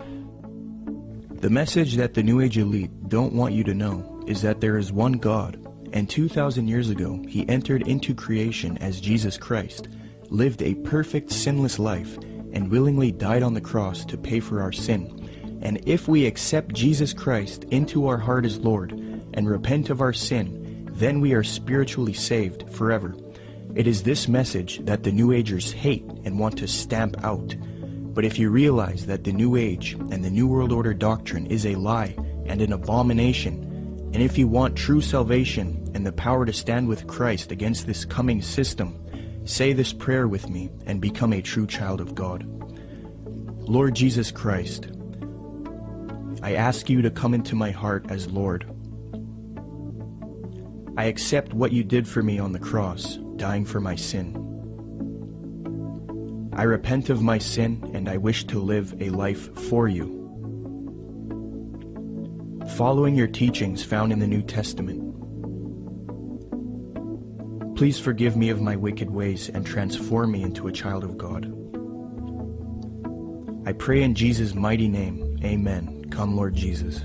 The message that the New Age elite don't want you to know is that there is one God, and 2,000 years ago he entered into creation as Jesus Christ, lived a perfect sinless life, and willingly died on the cross to pay for our sin. And if we accept Jesus Christ into our heart as Lord and repent of our sin, then we are spiritually saved forever. It is this message that the New Agers hate and want to stamp out. But if you realize that the New Age and the New World Order doctrine is a lie and an abomination, and if you want true salvation and the power to stand with Christ against this coming system, say this prayer with me and become a true child of God. Lord Jesus Christ, I ask you to come into my heart as Lord. I accept what you did for me on the cross, dying for my sin. I repent of my sin and I wish to live a life for you, following your teachings found in the New Testament. Please forgive me of my wicked ways and transform me into a child of God. I pray in Jesus' mighty name, amen. Come, Lord Jesus.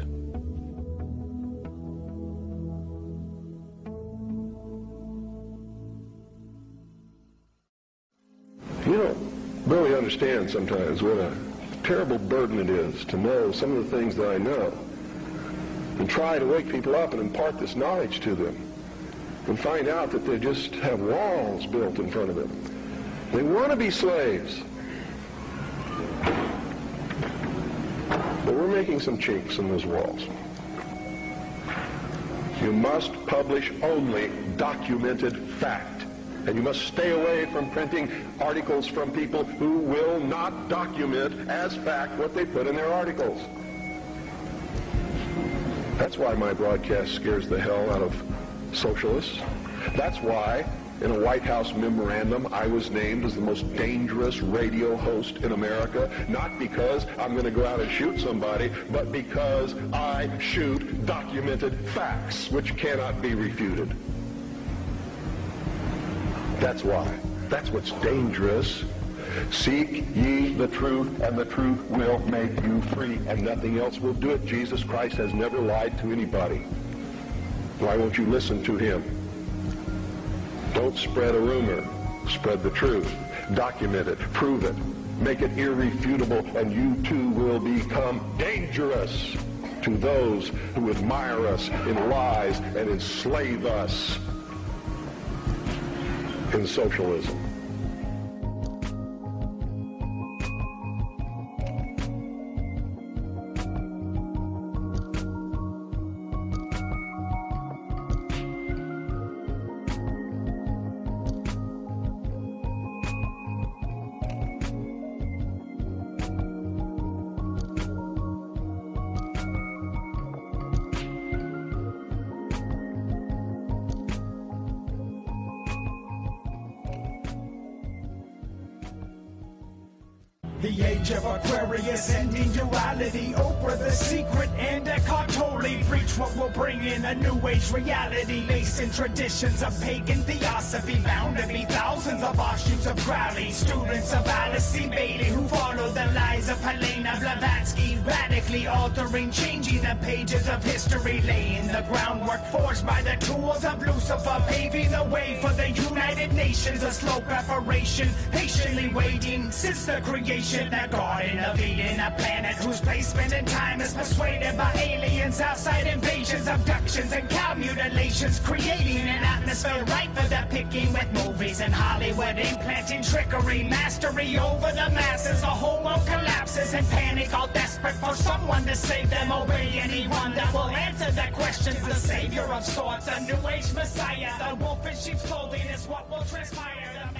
You don't really understand sometimes what a terrible burden it is to know some of the things that I know and try to wake people up and impart this knowledge to them and find out that they just have walls built in front of them. They want to be slaves. But we're making some chinks in those walls. You must publish only documented fact. And you must stay away from printing articles from people who will not document as fact what they put in their articles. That's why my broadcast scares the hell out of socialists. That's why in a White House memorandum I was named as the most dangerous radio host in America, not because I'm going to go out and shoot somebody, but because I shoot documented facts which cannot be refuted. That's why. That's what's dangerous. Seek ye the truth, and the truth will make you free, and nothing else will do it. Jesus Christ has never lied to anybody. Why won't you listen to him? Don't spread a rumor. Spread the truth. Document it. Prove it. Make it irrefutable, and you too will become dangerous to those who admire us in lies and enslave us in socialism. The age of Aquarius ending duality, Oprah the secret and Eckhart Tolle preach what will bring in a new age reality, laced in traditions of pagan theosophy, bound to be thousands of offshoots of Crowley, students of Alice C. Bailey who follow the lies of Helena Blavatsky, radically altering, changing the pages of history, laying the groundwork forged by the tools of Lucifer, paving the way for the United Nations, a slow preparation, patiently waiting since the creation. The Garden of Eden, a planet whose placement in time is persuaded by aliens, outside invasions, abductions, and cow mutilations, creating an atmosphere ripe for the picking with movies and Hollywood, implanting trickery, mastery over the masses. The whole world collapses in panic, all desperate for someone to save them. Obey anyone that will answer their questions. The savior of sorts, a new age messiah. The wolf in sheep's clothing is what will transpire.